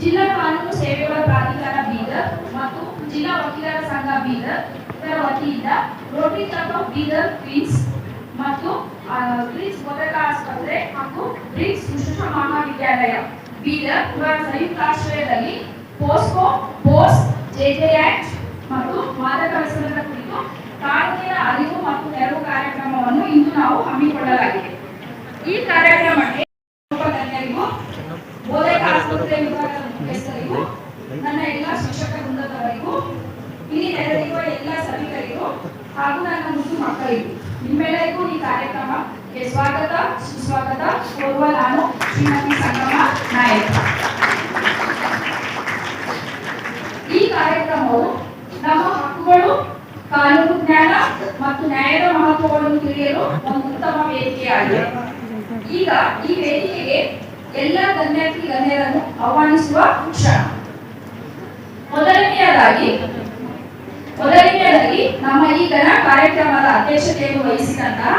ಜಿಲ್ಲಾ ಕಾನೂನು ಸೇವೆಗಳ ಪ್ರಾಧಿಕಾರ ಬೀದರ್ ಮತ್ತು ಜಿಲ್ಲಾ ವಕೀಲರ ಸಂಘ ಬೀದರ್ ಇದರ ವತಿಯಿಂದ rotary club of Bidar queens ಮತ್ತು ಕ್ವೀನ್ಸ್ ಬೋಧಕ ಆಸ್ಪತ್ರೆ ಹಾಗೂ ಬ್ರಿಕ್ಸ್ ವಿಶ್ವ ಮಹಾವಿದ್ಯಾಲಯ ಬೀದರ್ ಇವರ ಸಂಯುಕ್ತಾಶ್ರಯದಲ್ಲಿ ಪೋಸ್ಕೋ ಪೋಸ್ಟ್ ಜೆಜೆ ಆಕ್ಟ್ ಮತ್ತು ಮಾದಕ ವ್ಯಸನದ ಕುರಿತು ಕಾನೂನಿನ ಅರಿವು ಮತ್ತು ನೆರವು ಕಾರ್ಯಕ್ರಮವನ್ನು ಇಂದು ನಾವು ಹಮ್ಮಿಕೊಳ್ಳಲಾಗಿದೆ. ಈ ಕಾರ್ಯಕ್ರಮಕ್ಕೆ ಬೋಧಕ ಆಸ್ಪತ್ರೆ ವಿಭಾಗದ ಮುಖ್ಯಸ್ಥರಿಗೂ ನನ್ನ ಎಲ್ಲ ಶಿಕ್ಷಕ ವೃಂದದವರಿಗೂ ಇಲ್ಲಿ ನೆರೆದಿರುವ ಎಲ್ಲ ಸಭಿಕರಿಗೂ ಹಾಗೂ ನನ್ನ ಮುದ್ದು ಮಕ್ಕಳಿಗೂ ನಿಮ್ಮೆಲ್ಲರಿಗೂ ಈ ಕಾರ್ಯಕ್ರಮಕ್ಕೆ ಸ್ವಾಗತ ಸುಸ್ವಾಗತ ಕೋರುವ ನಾನು ಶ್ರೀಮತಿ ಸಂಗಮ ನಾಯಕ. ಈ ಕಾರ್ಯಕ್ರಮವು ನಮ್ಮ ಹಕ್ಕುಗಳು, ಕಾನೂನು ಜ್ಞಾನ ಮತ್ತು ನ್ಯಾಯದ ಮಹತ್ವಗಳನ್ನು ತಿಳಿಯಲು ಒಂದು ಉತ್ತಮ ವೇದಿಕೆಯಾಗಿದೆ. ಈಗ ಈ ವೇದಿಕೆಗೆ ಎಲ್ಲ ಗಣ್ಯಾತಿ ಗಣ್ಯರನ್ನು ಆಹ್ವಾನಿಸುವ ಕ್ಷಣ. ಮೊದಲನೆಯದಾಗಿ ನಮ್ಮ ಈ ಘನ ಕಾರ್ಯಕ್ರಮದ ಅಧ್ಯಕ್ಷತೆಯನ್ನು ವಹಿಸಿದಂತಹ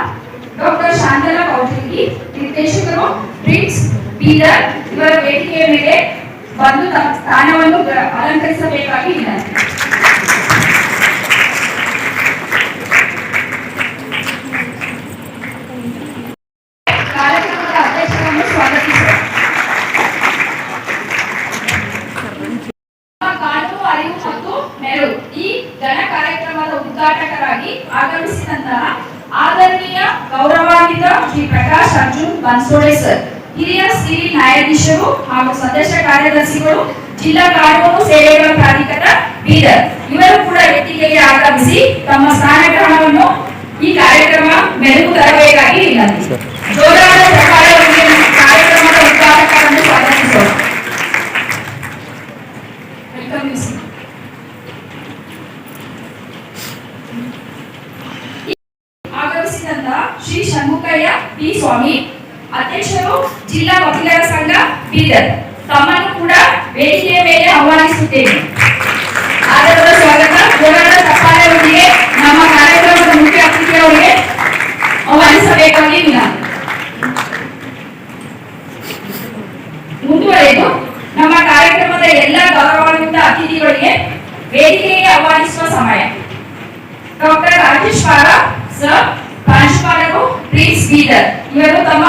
ಡಾಕ್ಟರ್ ಶಾಂತಲಾ ಕೌಟಿಲ್ಗಿ, ನಿರ್ದೇಶಕರು ಬ್ರಿಕ್ಸ್ ಬೀದರ್, ಇವರ ವೇದಿಕೆಯ ಮೇಲೆ ಬಂದು ತಮ್ಮ ಸ್ಥಾನವನ್ನು ಅಲಂಕರಿಸಬೇಕಾಗಿ ವಿನಂತಿ. ಕಾರ್ಯಕ್ರಮದ ಅಧ್ಯಕ್ಷರನ್ನು ಸ್ವಾಗತಿಸುವ ಕಾನೂನು ಅರಿವು ಮತ್ತು ನೆರವು ಈ ಘನ ಕಾರ್ಯಕ್ರಮದ ಉದ್ಘಾಟಕರಾಗಿ ಆಗಮಿಸಿದಂತಹ ಆದರಣೀಯ ಗೌರವಾನ್ವಿತ ಶ್ರೀ ಪ್ರಕಾಶ್ ಅರ್ಜುನ್ ಬನ್ಸೋಡೆ ಸರ್, ಹಿರಿಯ ಸಿವಿಲ್ ನ್ಯಾಯಾಧೀಶರು ಹಾಗೂ ಸದಸ್ಯ ಕಾರ್ಯದರ್ಶಿಗಳು, ಜಿಲ್ಲಾ ಕಾನೂನು ಸೇವೆಗಳ ಪ್ರಾಧಿಕಾರ ಬೀದರ್, ಇವರು ಕೂಡ ವೇದಿಕೆಗೆ ಆಗಮಿಸಿ ತಮ್ಮ ಸ್ಥಾನಗ್ರಹಣವನ್ನು ಈ ಕಾರ್ಯಕ್ರಮ ಮೆರುಗು ತರಬೇಕಾಗಿ ವಿನಂತಿ. ಜೋರಾದ ಚಪ್ಪಾಳೆಯೊಂದಿಗೆ ಕಾರ್ಯಕ್ರಮದ ಉದ್ಘಾಟಕರನ್ನು ಸ್ವಾಗತಿಸೋಣ. ಆಗಮಿಸಿದಂತ ಶ್ರೀ ಷಣ್ಮುಖಯ್ಯ ಟಿ ಸ್ವಾಮಿ, ಅಧ್ಯಕ್ಷರು ಜಿಲ್ಲಾ ವಕೀಲರ ಸಂಘ ಬೀದರ್, ತಮ್ಮನ್ನು ಕೂಡ ವೇದಿಕೆಯ ಮೇಲೆ ಆಹ್ವಾನಿಸುತ್ತೇನೆ. ಆದರದ ಸ್ವಾಗತ. ಜೋರಾದ ಚಪ್ಪಾಳೆಯೊಂದಿಗೆ ನಮ್ಮ ಕಾರ್ಯಕ್ರಮದ ಮುಖ್ಯ ಅತಿಥಿಯವರಿಗೆ ಆಹ್ವಾನಿಸಬೇಕಾಗಿ ವಿನಂತಿ. ಮುಂದುವರೆದು ನಮ್ಮ ಕಾರ್ಯಕ್ರಮದ ಎಲ್ಲ ಗೌರವಾನ್ವಿತ ಅತಿಥಿಗಳಿಗೆ ವೇದಿಕೆಗೆ ಆಹ್ವಾನಿಸುವ ಸಮಯ. ಡಾಕ್ಟರ್ ರಾಜೇಶ್ ಪಾರ ಸರ್, ಪ್ರಾಂಶುಪಾಲರು ಬ್ರಿಕ್ಸ್ ಬೀದರ್, ಇವರು ತಮ್ಮ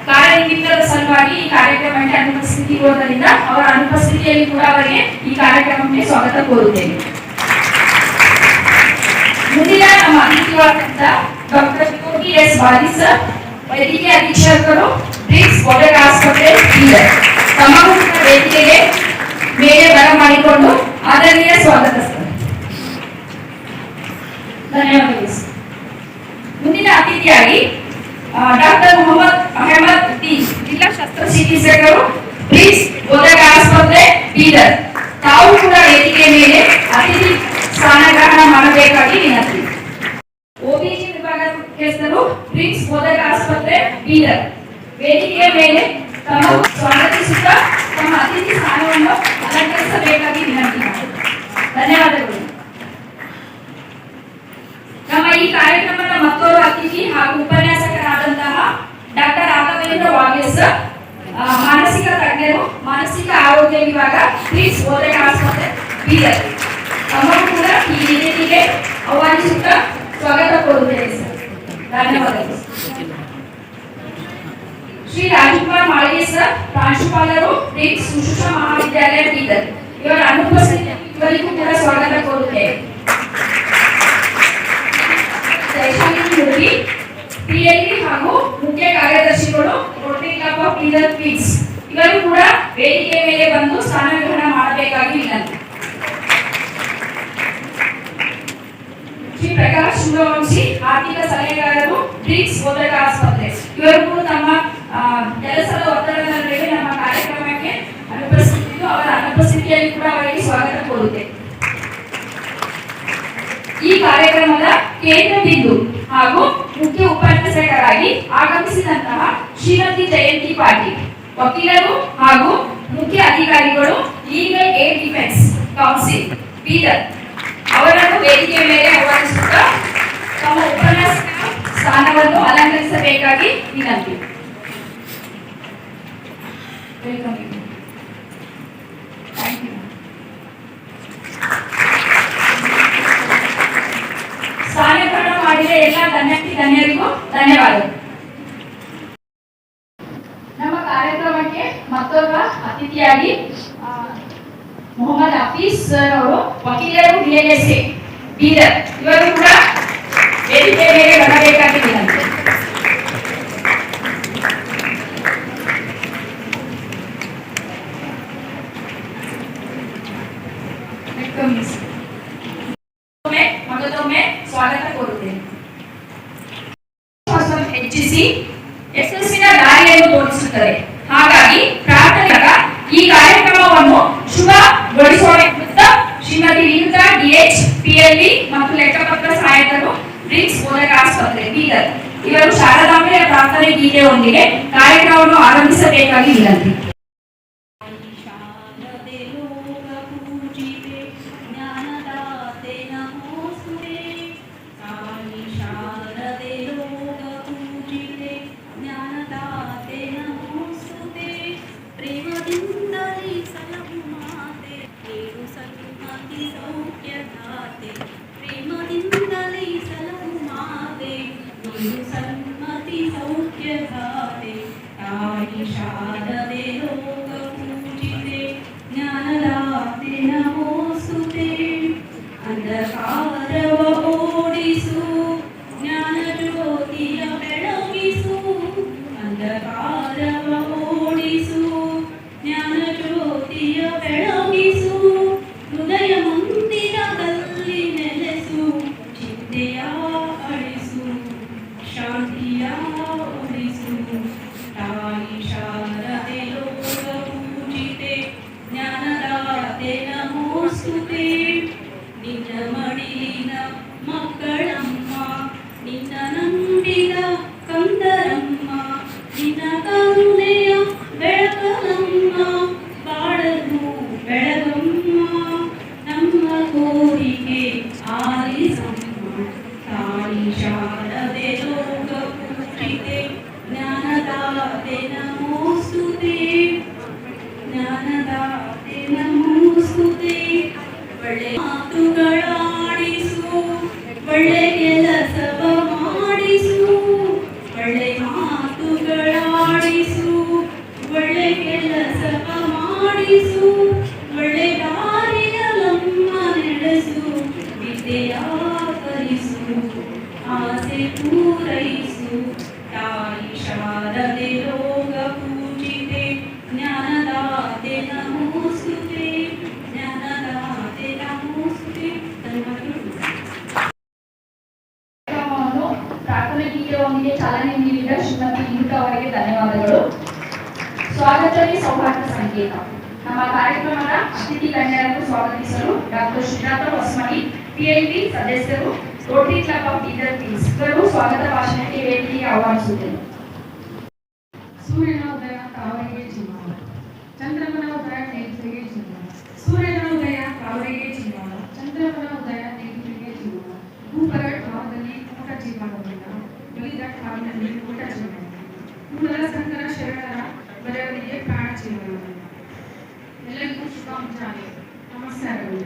ಕಾರ್ಯನಿಮಿತ್ತದ ಸಲುವಾಗಿ ಈ ಕಾರ್ಯಕ್ರಮಕ್ಕೆ ಅನುಪಸ್ಥಿತಿ ಇರುವುದರಿಂದ ಅವರ ಅನುಪಸ್ಥಿತಿಯಲ್ಲಿ ಕೂಡ ಅವರಿಗೆ ಈ ಕಾರ್ಯಕ್ರಮಕ್ಕೆ ಸ್ವಾಗತ ಕೋರುತ್ತೇನೆ. ಮುಂದಿನ ನಮ್ಮ ಅತಿಥಿಗಳಾದ ಡಾಕ್ಟರ್ ಯೋಗಿ ಎಸ್ ಬಾರಿ ಸರ್, ವೇದಿಕೆ ಅಧೀಕ್ಷಕರು ಬ್ರಿಕ್ಸ್ ಬೋಧಕ ಆಸ್ಪತ್ರೆ ಬೀದರ್, ತಮ್ಮನ್ನು ವೇದಿಕೆಗೆ ಮೇಲೆ ಬರಮಾಡಿಕೊಂಡು ಆದರಣೀಯ ಸ್ವಾಗತಿಸುತ್ತಾರೆ. ಧನ್ಯವಾದಗಳು. ಮುಂದಿನ ಅತಿಥಿಯಾಗಿ ಡಾಕ್ಟರ್ ಮೊಹಮ್ಮದ್ ಅಹಮದ್ ಟಿ, ಜಿಲ್ಲಾ ಶಸ್ತ್ರಚಿಕಿತ್ಸಕರು ಬ್ರಿಕ್ಸ್ ಬೋಧಕ ಆಸ್ಪತ್ರೆ ಬೀದರ್, ತಾವು ಕೂಡ ವೇದಿಕೆಯ ಮೇಲೆ ಅತಿಥಿ ಸ್ಥಾನಗ್ರಹಣ ಮಾಡಬೇಕಾಗಿ ವಿನಂತಿ. ಒಬಿಜಿ ವಿಭಾಗದ ಮುಖ್ಯಸ್ಥರು ಬ್ರಿಕ್ಸ್ ಬೋಧಕ ಆಸ್ಪತ್ರೆ ಬೀದರ್, ವೇದಿಕೆಯ ಮೇಲೆ ತಮ್ಮ ಸ್ವಾಗತಿಸುತ್ತಾ ತಮ್ಮ ಅತಿಥಿ ಸ್ಥಾನವನ್ನು ಅಲಂಕರಿಸಬೇಕಾಗಿ ವಿನಂತಿ ಮಾಡಿ. ಧನ್ಯವಾದಗಳು. ನಮ್ಮ ಈ ಕಾರ್ಯಕ್ರಮದ ಮತ್ತೋರ್ವ ಅತಿಥಿ ಹಾಗೂ ಉಪನ್ಯಾಸಕರಾದಂತಹ ಡಾಕ್ಟರ್ ರಾಘವೇಂದ್ರ ವಾಗ್ಲೆ ಸರ್, ಮಾನಸಿಕ ತಜ್ಞರು, ಮಾನಸಿಕ ಆರೋಗ್ಯ ವಿಭಾಗ, ಪ್ಲೀಸ್ ಬೋಧಕ ಆಸ್ಪತ್ರೆ, ಬೀದರ್. ತಮ್ಮನ್ನು ಕೂಡ ಈ ವೇದಿಕೆಗೆ ಆಹ್ವಾನಿಸುತ್ತಾ ಸ್ವಾಗತ ಕೋರುತ್ತೇವೆ ಸರ್. ಧನ್ಯವಾದಗಳು. ಶ್ರೀ ರಾಜಕುಮಾರ್ ಮಾಳಿಗೆ ಸರ್, ಪ್ರಾಂಶುಪಾಲರು, ಪ್ರಿನ್ಸ್ ಸುಶ್ರುತ ಮಹಾವಿದ್ಯಾಲಯ, ಬೀದರ್. ಇವರ ಅನುಪಸ್ಥಿತಿ ಇವರಿಗೂ ಕೂಡ ಸ್ವಾಗತ ಕೋರುತ್ತೇವೆ. ಜಯಶಾಲಿ ಮುರುಗಿ, ಪಿಎಲ್ಡಿ ಹಾಗೂ ಮುಖ್ಯ ಕಾರ್ಯದರ್ಶಿಗಳು, rotary club of Bidar queens. ಇವರು ಕೂಡ ವೇದಿಕೆಯ ಮೇಲೆ ಬಂದು ಸ್ಥಾನಗ್ರಹಣ ಮಾಡಬೇಕಾಗಿ ವಿನಂತಿ. ಶ್ರೀ ಪ್ರಕಾಶ್ ಶಿವವಂಶಿ, ಆರ್ಥಿಕ ಸಲಹೆಗಾರರು, ಡ್ರೀಕ್ಸ್ ಬೋಧಕ ಆಸ್ಪತ್ರೆ. ಇವರು ಕೂಡ ತಮ್ಮ ಕೆಲಸದ ಒತ್ತಡದ ನಡುವೆ ನಮ್ಮ ಕಾರ್ಯಕ್ರಮಕ್ಕೆ ಅನುಪಸ್ಥಿತಿದ್ದು, ಅವರ ಅನುಪಸ್ಥಿತಿಯಲ್ಲಿ ಕೂಡ ಅವರಿಗೆ ಸ್ವಾಗತ ಕೋರುತ್ತೇವೆ. ಈ ಕಾರ್ಯಕ್ರಮದ ಕೇಂದ್ರ ಬಿಂದು ಹಾಗೂ ಮುಖ್ಯ ಉಪನ್ಯಾಸಕರಾಗಿ ಆಗಮಿಸಿದಂತಹ ಶ್ರೀಮತಿ ಜಯಂತಿ ಪಾಟೀಲ್, ವಕೀಲರು ಹಾಗೂ ಮುಖ್ಯ ಅಧಿಕಾರಿಗಳು, legal aid defence council, Bidar, ಅವರನ್ನು ವೇದಿಕೆಯ ಮೇಲೆ ಆಹ್ವಾನಿಸುತ್ತಾ ತಮ್ಮ ಉಪನ್ಯಾಸಕ ಸ್ಥಾನವನ್ನು ಅಲಂಕರಿಸಬೇಕಾಗಿ ವಿನಂತಿ. ಸ್ಥಾನಗ್ರಹಣ ಮಾಡಿದ ಎಲ್ಲ ಧನ್ಯರಿಗೂ ಧನ್ಯವಾದಗಳು. ನಮ್ಮ ಕಾರ್ಯಕ್ರಮಕ್ಕೆ ಮತ್ತೊಬ್ಬ ಅತಿಥಿಯಾಗಿ ಮೊಹಮ್ಮದ್ ಹಫೀಸ್ ಸರ್ ಅವರು, ವಕೀಲರು, ಬಿಎಲ್ಎಸ್ಎ, ಬೀದರ್. ಇವರು ಕೂಡ ವೇದಿಕೆ ಮೇಲೆ ಬರಬೇಕಾಗಿ ವಿನಂತಿ. ಮಗದೊಮ್ಮೆ ಸ್ವಾಗತ ಕೋರುತ್ತೇನೆ. ಹೆಚ್ಚಿಸಿ ಯಶಸ್ಸಿನ ದಾರಿಯನ್ನು ತೋರಿಸುತ್ತದೆ. ಹಾಗಾಗಿ ಪ್ರಾರ್ಥನೆಯಾಗ ಈ ಕಾರ್ಯಕ್ರಮವನ್ನು ಶುಭಗೊಳಿಸೋಣ. ಶ್ರೀಮತಿ ವಿನುತಾ ಡಿಎಚ್, ಪಿಎಲ್ಡಿ ಮತ್ತು ಲೆಕ್ಕಪತ್ರ ಸಹಾಯಕರು, ಡ್ರೀಕ್ಸ್ ಬೋಧಕ ಆಸ್ಪತ್ರೆ, ಬೀದರ್. ಇವರು ಶಾರದಾಂಬೆಯ ಪ್ರಾರ್ಥನೆ ಗೀತೆಯೊಂದಿಗೆ ಕಾರ್ಯಕ್ರಮವನ್ನು ಆರಂಭಿಸಬೇಕಾಗಿ ವಿನಂತಿ. ಚಾಲನೆ ನೀಡಿದ ಶ್ರೀಮತಿ ವಿನುತಾ ಅವರಿಗೆ ಧನ್ಯವಾದಗಳು. ಸ್ವಾಗತವೇ ಸೌಹಾರ್ದ ಸಂಕೇತ. ನಮ್ಮ ಕಾರ್ಯಕ್ರಮದ ಅತಿಥಿ ಗಣ್ಯರನ್ನು ಸ್ವಾಗತಿಸಲು ಡಾಕ್ಟರ್ ಶ್ರೀನಾಥ ಹೊಸಮನಿ, ಪಿಎಲ್ಡಿ ಸದಸ್ಯರು, rotary club of Bidar queens ಸ್ವಾಗತ ಭಾಷಣಕ್ಕೆ ವೇದಿಕೆಗೆ ಆಹ್ವಾನಿಸುತ್ತೇನೆ. ಸೂರ್ಯನ ಉದಯ ತಾವರಿಗೆ ಹಾವಿನಲ್ಲಿ ಊಟ ಜೀವನ ಮೂಲ ಸಂಕರ ಶರಣರ ಬರವಣಿಗೆ ಪ್ರಾಣ ಜೀವನ. ಎಲ್ಲರಿಗೂ ಶುಭ ಮುಂಜಾನೆ, ನಮಸ್ಕಾರಗಳು.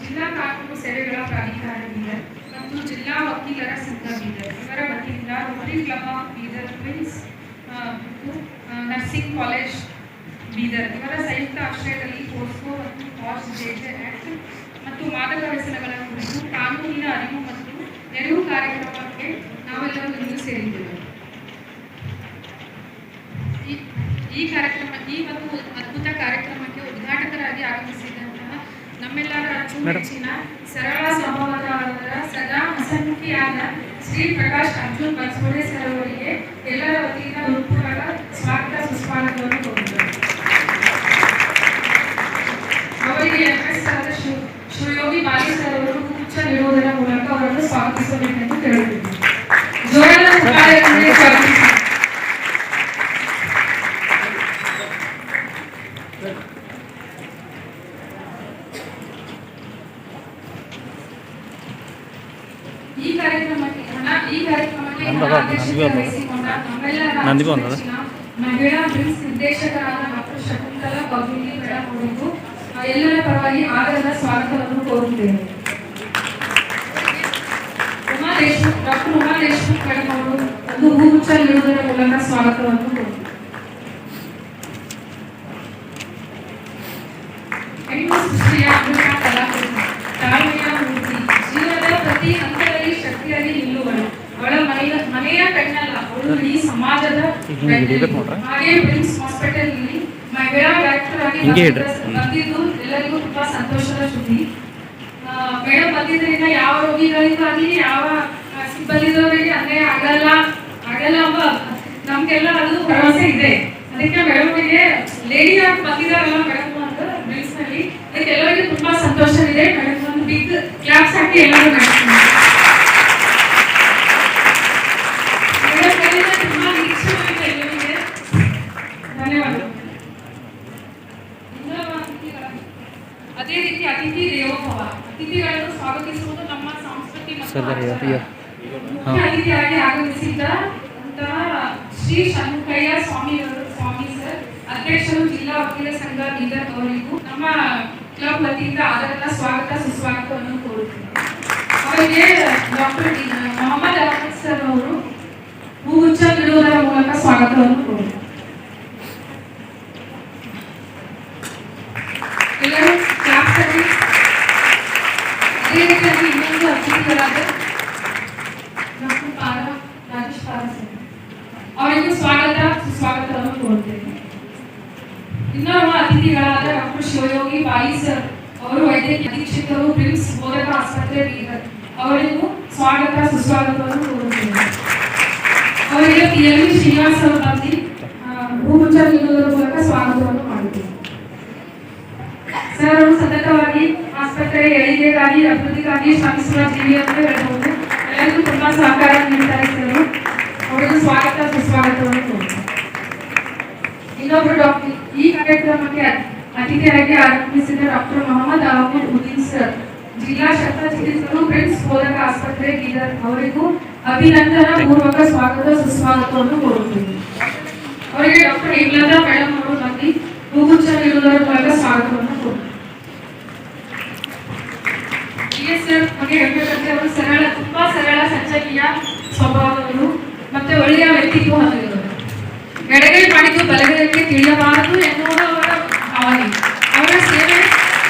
ಜಿಲ್ಲಾ ಕಾನೂನು ಸೇವೆಗಳ ಪ್ರಾಧಿಕಾರ ಬೀದರ್ ಮತ್ತು ಜಿಲ್ಲಾ ವಕೀಲರ ಸಂಘ ಬೀದರ್ ಇವರ ವತಿಯಿಂದ rotary club of Bidar twins nursing college Bidar ಇವರ ಸಂಯುಕ್ತ ಆಶ್ರಯದಲ್ಲಿ ಪೋಸ್ಕೋ ಮತ್ತು ಪಾಸ್ ಜೆಜೆ ಆಕ್ಟ್ ಮತ್ತು ಮಾದಕ ವ್ಯಸನಗಳ ಕುರಿತು ಕಾನೂನಿನ ಅರಿವು ಮತ್ತು ನೆರವು ಕಾರ್ಯಕ್ರಮಕ್ಕೆ ನಾವೆಲ್ಲರೂ ಇಂದು ಸೇರಿದ್ದೇವೆ. ಈ ಒಂದು ಅದ್ಭುತ ಕಾರ್ಯಕ್ರಮಕ್ಕೆ ಉದ್ಘಾಟಕರಾಗಿ ಆಗಮಿಸಿದಂತಹ ನಮ್ಮೆಲ್ಲರ ಅಚ್ಚುಮೆಚ್ಚಿನ ಸರಳ ಸ್ವಭಾವದವರ ಸದಾ ಹಸನ್ಮುಖಿಯಾದ ಶ್ರೀ ಪ್ರಕಾಶ್ ಅರ್ಜುನ್ ಬನ್ಸೋಡೆ ಸರ್ ಅವರಿಗೆ ಎಲ್ಲರ ವತಿಯಿಂದ ಹೃತ್ಪೂರ್ವಕ ಸ್ವಾಗತ ಸುಸ್ವಾಗತವನ್ನು ಕೋರುತ್ತೇವೆ. ಅವರಿಗೆ ಎಂಎಸ್ ಆದ ಶಿವಯೋಗಿ ಬಾಲಿ ಸರ್ ಅವರು ಕುಚ್ಚ ನೀಡುವುದರ ಮೂಲಕ ಅವರನ್ನು ಸ್ವಾಗತಿಸಬೇಕೆಂದು ಕೇಳುತ್ತಿದ್ದೇನೆ. ಜೋರಾದ ಚಪ್ಪಾಳೆಯೊಂದಿಗೆ ಸ್ವಾಗತಿಸಿ. ಈ ಕಾರ್ಯಕ್ರಮಕ್ಕೆ ಮಹಿಳಾ ಬ್ರಿಮ್ಸ್ ನಿರ್ದೇಶಕರಾದ ಡಾಕ್ಟರ್ ಶಕುಂತಲಾ ಬಗುಲಿ ಮೇಡಮ್ ಅವರಿಗೂ ಎಲ್ಲರ ಪರವಾಗಿ ಆದರದ ಸ್ವಾಗತವನ್ನು ಕೋರುತ್ತೇವೆ. ಡಾಕ್ಟರ್ ಉಮಾ ದೇಶಮುಖ್ ಮೇಡಮ್ ಅವರು ಒಂದು ಹೂಗುಚ್ಛ ನೀಡುವುದರ ಮೂಲಕ ಸ್ವಾಗತವನ್ನು ಕೋರುತ್ತೇವೆ. ಹೆಣ್ಣು ಸೃಷ್ಟಿಯ ಅಮೃತ ಕಲಾಕೃತಿ, ತಾಳ್ಮೆಯ ಮೂರ್ತಿ, ಜೀವನದ ಪ್ರತಿ ಹಂತದಲ್ಲಿ ಶಕ್ತಿಯಾಗಿ ನಿಲ್ಲುವಳು. ಅವಳ ಮನೆಯ ಕಣ್ಣಲ್ಲ, ಅವಳು ಈ ಸಮಾಜದ ಹಾಗೆ ಬ್ರಿಮ್ಸ್ ಹಾಸ್ಪಿಟಲ್ ನಲ್ಲಿ ಮಹಿಳಾ ಡಾಕ್ಟರ್ ಆಗಿ ಬಂದಿದ್ದು ಎಲ್ಲರಿಗೂ ತುಂಬಾ ಸಂತೋಷದ ಸುದ್ದಿ. ಮೇಡಮ್ ಬಂದಿದ್ದರಿಂದ ಯಾವ ರೋಗಿಗಳಿಗಾಗಲಿ ಯಾವ ಸಿಬ್ಬಂದಿದವರಿಗೆ ಅನ್ಯಾಯ ಆಗಲ್ಲ ಎಂಬ ನಮ್ಗೆಲ್ಲ ಅದು ಭರವಸೆ ಇದೆ. ಅದಕ್ಕೆ ಮೇಡಮ್ಗೆ ಲೇಡಿ ಆಗಿ ಬಂದಿದ್ದಾರಲ್ಲ ಮೇಡಮ್ ಅಂತ ಬ್ರಿಮ್ಸ್ ನಲ್ಲಿ, ಅದಕ್ಕೆ ಎಲ್ಲರಿಗೂ ತುಂಬಾ ಸಂತೋಷವಿದೆ. ಮೇಡಮ್ ಒಂದು ಬಿಗ್ ಕ್ಲಾಪ್ಸ್ ಹಾಕಿ ಎಲ್ಲರೂ ನಡೆಸ್ತೀನಿ. ತುಂಬಾ ನಿರೀಕ್ಷೆ ಎಲ್ಲರಿಗೆ ಧನ್ಯವಾದಗಳು. ಅದೇ ರೀತಿ ಅತಿಥಿ ದೇವೋಭವ, ಅತಿಥಿಗಳನ್ನು ಸ್ವಾಗತಿಸುವುದು ನಮ್ಮ ಸಂಸ್ಕೃತಿ ಮತ್ತು ಮುಖ್ಯ ಅತಿಥಿಯಾಗಿ ಆಗಮಿಸಿದ್ದ ಶ್ರೀ ಷಣ್ಮುಖಯ್ಯ ಸ್ವಾಮಿ ಸರ್, ಅಧ್ಯಕ್ಷರು ಜಿಲ್ಲಾ ವಕೀಲ ಸಂಘ ಬೀದರ್ ಅವರಿಗೂ ನಮ್ಮ ಕ್ಲಬ್ ವತಿಯಿಂದ ಆದರದ ಸ್ವಾಗತ ಸುಸ್ವಾಗತವನ್ನು ಕೋರುತ್ತೇವೆ. ಅವರಿಗೆ ಡಾಕ್ಟರ್ ಮೊಹಮ್ಮದ್ ಅಹಮದ್ ಸರ್ ಅವರು ಹೂಗುಚ್ಛ ನೀಡುವುದರ ಮೂಲಕ ಸ್ವಾಗತವನ್ನು ಕೋರುತ್ತೇವೆ. ಎಲ್ಲರೂ ಕ್ಲಾಸ್ ಅಲ್ಲಿ ಅದೇ ರೀತಿಯಾಗಿ ಇನ್ನೊಂದು ಅತಿಥಿಗಳಾದ ಡಾಕ್ಟರ್ ರಾಜೇಶ್ ಪಾರ ಸರ್ ಅವರಿಗೂ ಸ್ವಾಗತ ಸುಸ್ವಾಗತವನ್ನು ಕೋರುತ್ತೇವೆ. ಇನ್ನೋರ್ವ ಅತಿಥಿಗಳಾದ ಡಾಕ್ಟರ್ ಶಿವಯೋಗಿ ಬಾಯಿ ಸರ್ ಅವರು ವೈದ್ಯಕೀಯ ಅಧೀಕ್ಷಕರು ಬ್ರಿಮ್ಸ್ ಬೋಧಕ ಆಸ್ಪತ್ರೆ ಬೀದರ್ ಅವರಿಗೂ ಸ್ವಾಗತ ಸುಸ್ವಾಗತವನ್ನು ಕೋರುತ್ತೇವೆ. ಅವರಿಗೆ PLV ಶ್ರೀನಿವಾಸ್ ಅವರು ಬಂದು ಹೂಗುಚ್ಛ ನೀಡುವುದರ ಮೂಲಕ ಸ್ವಾಗತವನ್ನು ಮಾಡುತ್ತೇವೆ. ಸರ್ ಅವರು ಸತತವಾಗಿ ಆಸ್ಪತ್ರೆಯ ಏಳಿಗೆಗಾಗಿ ಅಭಿವೃದ್ಧಿಗಾಗಿ ಶ್ರಮಿಸುವ ಜೀವಿ ಅಂತ ಹೇಳಬಹುದು. ಎಲ್ಲರಿಗೂ ತುಂಬಾ ಸಹಕಾರ ನೀಡ್ತಾರೆ ಸರ್, ಅವರಿಗೂ ಸ್ವಾಗತ ಸುಸ್ವಾಗತವನ್ನು ಕೋರುತ್ತೇವೆ. ಇನ್ನೊಬ್ರು ಡಾಕ್ಟರ್ ಈ ಕಾರ್ಯಕ್ರಮಕ್ಕೆ ಅತಿಥಿಯಾಗಿ ಆಗಮಿಸಿದ ಡಾಕ್ಟರ್ ಮೊಹಮ್ಮದ್ ಅಹಮದ್ ಉದ್ದೀನ್ ಸರ್, ಜಿಲ್ಲಾ ಶಸ್ತ್ರಚಿಕಿತ್ಸಕರು ಬ್ರಿಮ್ಸ್ ಬೋಧಕ ಆಸ್ಪತ್ರೆ ಬೀದರ್ ಅವರಿಗೂ ಅಭಿನಂದನಾ ಪೂರ್ವಕ ಸ್ವಾಗತ ಸುಸ್ವಾಗತವನ್ನು ಕೋರುತ್ತೇವೆ. ಅವರಿಗೆ ಡಾಕ್ಟರ್ ಹೇಮಲತಾ ಮೇಡಮ್ ಅವರು ಬಂದು ಹೂಗುಚ್ಛ ನೀಡುವುದರ ಮೂಲಕ ಸ್ವಾಗತವನ್ನು ಕೋರುತ್ತೇವೆ. ಸರ್ ಬಗ್ಗೆ ಹೇಳಬೇಕಂದ್ರೆ ಅವರು ತುಂಬಾ ಸರಳ ಸಜ್ಜನೀಯ ಸ್ವಭಾವದವರು ಮತ್ತೆ ಒಳ್ಳೆಯ ವ್ಯಕ್ತಿತ್ವ ಹೊಂದಿದವರು. ಎಡಗೈ ಮಾಡಿದ್ದು ಬಲಗೈಗೆ ತಿಳಿಯಬಾರದು ಎನ್ನುವುದು ಅವರ ಭಾವನೆ. ಅವರ ಸೇವೆ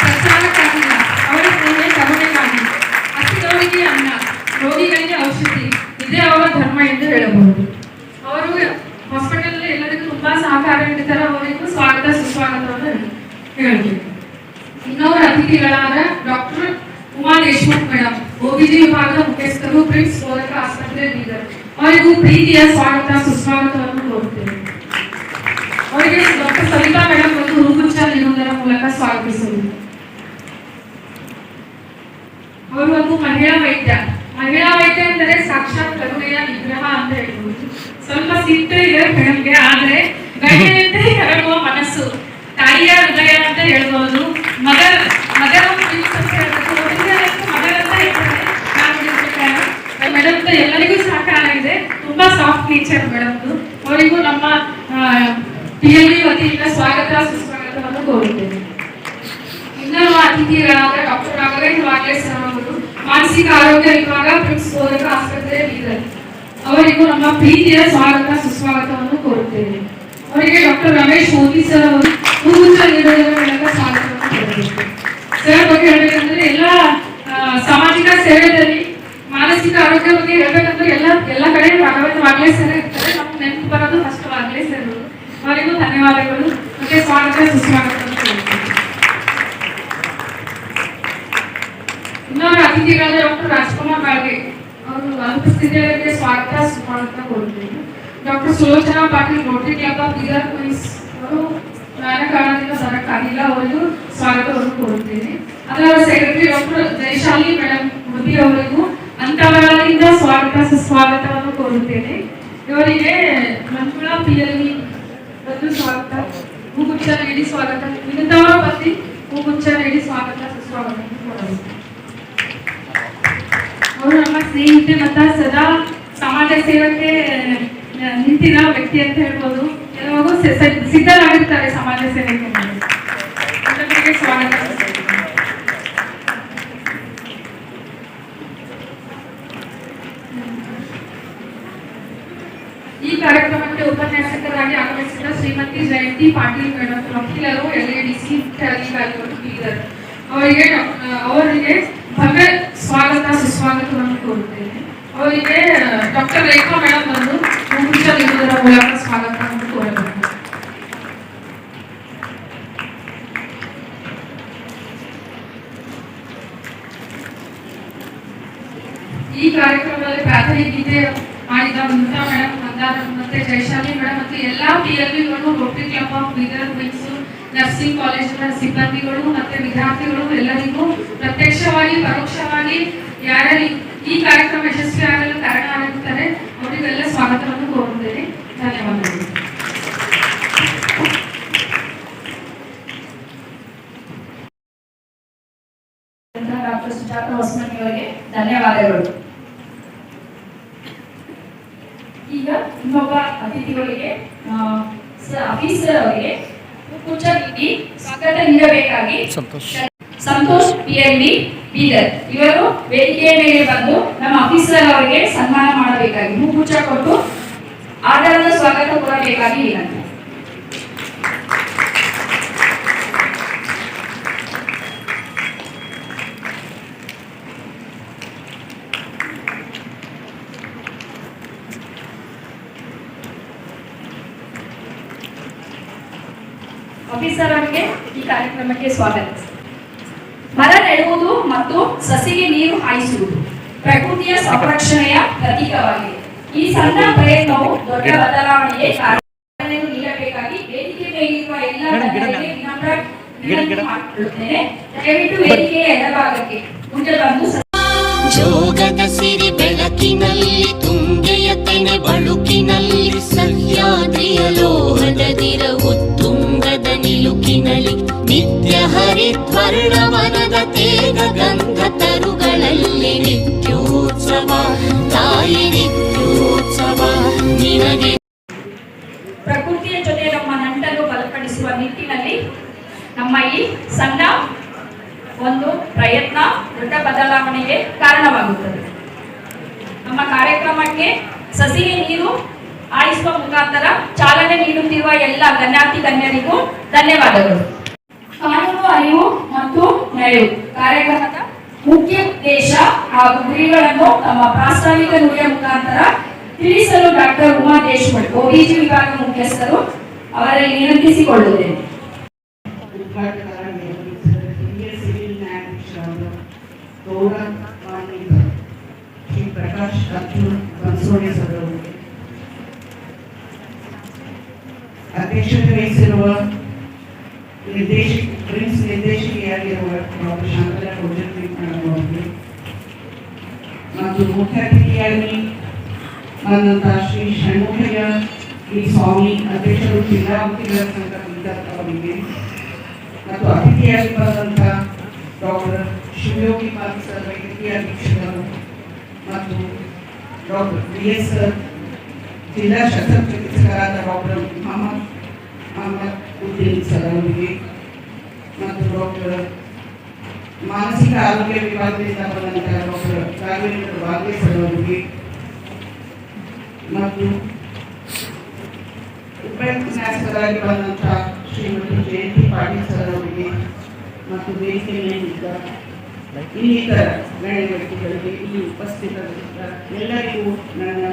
ಪ್ರಚಾರಕ್ಕಾಗಿಲ್ಲ, ಅವರ ಸೇವೆ ಕರುಣೆಗಾಗಿ. ಹಸಿದವರಿಗೆ ಅನ್ನ, ರೋಗಿಗಳಿಗೆ ಔಷಧಿ, ಇದೇ ಅವರ ಧರ್ಮ ಎಂದು ಹೇಳಬಹುದು. ಅವರು ಹಾಸ್ಪಿಟಲ್ ಎಲ್ಲರಿಗೂ ತುಂಬಾ ಸಹಕಾರ ನೀಡುತ್ತಾರೆ. ಅವರಿಗೂ ಸ್ವಾಗತ ಸುಸ್ವಾಗತವನ್ನು ಹೇಳಬೇಕು. ಇನ್ನೊಬ್ಬರ ಅತಿಥಿಗಳಾದ doctor Uma Deshmukh madam, OBG ವಿಭಾಗದ ಮುಖ್ಯಸ್ಥರು ಬ್ರಿಮ್ಸ್ ಬೋಧಕ ಆಸ್ಪತ್ರೆ ಬೀದರ್ ಅವರಿಗೂ ಪ್ರೀತಿಯ ಸ್ವಾಗತ ಸುಸ್ವಾಗತವನ್ನು ಕೋರುತ್ತೇವೆ. ಅವರಿಗೆ ಡಾಕ್ಟರ್ ಸವಿತಾ ಮೇಡಮ್ ಒಂದು ಹೂಗುಚ್ಛ ನೀಡುವುದರ ಮೂಲಕ ಸ್ವಾಗತಿಸುವುದು. ಅವರು ಒಂದು ಮಹಿಳಾ ವೈದ್ಯ ಅಂದರೆ ಸಾಕ್ಷಾತ್ ಕರುಣೆಯ ನಿಗ್ರಹ ಅಂತ ಹೇಳ್ಬೋದು. ಸ್ವಲ್ಪ ಸಿಟ್ಟು ಇದೆ ಮೇಡಮ್ಗೆ, ಆದ್ರೆ ಗಣ್ಯತೆ ಕರಗುವ ಮನಸ್ಸು, ತಾಯಿಯ ಹೃದಯ ಅಂತ ಹೇಳ್ಬೋದು. ಮದರ್ ಮೇಡಮ್ ಎಲ್ಲರಿಗೂ ಸಹಕಾರ ಇದೆ. ತುಂಬಾ ಸಾಫ್ಟ್ ನೇಚರ್ ಮೇಡಮ್ದು. ಅವರಿಗೂ ನಮ್ಮ PLD ವತಿಯಿಂದ ಸ್ವಾಗತ ಸುಸ್ವಾಗತವನ್ನು ಕೋರುತ್ತೇವೆ. ಇನ್ನೂ ಅತಿಥಿಗಳಾದ ಡಾಕ್ಟರ್ ನಾಗರಾಜ್ ವಾಗ್ಲೆ ಸರ್ ಅವರು ಮಾನಸಿಕ ಆರೋಗ್ಯ ವಿಭಾಗ ಪ್ರಿಮ್ಸ್ ಬೋಧಕ ಆಸ್ಪತ್ರೆ ಬೀದರ್, ಅವರಿಗೂ ನಮ್ಮ ಪ್ರೀತಿಯ ಸ್ವಾಗತ ಸುಸ್ವಾಗತವನ್ನು ಕೋರುತ್ತೇವೆ. ಅವರಿಗೆ ಡಾಕ್ಟರ್ ರಮೇಶ್ ಮೋದಿ ಸರ್ ಅವರು ಹೂಗುಚ್ಛ ನೀಡುವುದರ ಮೂಲಕ ಸ್ವಾಗತವನ್ನು ಕೋರುತ್ತೇವೆ. ಸರ್ ಬಗ್ಗೆ ಹೇಳಬೇಕಂದ್ರೆ ಎಲ್ಲ ಸಾಮಾಜಿಕ ಸೇವೆಯಲ್ಲಿ ಮಾನಸಿಕ ಆರೋಗ್ಯ ಬಗ್ಗೆ ಹೇಳ್ಬೇಕಂದ್ರೆ ಎಲ್ಲ ಕಡೆ ರಾಘವೇಂದ್ರ ವಾಗ್ಲೆ ಸರ್ ಇರ್ತಾರೆ. ನಮ್ಗೆ ನೆನಪು ಬರೋದು ಫಸ್ಟ್ ವಾಗ್ಲೆ ಸರ್ ಅವರು. ಅವರಿಗೂ ಧನ್ಯವಾದಗಳು ಮತ್ತೆ ಸ್ವಾಗತ ಸುಸ್ವಾಗತವನ್ನು ಕೋರುತ್ತೇವೆ. ಇನ್ನೊಬ್ಬ ಅತಿಥಿಗಳಾದ ಡಾಕ್ಟರ್ ರಾಜ್ಕುಮಾರ್ ಬಾಳ್ಗೆ ಅವರು ಅನುಪಸ್ಥಿತಿಯವರಿಗೆ ಸ್ವಾಗತ ಸುಸ್ವಾಗತ ಕೋರುತ್ತೇವೆ. Doctor Sulochana Patil Rotary club of Bidar Queens ಅವರು ಕಾರಣದಿಂದ ಬರಕ್ಕಾಗಿಲ್ಲ, ಅವರಿಗೂ ಸ್ವಾಗತವನ್ನು ಕೋರುತ್ತೇನೆ. ಅದರ secretary doctor Jayashali madam Modi ಅವರಿಗೂ ಅಂತರಾಳದಿಂದ ಸ್ವಾಗತ ಸುಸ್ವಾಗತವನ್ನು ಕೋರುತ್ತೇನೆ. ಇವರಿಗೆ ಮಂಜುಳಾ PLD ಬಂದು ಸ್ವಾಗತ ಹೂಗುಚ್ಛ ನೀಡಿ ಸ್ವಾಗತ, ವಿನುತವರ ಪತಿ ಹೂಗುಚ್ಛ ನೀಡಿ ಸ್ವಾಗತ ಸುಸ್ವಾಗತವನ್ನು ಕೋರಬೇಕು. ಅವರು ನಮ್ಮ ಸ್ನೇಹಿತೆ ಮತ್ತು ಸದಾ ಸಮಾಜ ಸೇವಕ್ಕೆ ನಿಂತಿನ ವ್ಯಕ್ತಿ ಅಂತ ಹೇಳ್ಬೋದು. ಯಾವಾಗೂ ಸಿದ್ಧರಾಗಿರ್ತಾರೆ ಸಮಾಜ ಸೇವೆಗೆ. ಅವರಿಗೆ ಸ್ವಾಗತ. ಈ ಕಾರ್ಯಕ್ರಮಕ್ಕೆ ಉಪನ್ಯಾಸಕರಾಗಿ ಆಗಮಿಸಿದ ಶ್ರೀಮತಿ ಜಯಂತಿ ಪಾಟೀಲ್ ಮೇಡಮ್, ವಕೀಲರು, LADC ಮುಖ್ಯ ಅಧಿಕಾರಿಗಳು ಬೀದರ್, ಅವರಿಗೆ ಭವ್ಯ ಸ್ವಾಗತ ಸುಸ್ವಾಗತವನ್ನು ಕೋರುತ್ತೇನೆ. ಅವರಿಗೆ ಡಾಕ್ಟರ್ ರೇಖಾ ಮೇಡಮ್ ಬಂದು ಹೂಗುಚ್ಛ ನೀಡುವುದರ ಮೂಲಕ ಸ್ವಾಗತವನ್ನು ಕೋರಬೇಕು. ಈ ಕಾರ್ಯಕ್ರಮದಲ್ಲಿ ಪ್ರಾಥಮಿಕ ಗೀತೆ ಮಾಡಿದ ಮುಕ್ತಾ ಮೇಡಮ್, ಮಂದಾರ ಮತ್ತೆ ಜಯಶಾಲಿ ಮೇಡಮ್ ಮತ್ತು ಎಲ್ಲಾ PLDಗಳು, Rotary club of Bidar Queens, nursing ಕಾಲೇಜಿನ ಸಿಬ್ಬಂದಿಗಳು ಮತ್ತೆ ವಿದ್ಯಾರ್ಥಿಗಳು ಎಲ್ಲರಿಗೂ ಪ್ರತ್ಯಕ್ಷವಾಗಿ ಪರೋಕ್ಷವಾಗಿ ಯಾರ್ಯಾರು ಈ ಕಾರ್ಯಕ್ರಮ ಯಶಸ್ವಿಯಾಗಲು ಕಾರಣ ಆಗಿರುತ್ತಾರೆ ಅವರಿಗೆಲ್ಲ ಸ್ವಾಗತವನ್ನು ಕೋರುತ್ತೇನೆ. ಧನ್ಯವಾದಗಳು. ಡಾಕ್ಟರ್ ಸುಜಾತ ಹೊಸಮನಿ ಅವರಿಗೆ ಧನ್ಯವಾದಗಳು. ಈಗ ಇನ್ನೊಬ್ಬ ಅತಿಥಿಗಳಿಗೆ ಆಫೀಸರ್ ಅವರಿಗೆ ಹೂಗುಚ್ಛ ನೀಡಿ ಸ್ವಾಗತ ನೀಡಬೇಕಾಗಿ ಸಂತೋಷ್ PLD ಬೀದರ್ ಇವರು ವೇದಿಕೆಯ ಮೇಲೆ ಬಂದು ನಮ್ಮ ಆಫೀಸರ್ ಅವರಿಗೆ ಸನ್ಮಾನ ಮಾಡಬೇಕಾಗಿ ಹೂಗುಚ್ಛ ಕೊಟ್ಟು ಆದರದ ಸ್ವಾಗತ ಕೋರಬೇಕಾಗಿ ವಿನಂತಿ. ಆಫೀಸರ್ ಅವರಿಗೆ ಈ ಕಾರ್ಯಕ್ರಮಕ್ಕೆ ಸ್ವಾಗತ. ಮರ ನೆಡುವುದು ಮತ್ತು ಸಸಿಗೆ ನೀರು ಹಾಯಿಸುವುದು ಪ್ರಕೃತಿಯ ಸಂರಕ್ಷಣೆಯ ಪ್ರತೀಕವಾಗಿದೆ. ಈ ಸಣ್ಣ ಪ್ರಯತ್ನವು ದೊಡ್ಡ ಬದಲಾವಣೆಗೆ ಕಾರಣ ನೀಡಬೇಕಾಗಿ ವೇದಿಕೆ ಮೇಲಿರುವ ಎಲ್ಲ ಗಣ್ಯರಿಗೆ ವಿನಮ್ರ ವಿನಂತಿ ಮಾಡಿಕೊಳ್ಳುತ್ತೇನೆ. ದಯವಿಟ್ಟು ವೇದಿಕೆಯ ಎಡಭಾಗಕ್ಕೆ ಮುಂದೆ ಬಂದು ಜೋಗದ ಸಿರಿ ಬೆಳಕಿನಲ್ಲಿ ತುಂಗೆಯ ತೆನೆ ಬಳುಕಿನಲ್ಲಿ ಸಹ್ಯಾದ್ರಿಯ ಲೋಹದ ದಿರವು ತುಂಗದ ನಿಲುಕಿನಲ್ಲಿ ನಿತ್ಯ ಹರಿದ್ವರ್ಣವನದ ತೇಗ ಗಂಧ ತರುಗಳಲ್ಲಿ ನಿತ್ಯೋತ್ಸವ ತಾಯಿ ನಿತ್ಯೋತ್ಸವ ನಿನಗೆ. ಪ್ರಕೃತಿಯ ಜೊತೆ ನಮ್ಮ ನಂಟನ್ನು ಬಲಪಡಿಸುವ ನಿಟ್ಟಿನಲ್ಲಿ ನಮ್ಮ ಈ ಸಣ್ಣ ಒಂದು ಪ್ರಯತ್ನ ದೊಡ್ಡ ಬದಲಾವಣೆಗೆ ಕಾರಣವಾಗುತ್ತದೆ. ನಮ್ಮ ಕಾರ್ಯಕ್ರಮಕ್ಕೆ ಸಸಿಗೆ ನೀರು ಹಾಯಿಸುವ ಮುಖಾಂತರ ಚಾಲನೆ ನೀಡುತ್ತಿರುವ ಎಲ್ಲ ಗಣ್ಯರಿಗೂ ಧನ್ಯವಾದಗಳು. ಕಾನೂನು ಅರಿವು ಮತ್ತು ನೆರವು ಕಾರ್ಯಕ್ರಮದ ಮುಖ್ಯ ಉದ್ದೇಶ ಹಾಗೂ ಗುರಿಗಳನ್ನು ತಮ್ಮ ಪ್ರಾಸ್ತಾವಿಕ ನುಡಿಯ ಮುಖಾಂತರ ತಿಳಿಸಲು ಡಾಕ್ಟರ್ ಉಮಾ ದೇಶಮಠ್ OBG ವಿಭಾಗ ಮುಖ್ಯಸ್ಥರು ಅವರಲ್ಲಿ ವಿನಂತಿಸಿಕೊಳ್ಳುತ್ತೇನೆ. ಶ್ರೀ ಪ್ರಕಾಶ್ ಅರ್ಜುನ್ ಬನ್ಸೋಡೆ ಸರ್ ಅವರಿಗೆ, ಅಧ್ಯಕ್ಷತೆ ವಹಿಸಿರುವ ಪ್ರಿನ್ಸ್ ನಿರ್ದೇಶಕಿಯಾಗಿರುವ ಡಾಕ್ಟರ್ ಶಾಂತಲಾ ಗೋಜರ್ತಿ ಮೇಡಮ್ ಅವರಿಗೆ ಮತ್ತು ಮುಖ್ಯ ಅತಿಥಿಯಾಗಿ ಬಂದಂತಹ ಶ್ರೀ ಷಣ್ಮುಖಯ್ಯ ಸ್ವಾಮಿ ಅಧ್ಯಕ್ಷರು ಜಿಲ್ಲಾ ವಕೀಲರ ಸಂಘ ಬೀದರ್ ಅವರಿಗೆ ಮತ್ತು ಅತಿಥಿಯಾಗಿ ಬಂದಂತಹ ಡಾಕ್ಟರ್ ಶಿವಯೋಗಿ ಪಾಲ್ ಸರ್ ವೈದ್ಯಕೀಯ ಅಧೀಕ್ಷಕರು ಮತ್ತು ಡಾಕ್ಟರ್ BS ಸರ್ ಜಿಲ್ಲಾ ಶಸ್ತ್ರಚಿಕಿತ್ಸಕರಾದ ಡಾಕ್ಟರ್ ಮೊಹಮ್ಮದ್ ಉದ್ದೀನ್ ಸರ್ ಅವರಿಗೆ ಮತ್ತು ಡಾಕ್ಟರ್ ಮಾನಸಿಕ ಆರೋಗ್ಯ ವಿಭಾಗದಿಂದ ಬಂದಂತಹ ಡಾಕ್ಟರ್ ರಾಘವೇಂದ್ರ ಬಾಗ್ಲೆ ಸರ್ ಅವರಿಗೆ ಮತ್ತು ಉಪನ್ಯಾಸಕರಾಗಿ ಬಂದಂತಹ ಶ್ರೀಮತಿ ಜಯಂತಿ ಪಾಟೀಲ್ ಸರ್ ಅವರಿಗೆ ಮತ್ತು ವೇದಿಕೆ ಮೇಲಿದ್ದ ಇನ್ನಿತರ ಗಣ್ಯ ವ್ಯಕ್ತಿಗಳಿಗೆ ಇಲ್ಲಿ ಉಪಸ್ಥಿತರಿದ್ದ ಎಲ್ಲರಿಗೂ ನನ್ನ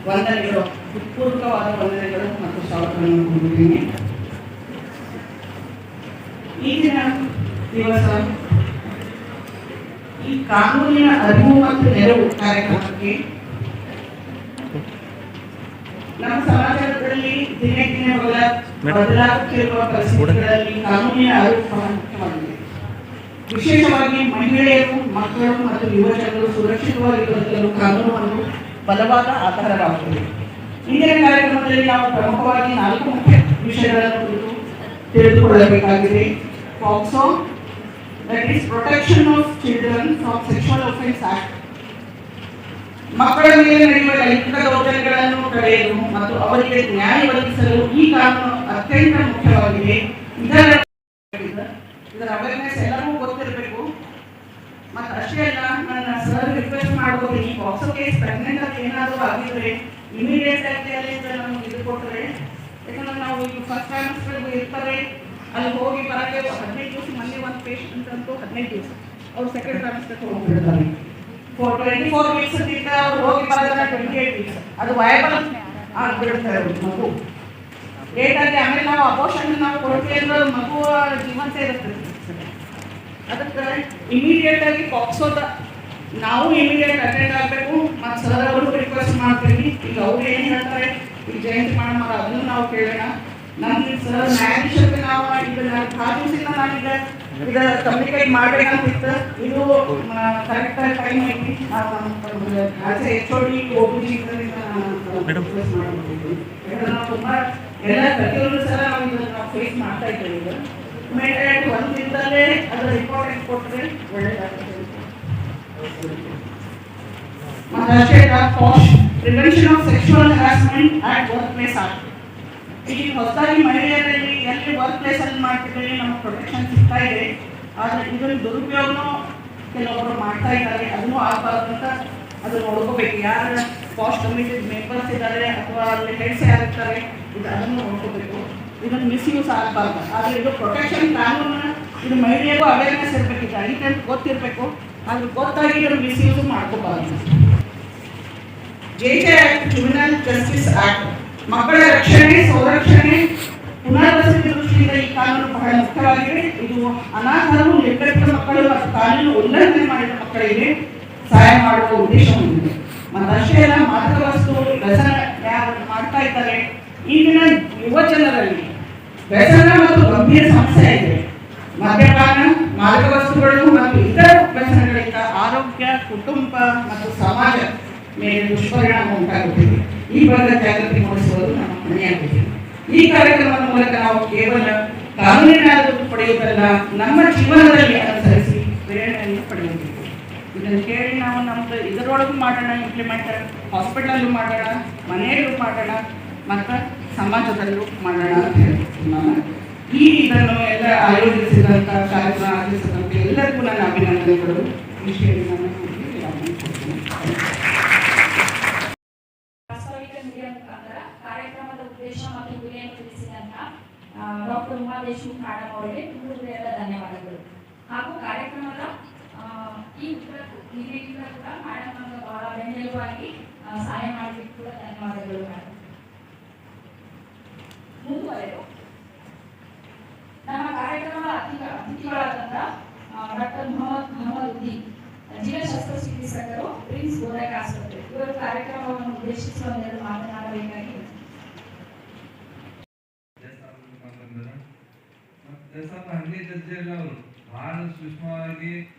ವಂದನೆಗಳು, ಹೃತ್ಪೂರ್ವಕವಾದ ವಂದನೆಗಳು ಮತ್ತು ಸ್ವಾಗತವನ್ನು ಕೊಡುತ್ತೇನೆ. ಈಗಿನ ದಿವಸ ಈ ಕಾನೂನಿನ ಅರಿವು ಮತ್ತು ನೆರವು ಕಾರ್ಯಕ್ರಮಕ್ಕೆ ನಮ್ಮ ಸಮಾಜದಲ್ಲಿ ದಿನೇ ದಿನೇ ಬದಲಾಗುತ್ತಿರುವ ಪರಿಸ್ಥಿತಿಗಳಲ್ಲಿ ಕಾನೂನಿನ ಅರಿವು ಬಹಳ ಮುಖ್ಯವಾಗಿದೆ. ವಿಶೇಷವಾಗಿ ಮಹಿಳೆಯರು, ಮಕ್ಕಳು ಮತ್ತು ಯುವಜನರು ಸುರಕ್ಷಿತವಾಗಿ ಬದುಕಲು ಕಾನೂನನ್ನು ಬಲವಾದ ಆಧಾರವಾಗುತ್ತದೆ. ಇಂದಿನ ಕಾರ್ಯಕ್ರಮದಲ್ಲಿ ನಾವು ಪ್ರಮುಖವಾಗಿ 4 ಮುಖ್ಯ ವಿಷಯಗಳನ್ನು ಕುರಿತು ತಿಳಿದುಕೊಳ್ಳಬೇಕಾಗಿದೆ. POCSO, that is protection of children from sexual offence act, ಮಕ್ಕಳ ಮೇಲೆ ನಡೆಯುವ ಲೈಂಗಿಕ ದೌರ್ಜನ್ಯಗಳನ್ನು ತಡೆಯಲು ಮತ್ತು ಅವರಿಗೆ ನ್ಯಾಯ ಒದಗಿಸಲು ಈ ಕಾನೂನು ಅತ್ಯಂತ ಮುಖ್ಯವಾಗಿದೆ. ಇದರ ಅವೇರ್ನೆಸ್ ಎಲ್ಲರಿಗೂ ಗೊತ್ತಿರಬೇಕು. ಮತ್ತು ಅಷ್ಟೇ ಅಲ್ಲ, ನನ್ನ ಸರ್ ರಿಕ್ವೆಸ್ಟ್ ಮಾಡ್ಕೋತೀನಿ, ಪಾಕ್ಸೋ ಕೇಸ್ ಪ್ರೆಗ್ನೆಂಟ್ ಆಗಿ ಏನಾದರೂ ಆಗಿದ್ರೆ ಇಮಿಡಿಯೇಟ್ ಆಗಿ ಅಲ್ಲಿಂದ ನಮಗೆ ಇದು ಕೊಟ್ಟರೆ, ಯಾಕಂದ್ರೆ ನಾವು ಈಗ ಫಸ್ಟ್ ಟ್ರೈಮಸ್ಟರ್ಗೆ ಇರ್ತಾರೆ, ಅಲ್ಲಿ ಹೋಗಿ ಬರೋಕ್ಕೆ 15 ದಿವಸ, ಮೊನ್ನೆ ಒಂದು ಪೇಷಂಟ್ ಅಂತೂ 15 ದಿವಸ ಅವ್ರು ಸೆಕೆಂಡ್ ಟ್ರೈಮಸ್ಟರ್ಗೆ ಹೋಗ್ಬಿಡ್ತಾರೆ. 24 ವೀಕ್ಸ್ ಇಂದ ಅವ್ರು ಹೋಗಿ ಬರೋದನ್ನ 28 ವೀಕ್ಸ್ ಅದು ವಯಬಲ್ ಆಗ್ಬಿಡ್ತಾರೆ ಮಗು ಲೇಟ್ ಆಗಿ. ಆಮೇಲೆ ನಾವು ಅಬೋಷನ್ ನಾವು ಕೊಡ್ತೀವಿ ಅಂದ್ರೆ ಮಗು ಜೀವನ ಸೇರಿಸ್ತದೆ. ಅದಕ್ಕೆ ಇಮಿಡಿಯೇಟ್ ಆಗಿ ಪಾಕ್ಸೋದ ನಾವು ಇಮಿಡಿಯೇಟ್ ಅಟೆಂಡ್ ಆಗಬೇಕು. ಮತ್ತು ಸರ್ ಅವರು ರಿಕ್ವೆಸ್ಟ್ ಮಾಡ್ತೀವಿ, ಈಗ ಅವ್ರು ಏನು ಹೇಳ್ತಾರೆ, ಈಗ ಜಯಂತಿ ಮಾಡಮ್ಮ ಅದನ್ನು ನಾವು ಕೇಳೋಣ. ನಮ್ಗೆ ಸರ್ ನ್ಯಾಯಾಧೀಶರಿಗೆ ನಾವು ಇದನ್ನ ದಿವಸದಿಂದ ನಾನೀಗ ಇದು ಕಮ್ಯುನಿಕೇಟ್ ಮಾಡಬೇಕಂತಿತ್ತು. ಇದು ಕರೆಕ್ಟಾಗಿ ಟೈಮ್ ಐತಿ. As A HOD OPG request ಮಾಡಬೇಕು. ಯಾಕಂದ್ರೆ ನಾವು ತುಂಬ ಎಲ್ಲ ಪ್ರತಿಯೊಂದು ಸಲ ನಾವು ಇದನ್ನು ಫೇಸ್ ಮಾಡ್ತಾ ಇದ್ದೇವೆ. ಈಗ ಇಮಿಡಿಯೇಟ್ ಒಂದು ದಿನದಲ್ಲೇ ಅದರ ಇಂಪಾರ್ಟೆಂಟ್ ಕೊಟ್ಟರೆ ಒಳ್ಳೆಯದಾಗುತ್ತೆ. ಮತ್ತು ಅಷ್ಟೇ POSH, prevention of sexual harassment at workplace act. ಈಗ ಹೊಸದಾಗಿ ಮಹಿಳೆಯರಲ್ಲಿ ಎಲ್ಲಿ ವರ್ಕ್ ಪ್ಲೇಸಲ್ಲಿ ಮಾಡ್ತಿದ್ದೀವಿ ನಮಗೆ ಪ್ರೊಟೆಕ್ಷನ್ ಸಿಗ್ತಾ ಇದೆ. ಆದರೆ ಇದನ್ನು ದುರುಪಯೋಗನೂ ಕೆಲವೊಬ್ಬರು ಮಾಡ್ತಾ ಇದ್ದಾರೆ. ಅದನ್ನು ಆಗಬಾರ್ದು ಅಂತ ಅದು ನೋಡ್ಕೋಬೇಕು. ಯಾರು ಪಾಸ್ಟ್ ಕಮಿಟಿ ಮೆಂಬರ್ಸ್ ಇದ್ದಾರೆ ಅಥವಾ ಅಲ್ಲಿ ಹೆಡ್ಸ್ ಯಾರಿರ್ತಾರೆ, ಇದು ಅದನ್ನು ನೋಡ್ಕೋಬೇಕು. ಇದನ್ನು ಮಿಸ್ಯೂಸ್ ಆಗಬಾರ್ದು. ಆದರೆ ಇದು ಪ್ರೊಟೆಕ್ಷನ್ ಕಾನೂನು, ಇದು ಮಹಿಳೆಯರಿಗೂ ಅವೇರ್ನೆಸ್ ಇರಬೇಕು. ಇದು ಐತೆ ಅಂತ ಗೊತ್ತಿರಬೇಕು. ಆದ್ರೆ ಗೊತ್ತಾಗಿ ಇದನ್ನು ಮಿಸ್ಯೂಸ್ ಮಾಡ್ಕೋಬಾರ್ದು. JJ act, juvenile justice act, ಮಕ್ಕಳ ರಕ್ಷಣೆ, ಸಂರಕ್ಷಣೆ, ಪುನರ್ವಸತಿ ದೃಷ್ಟಿಯಿಂದ ಈ ಕಾನೂನು ಬಹಳ ಮುಖ್ಯವಾಗಿದೆ. ಇದು ಅನಾಥರು, ನಿರ್ಗತಿಕ ಮಕ್ಕಳು ಮತ್ತು ಕಾನೂನು ಉಲ್ಲಂಘನೆ ಮಾಡಿದ ಮಕ್ಕಳಿಗೆ ಸಹಾಯ ಮಾಡುವ ಉದ್ದೇಶ ಹೊಂದಿದೆ. ಮತ್ತು ಅಷ್ಟೇ ಅಲ್ಲ, ಮಾದಕ ವಸ್ತು ವ್ಯಸನ ಯಾರು ಮಾಡ್ತಾ ಇದ್ದಾರೆ, ಈಗಿನ ಯುವ ಜನರಲ್ಲಿ ವ್ಯಸನ ಮತ್ತು ಗಂಭೀರ ಸಮಸ್ಯೆ ಇದೆ. ಮದ್ಯಪಾನ, ಮಾದಕ ವಸ್ತುಗಳು ಮತ್ತು ಇತರ ವ್ಯಸನಗಳಿಂದ ಆರೋಗ್ಯ, ಕುಟುಂಬ ಮತ್ತು ಸಮಾಜ ಮೇಲೆ ದುಷ್ಪರಿಣಾಮ ಉಂಟಾಗುತ್ತಿದೆ. ಈ ಬಗ್ಗೆ ಜಾಗೃತಿ ಮೂಡಿಸುವುದು ನಮ್ಮ ಹೊಣೆಯಾಗಿದೆ. ಈ ಕಾರ್ಯಕ್ರಮದ ಮೂಲಕ ನಾವು ಕೇವಲ ಕಾನೂನಿನ ಅರಿವು ಪಡೆಯುವುದಲ್ಲ, ನಮ್ಮ ಜೀವನದಲ್ಲಿ ಅನುಸರಿಸಿ ಪ್ರೇರಣೆಯನ್ನು ಪಡೆಯಬೇಕು. ಇದನ್ನು ಕೇಳಿ ನಾವು ನಮ್ಮದು ಇದರೊಳಗೂ ಮಾಡೋಣ, ಇಂಪ್ಲಿಮೆಂಟ್ ಹಾಸ್ಪಿಟಲಲ್ಲೂ ಮಾಡೋಣ, ಮನೆಯಲ್ಲೂ ಮಾಡೋಣ ಮತ್ತು ಸಮಾಜದಲ್ಲೂ ಮಾಡೋಣ ಅಂತ ಹೇಳ್ತೀನಿ ನಾನು. ಇದನ್ನು ಎಲ್ಲ ಆಯೋಜಿಸಿದಂಥ ಕಾರ್ಯಕ್ರಮ ಆಯೋಜಿಸಿದಂಥ ಎಲ್ಲರಿಗೂ ನನ್ನ ಅಭಿನಂದನೆಗಳು. ವಿಷಯ ನಾನು ಕಾರ್ಯಕ್ರಮದ ಉದ್ದೇಶ ಮತ್ತು ಗುರಿಯನ್ನು ತಿಳಿಸಿದಂತ ಡಾಕ್ಟರ್ ಉಮಾ ದೇಶಮುಖ್ ಮೇಡಮ್ ಅವರಿಗೆ ತುಂಬ ಧನ್ಯವಾದಗಳು. ಹಾಗೂ ಕಾರ್ಯಕ್ರಮದ ಈ ಉತ್ತರಕ್ಕೂ ಕೂಡ ಮೇಡಮ್ ನಮಗೆ ಬಹಳ ಬೆನ್ನೆಲುಬಾಗಿ ಸಹಾಯ ಮಾಡಲಿಕ್ಕೆ ಕೂಡ ಧನ್ಯವಾದಗಳು ಮೇಡಮ್. ಮುಂದುವರೆದು ನಮ್ಮ ಕಾರ್ಯಕ್ರಮದ ಅತಿಥಿಗಳಾದಂಥ ಡಾಕ್ಟರ್ ಮೊಹಮ್ಮದ್ ಉದ್ದೀನ್, ಜಿಲ್ಲಾ ಶಸ್ತ್ರಚಿಕಿತ್ಸಕರು, ಪ್ರಿನ್ಸ್ ಗೋರಖ್ ಆಸ್ಪತ್ರೆ, ಇವರು ಕಾರ್ಯಕ್ರಮವನ್ನು ಉದ್ದೇಶಿಸಿ ಒಂದೆರಡು ಮಾತನಾಡಬೇಕಾಗಿದೆ. ಹಂಗೆ ಜಡ್ಜಿ ಎಲ್ಲ ಅವರು ಬಹಳ ಸೂಕ್ಷ್ಮವಾಗಿ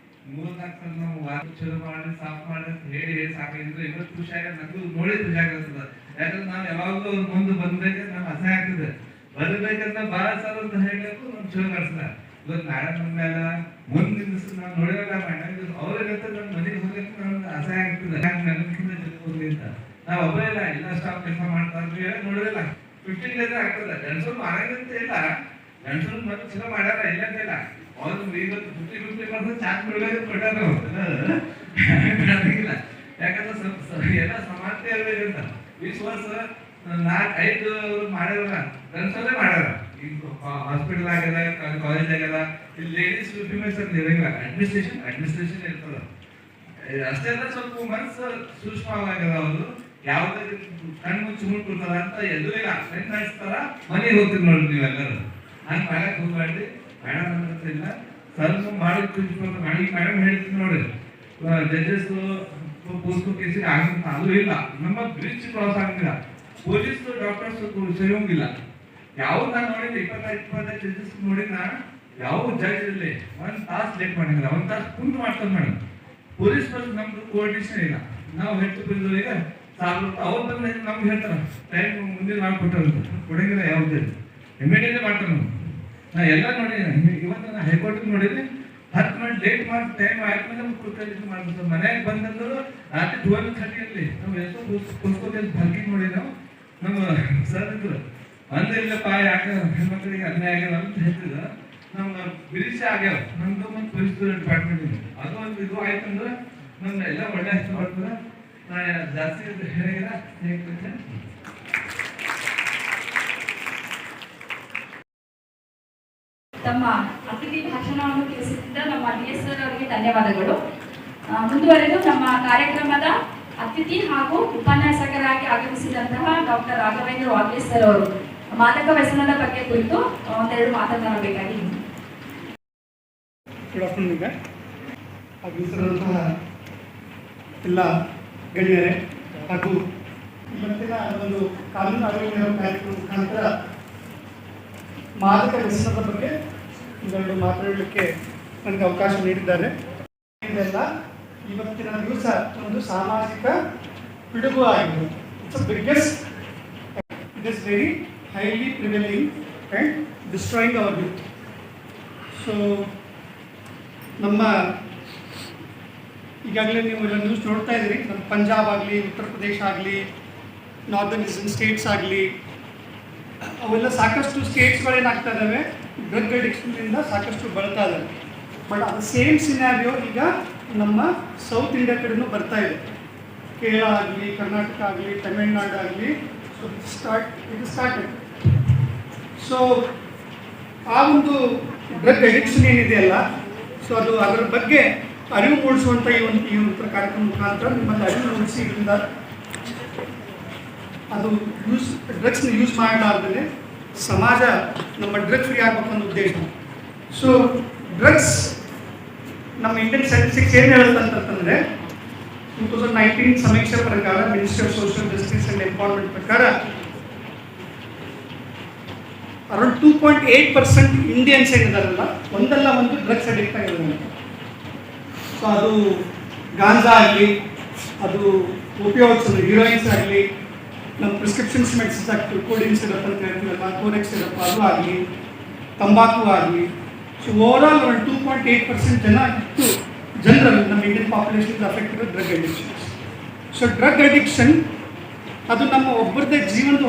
3-4 ಸಲ ನಾವು ವಾರ ಚಲೋ ಮಾಡಿ ಸಾಫ್ ಮಾಡಿ ಅಂತ ಹೇಳಿ ಸಾಕಾಗಿದ್ರು. ಇವತ್ತು ಖುಷಿ ಆಗ ನಮಗೂ ನೋಡಿ ಖುಷಿ ಆಗತ್ತದ. ಯಾಕಂದ್ರೆ ನಾವು ಯಾವಾಗಲೂ ಅವ್ರು ಮುಂದೆ ಬಂದ್ಬೇಕಂದ್ರೆ ನಮ್ಗೆ ಅಸಹ್ಯ ಆಗ್ತದೆ. ಬರ್ಬೇಕಂದ್ರೆ ಭಾಳ ಸಲ ಅಂತ ಹೇಳಬೇಕು ನಮ್ಗೆ ಚಲೋ ಕಾಣಿಸ್ತದೆ. ಇವತ್ತು ನಾಳೆ ಬಂದ್ಮೇಲೆ ಮುಂದಿನ ದಿವಸ ನಾವು ನೋಡಿರಲ್ಲ ಮೇಡಮ್, ಅವ್ರಿಗಂತ ನಮ್ಮ ಮನೆಗೆ ಹೋಗ್ಲಿಕ್ಕೆ ನಮ್ಗೆ ಅಸಹ್ಯ ಆಗ್ತದೆ. ನನಗಿಂತ ಜೊತೆ ಹೋಗ್ಲಿ ಅಂತ ನಾವ್ ಒಬ್ಬರೇ ಇಲ್ಲ, ಎಲ್ಲ ಸ್ಟಾಫ್ ಕೆಲಸ ಮಾಡ್ತಾರೆ, ನೀವೇ ನೋಡಿರಲ್ಲ 15 ಡೇಸ್ ಆಗ್ತದೆ. ಗಂಡಸರು ಮಾಡಂಗಂತ ಇಲ್ಲ, ಗಂಡಸರು ಮತ್ತೆ ಚಲೋ ಮಾಡ್ಯಾರ ಇಲ್ಲ ಅಂತ ಇಲ್ಲ. ಅವ್ರು ಇವತ್ತು 50% ಚಾನ್ಸ್ ಕೊಟ್ಟಾರ ಇಲ್ಲ. ಯಾಕಂದ್ರೆ ಸ್ವಲ್ಪ ಎಲ್ಲ ಸಮಾನತೆ ಇರ್ಬೇಕಂತ. ಈ ವರ್ಷ 4-5 ಮಾಡ್ಯಾರ, ಗಂಡಸರೇ ಮಾಡ್ಯಾರ. ಈಗ ಹಾಸ್ಪಿಟಲ್ ಆಗ್ಯದ, ಕಾಲೇಜ್ ಆಗ್ಯದ, ಇಲ್ಲಿ ಲೇಡೀಸ್ ಫಿಮೇಲ್ಸ್ ಅಂತ ಇರಂಗಿಲ್ಲ. ಅಡ್ಮಿನಿಸ್ಟ್ರೇಷನ್ ಇರ್ತದ ಅಷ್ಟೇ ಅಲ್ಲ. ಸ್ವಲ್ಪ ಮನಸ್ಸು ಸೂಕ್ಷ್ಮವಾಗ್ಯದ. ಅವರು ಯಾವ್ದಾದ್ರು ಕಣ್ಣು ಮುಚ್ಚಿ ಮುಟ್ಬಿಡ್ತಾರ ಅಂತ ಎಲ್ಲೂ ಇಲ್ಲ. ಫ್ರೆಂಡ್ ನಡೆಸ್ತಾರ, ಮನೆಗೆ ಹೋಗ್ತೀವಿ ನೋಡ್ರಿ ನೀವೆಲ್ಲರೂ. ಹಂಗೆ ಮಾಡಕ್ ಹೋಗ್ಬಾರ್ದು. ಮೇಡಮ್ ಅಂತ ಇಲ್ಲ, ಸ್ವಲ್ಪ ಮಾಡಿ ಮಾಡಿ ಮೇಡಮ್ ಹೇಳ್ತೀನಿ ನೋಡ್ರಿ, ಜಡ್ಜಸ್ ಪೋಸ್ಟು ಕೇಸಿಗೆ ಆಗಂತ ಅದು ಇಲ್ಲ. ನಮ್ಮ ಬ್ರಿಡ್ಜ್ ಕ್ರಾಸ್ ಆಗಂಗಿಲ್ಲ, ಪೊಲೀಸ್ ಡಾಕ್ಟರ್ಸ್ ಸೇರೋಂಗಿಲ್ಲ. ಯಾವ ನಾನು ನೋಡಿದ್ರೆ 25 ಜಡ್ಜಸ್ ನೋಡಿನ ಯಾವ ಜಡ್ಜ್ ಇರಲಿ 1 ತಾಸು ಲೇಟ್ ಮಾಡಂಗಿಲ್ಲ, 1 ತಾಸು ಕುಂತು ಮಾಡ್ತಾರೆ ಮೇಡಮ್. ಪೊಲೀಸ್ ಬಸ್ ನಮ್ದು ಕೋಆರ್ಡಿನೇಷನ್ ಇಲ್ಲ. ನಾವು ಹೆಚ್ಚು ಬಿದ್ದವರಿಗೆ ಅವ್ರು ಬಂದು ನಮ್ಗೆ ಹೇಳ್ತಾರ ಟೈಮ್ ಮುಂದೆ ನಾವು ಕೊಡಂಗಿಲ್ಲ. ಯಾವ್ದು ಇಮಿಡಿಯೇಟ್ಲಿ ಮಾಡ್ತಾರೆ. ನಾ ಎಲ್ಲ ನೋಡಿದ್ದೀನಿ. ಇವತ್ತು ನಾನು ಹೈಕೋರ್ಟ್ ನೋಡಿದ್ರೆ 10 ಮಿನಿಟ್ ಲೇಟ್ ಮಾಡಿ ಟೈಮ್ ಆಯ್ತು ಕೂತ್ಕೊಂಡು ಮಾಡ್ತಾರೆ. ಮನೆಗೆ ಬಂದಂದ್ರು ರಾತ್ರಿ 12:30 ನಾವು ಎಷ್ಟೋ ಕೂತ್ಕೊಂಡು ಭರ್ಕಿ ನೋಡಿ ನಾವು ನಮ್ಮ ಸರ್ ಇದ್ರು ಅಂದ್ರೆ ಇಲ್ಲಪ್ಪ ಯಾಕೆ ಹೆಣ್ಮಕ್ಳಿಗೆ ಅನ್ಯಾಯ ಆಗ್ಯಾವ ಅಂತ ಹೇಳ್ತಿದ. ನಮ್ಗೆ ಬಿರಿಸಿ ಆಗ್ಯಾವ ನಮ್ದು ಮತ್ತು ಪೊಲೀಸ್ ಡಿಪಾರ್ಟ್ಮೆಂಟ್ ಇದೆ. ಅದು ಒಂದು ಇದು ಆಯ್ತು ಅಂದ್ರೆ ನಮ್ಗೆ ಎಲ್ಲ ಒಳ್ಳೆ ಹೆಸರು ಬರ್ತದೆ. ನಾ ಜಾಸ್ತಿ ಹೇಳಿಲ್ಲ ಹೇಳ್ತೇನೆ. ತಮ್ಮ ಅತಿಥಿ ಭಾಷಣವನ್ನು ತಿಳಿಸಿದ್ದ ನಮ್ಮ DS ಸರ್ ಅವರಿಗೆ ಧನ್ಯವಾದಗಳು. ಮುಂದುವರೆದು ನಮ್ಮ ಕಾರ್ಯಕ್ರಮದ ಅತಿಥಿ ಹಾಗೂ ಉಪನ್ಯಾಸಕರಾಗಿ ಆಗಮಿಸಿದಂತಹ ಡಾಕ್ಟರ್ ರಾಘವೇಂದ್ರ ವಾಗ್ಲೆ ಸರ್ ಅವರು ಮಾದಕ ವ್ಯಸನದ ಬಗ್ಗೆ ಕುರಿತು ಒಂದೆರಡು ಮಾತನಾಡಬೇಕಾಗಿ. Good afternoon. ಈಗ ಆಗಮಿಸಿರುವಂತಹ ಎಲ್ಲ ಗಣ್ಯರೇ ಹಾಗೂ ಇವತ್ತಿನ ಒಂದು ಕಾನೂನು ಅರಿವಿನ ಕಾರ್ಯಕ್ರಮ ಮುಖಾಂತರ ಮಾದಕ ವ್ಯಸನದ ಬಗ್ಗೆ ಒಂದೆರಡು ಮಾತನಾಡಲಿಕ್ಕೆ ನನಗೆ ಅವಕಾಶ ನೀಡಿದ್ದಾರೆ. ಇದೆಲ್ಲ ಇವತ್ತಿನ ದಿವಸ ಒಂದು ಸಾಮಾಜಿಕ ಪಿಡುಗು ಆಗಿದೆ. It's biggest, it is very highly prevailing and destroying hour youth. So ನಮ್ಮ ಈಗಾಗಲೇ ನೀವು ಎಲ್ಲ ನ್ಯೂಸ್ ನೋಡ್ತಾ ಇದ್ದೀರಿ. ನಮ್ಮ ಪಂಜಾಬ್ ಆಗಲಿ, ಉತ್ತರ ಪ್ರದೇಶ ಆಗಲಿ, ನಾರ್ದರ್ನ್ ಈಸ್ಟರ್ನ್ ಸ್ಟೇಟ್ಸ್ ಆಗಲಿ, ಅವೆಲ್ಲ ಸಾಕಷ್ಟು ಸ್ಟೇಟ್ಸ್ಗಳೇನಾಗ್ತಾ ಇದ್ದಾವೆ ಡ್ರಗ್ ಅಡಿಕ್ಷನ್ನಿಂದ ಸಾಕಷ್ಟು ಬಳಲ್ತಾ ಇದ್ದಾವೆ. ಬಟ್ ಅದು ಸೇಮ್ ಸಿನಾರಿಯೋ ಈಗ ನಮ್ಮ ಸೌತ್ ಇಂಡಿಯಾ ಕಡೆನೂ ಬರ್ತಾ ಇದೆ. ಕೇರಳ ಆಗಲಿ, ಕರ್ನಾಟಕ ಆಗಲಿ, ತಮಿಳ್ನಾಡು ಆಗಲಿ. So it started. ಸೊ ಆ ಒಂದು ಡ್ರಗ್ ಅಡಿಕ್ಷನ್ ಏನಿದೆಯಲ್ಲ, ಸೊ ಅದು ಅದರ ಬಗ್ಗೆ ಅರಿವು ಮೂಡಿಸುವಂಥ ಈ ಒಂದು ಕಾರ್ಯಕ್ರಮ ಮುಖಾಂತರ ನಿಮ್ಮಲ್ಲಿ ಅರಿವು ಮೂಡಿಸಿ ಇದರಿಂದ ಅದು ಡ್ರಗ್ಸ್ನ ಯೂಸ್ ಮಾಡಲಾರ್ದೇ ಸಮಾಜ ನಮ್ಮ ಡ್ರಗ್ ಫ್ರೀ ಆಗಬೇಕು ಅನ್ನೋ ಉದ್ದೇಶ. ಸೊ ಡ್ರಗ್ಸ್ ನಮ್ಮ ಇಂಡಿಯನ್ ಸ್ಟ್ಯಾಟಿಸ್ಟಿಕ್ಸ್ ಏನು ಹೇಳುತ್ತಂತಂದರೆ 2019 ಸಮೀಕ್ಷೆ ಪ್ರಕಾರ, ministry of social justice and empowerment ಪ್ರಕಾರ ಅರೌಂಡ್ 2.8% ಇಂಡಿಯನ್ಸ್ ಏನಿದಾರಲ್ಲ ಒಂದಲ್ಲ ಒಂದು ಡ್ರಗ್ಸ್ ಅಡಿಕ್ಟ್ ಆಗಿರೋದು. ಸೊ ಅದು ಗಾಂಜಾ ಆಗಲಿ, ಅದು ಓಪಿಯಾಯ್ಡ್ಸ್ ಅಂದರೆ ಹೀರೋಯಿನ್ಸ್ ಆಗಲಿ, ನಮ್ಮ ಪ್ರಿಸ್ಕ್ರಿಪ್ಷನ್ಸ್ ಮೆಡಿಸಿನ್ಸ್ ಆಗ್ತೀವಿ, ಕೋಡಿನ್ ಸಿರಪ್ ಅಂತ ಹೇಳ್ತೀವಲ್ಲ, ಕೋರೆಕ್ಸ್ ಸಿರಪ್ ಅದು ಆಗಲಿ, ತಂಬಾಕು ಆಗಲಿ. ಸೊ ಓವರಾಲ್ ಒಂದು 2.8% ಜನರಲ್ಲಿ ನಮ್ಮ Indian population is affected drug addiction. So drug addiction ಅದು ನಮ್ಮ ಒಬ್ಬರದೇ ಜೀವನದ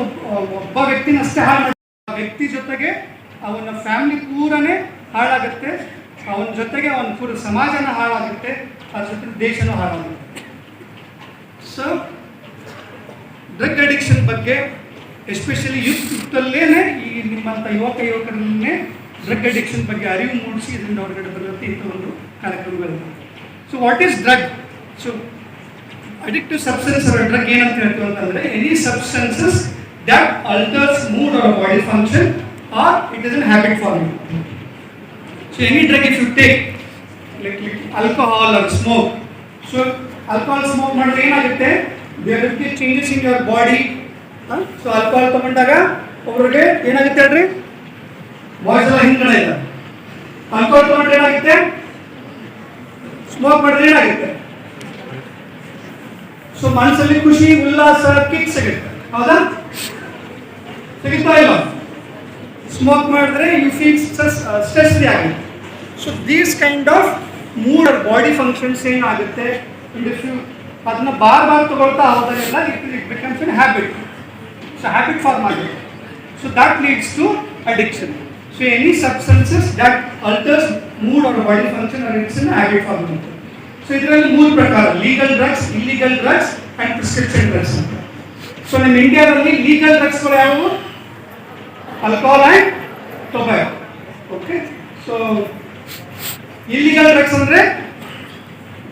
ಒಬ್ಬ ವ್ಯಕ್ತಿನಷ್ಟೇ ಹಾಳು ಮಾಡಿ, ಆ ವ್ಯಕ್ತಿ ಜೊತೆಗೆ ಅವನ ಫ್ಯಾಮಿಲಿ ಪೂರನೇ ಹಾಳಾಗುತ್ತೆ, ಅವನ ಜೊತೆಗೆ ಅವನ ಪೂರ ಸಮಾಜನ ಹಾಳಾಗುತ್ತೆ, ಅದ್ರ ಜೊತೆ ದೇಶನೂ ಹಾಳಾಗುತ್ತೆ. ಸೊ ಡ್ರಗ್ ಅಡಿಕ್ಷನ್ ಬಗ್ಗೆ ಎಸ್ಪೆಷಲಿ ಯೂತ್ತಲ್ಲೇ ಈ ನಿಮ್ಮಂಥ ಯುವಕರನ್ನೇ ಡ್ರಗ್ ಅಡಿಕ್ಷನ್ ಬಗ್ಗೆ ಅರಿವು ಮೂಡಿಸಿ ಇದರಿಂದ ಹೊರಗಡೆ ಬರುತ್ತೆ ಇಂಥ ಒಂದು ಕಾರ್ಯಕ್ರಮಗಳಿದೆ. So what is drug? So addictive substance ಅವರ ಡ್ರಗ್ ಏನಂತ ಹೇಳ್ತೀವಿ ಅಂತಂದರೆ any substances that alters mood our body function or it is an habit forming. So any drug if you take like alcohol or smoke. So alcohol smoke ಮಾಡಿದ್ರೆ ಏನಾಗುತ್ತೆ? There will be changes in your body. So alcohol ತಗೊಂಡಾಗ ಒಬ್ಬರಿಗೆ ಏನಾಗುತ್ತೆ ಹೇಳ್ರಿ? Voice ಎಲ್ಲ ಹಿಂದ್ಗಡೆ ಇಲ್ಲ. Alcohol ತಗೊಂಡ್ರೆ ಏನಾಗುತ್ತೆ? ಸ್ಮೋಕ್ ಮಾಡಿದ್ರೆ ಏನಾಗುತ್ತೆ? ಸೊ ಮನಸ್ಸಲ್ಲಿ ಖುಷಿ, ಉಲ್ಲಾಸ, ಕಿಕ್ ಸಿಗುತ್ತೆ. ಹೌದಾ? ಸಿಗುತ್ತಾ ಇಲ್ಲ? ಸ್ಮೋಕ್ ಮಾಡಿದ್ರೆ ಯು ಫೀಲ್ ಸ್ಟ್ರೆಸ್ ಫ್ರೀ ಆಗುತ್ತೆ. So these kind of mood body functions ಏನಾಗುತ್ತೆ, ಇಫ್ ಯು ಅದನ್ನ ಬಾರ್ ತಗೊಳ್ತಾ ಹೋದಾಗೆಲ್ಲ it becomes an habit. So habit form ಆಗುತ್ತೆ. So that leads to addiction. So any substances that alters mood or body function or it's an habit form ಆಗುತ್ತೆ. So ಇದರಲ್ಲಿ 3 ಪ್ರಕಾರ: legal drugs, illegal drugs and prescription drugs ಅಂತ. So ನಮ್ಮ ಇಂಡಿಯಾದಲ್ಲಿ legal ಡ್ರಗ್ಸ್ಗಳು ಯಾವುವು? Alcohol and tobacco. Okay. So illegal drugs ಅಂದರೆ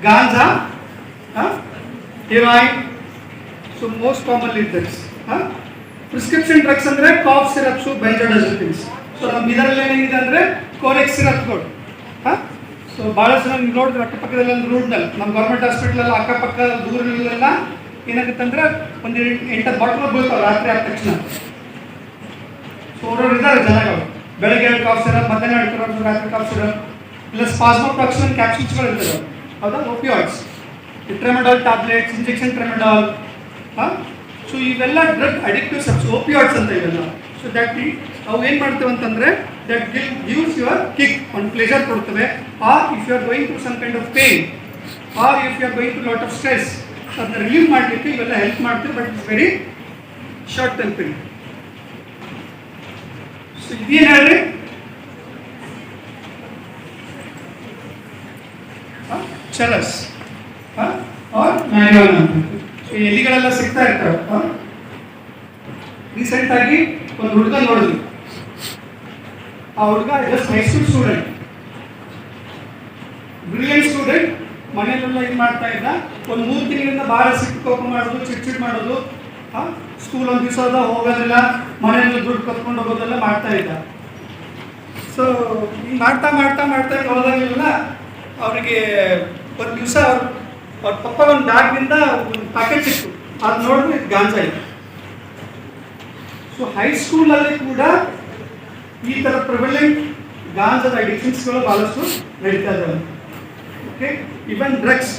ganja, heroin, so most commonly drugs. Prescription drugs ಅಂದರೆ ಕಾಫ್ ಸಿರಪ್ಸು, ಬೆಂಜೋಡೈಸೆಪಿನ್ಸ್. ಸೊ ನಮ್ಮ ಇದರಲ್ಲಿ ಏನಿದೆ ಅಂದರೆ ಕೋರೆಕ್ಸ್ ಸಿರಪ್ಗಳು. ಸೊ ಭಾಳಷ್ಟು ನಮ್ಗೆ ನೋಡಿದ್ರೆ ಅಕ್ಕಪಕ್ಕದಲ್ಲ ರೂಡ್ನಲ್ಲಿ ನಮ್ಮ ಗೌರ್ಮೆಂಟ್ ಹಾಸ್ಪಿಟ್ಲಲ್ಲಿ ಅಕ್ಕಪಕ್ಕ ದೂರಲ್ಲೆಲ್ಲ ಏನಾಗುತ್ತೆ ಅಂದರೆ ಒಂದು 8 ಬಾಟ್ಲ್ ಬೀಳ್ತಾವೆ ರಾತ್ರಿ ಆದ ತಕ್ಷಣ. ಸೊ ಅವ್ರವ್ರು ಇದ್ದಾರೆ ಜನಗಳು. ಬೆಳಗ್ಗೆ 2 ಕಾಫ್ ಸಿರಪ್, ಮಧ್ಯಾಹ್ನ 2 ಕಾಫ್, ರಾತ್ರಿ ಕಾಫ್ ಸಿರಪ್, ಪ್ಲಸ್ ಪಾಸ್ಮೋಪ್ರಾಕ್ಸಿನ್ ಕ್ಯಾಪ್ಸೂಲ್ಸ್ಗಳು ಇರ್ತದೆ. ಹೌದಾ? Opioids, tramadol tablets, injection tramadol. So ಇವೆಲ್ಲ ಡ್ರಗ್ ಅಡಿಕ್ಟಿವ್ ಸಬ್ಸ್, ಓಪಿಯಾಯ್ಡ್ಸ್ ಅಂತ ಇವೆಲ್ಲ. ಸೊ ದಟ್ ಅವು ಏನು ಮಾಡ್ತೇವೆ ಅಂತಂದರೆ ದಟ್ ಗಿವ್ಸ್ ಯುವರ್ ಕಿಕ್, ಒಂದು ಪ್ಲೆಷರ್ ಕೊಡ್ತವೆ. Or if you are going to some kind of pain, or if you are going to lot of stress, ಅದನ್ನ ರಿಲೀವ್ ಮಾಡಲಿಕ್ಕೆ ಇವೆಲ್ಲ ಹೆಲ್ಪ್ ಮಾಡ್ತೀವಿ. But it's very short time period. So ಇದೇನು ಹೇಳ್ರಿ, charas R ಮ್ಯಾರಿಜುವಾನಾ ಅಂತ. So ಎಲಿಗಳೆಲ್ಲ ಸಿಗ್ತಾ ಇರ್ತಾವೆ. ರೀಸೆಂಟ್ ಆಗಿ ಒಂದು ಹುಡುಗ ನೋಡಿದ್ವಿ. ಆ ಹುಡುಗ just high school student, brilliant student. ಮನೆಯಲ್ಲೆಲ್ಲ ಇದು ಮಾಡ್ತಾ ಇದ್ದ. ಒಂದು 3 ತಿಂಗಳಿಂದ ಭಾಳ ಸಿಟ್ಟು ಮಾಡೋದು, ಚಿಟ್ ಮಾಡೋದು. ಸ್ಕೂಲ್ ಒಂದು ದಿವಸ ಹೋಗೋದಿಲ್ಲ, ಮನೆಯಲ್ಲಿ ದುಡ್ಡು ಕತ್ಕೊಂಡು ಹೋಗೋದೆಲ್ಲ ಮಾಡ್ತಾ ಇದ್ದ. ಸೊ ಹಿಂಗೆ ಮಾಡ್ತಾ ಹೋದಾಗೆಲ್ಲ ಅವರಿಗೆ ಒಂದು ದಿವಸ ಅವ್ರ ಪಪ್ಪ ಒಂದು ಬ್ಯಾಗ್ನಿಂದ ಒಂದು ಪ್ಯಾಕೆಟ್ ಸಿಕ್ತು. ಅದು ನೋಡಿದ್ರೆ ಇದು ಗಾಂಜಾ ಇದೆ. ಸೊ ಹೈಸ್ಕೂಲಲ್ಲಿ ಕೂಡ ಈ ಥರ ಪ್ರಿವೆಲೆಂಟ್ ಗಾಂಜಾದ ಅಡಿಕ್ಷನ್ಸ್ಗಳು ಭಾಳಷ್ಟು ನಡೀತಾ ಇದ್ದಾವೆ. ಓಕೆ. ಇವನ್ ಡ್ರಗ್ಸ್,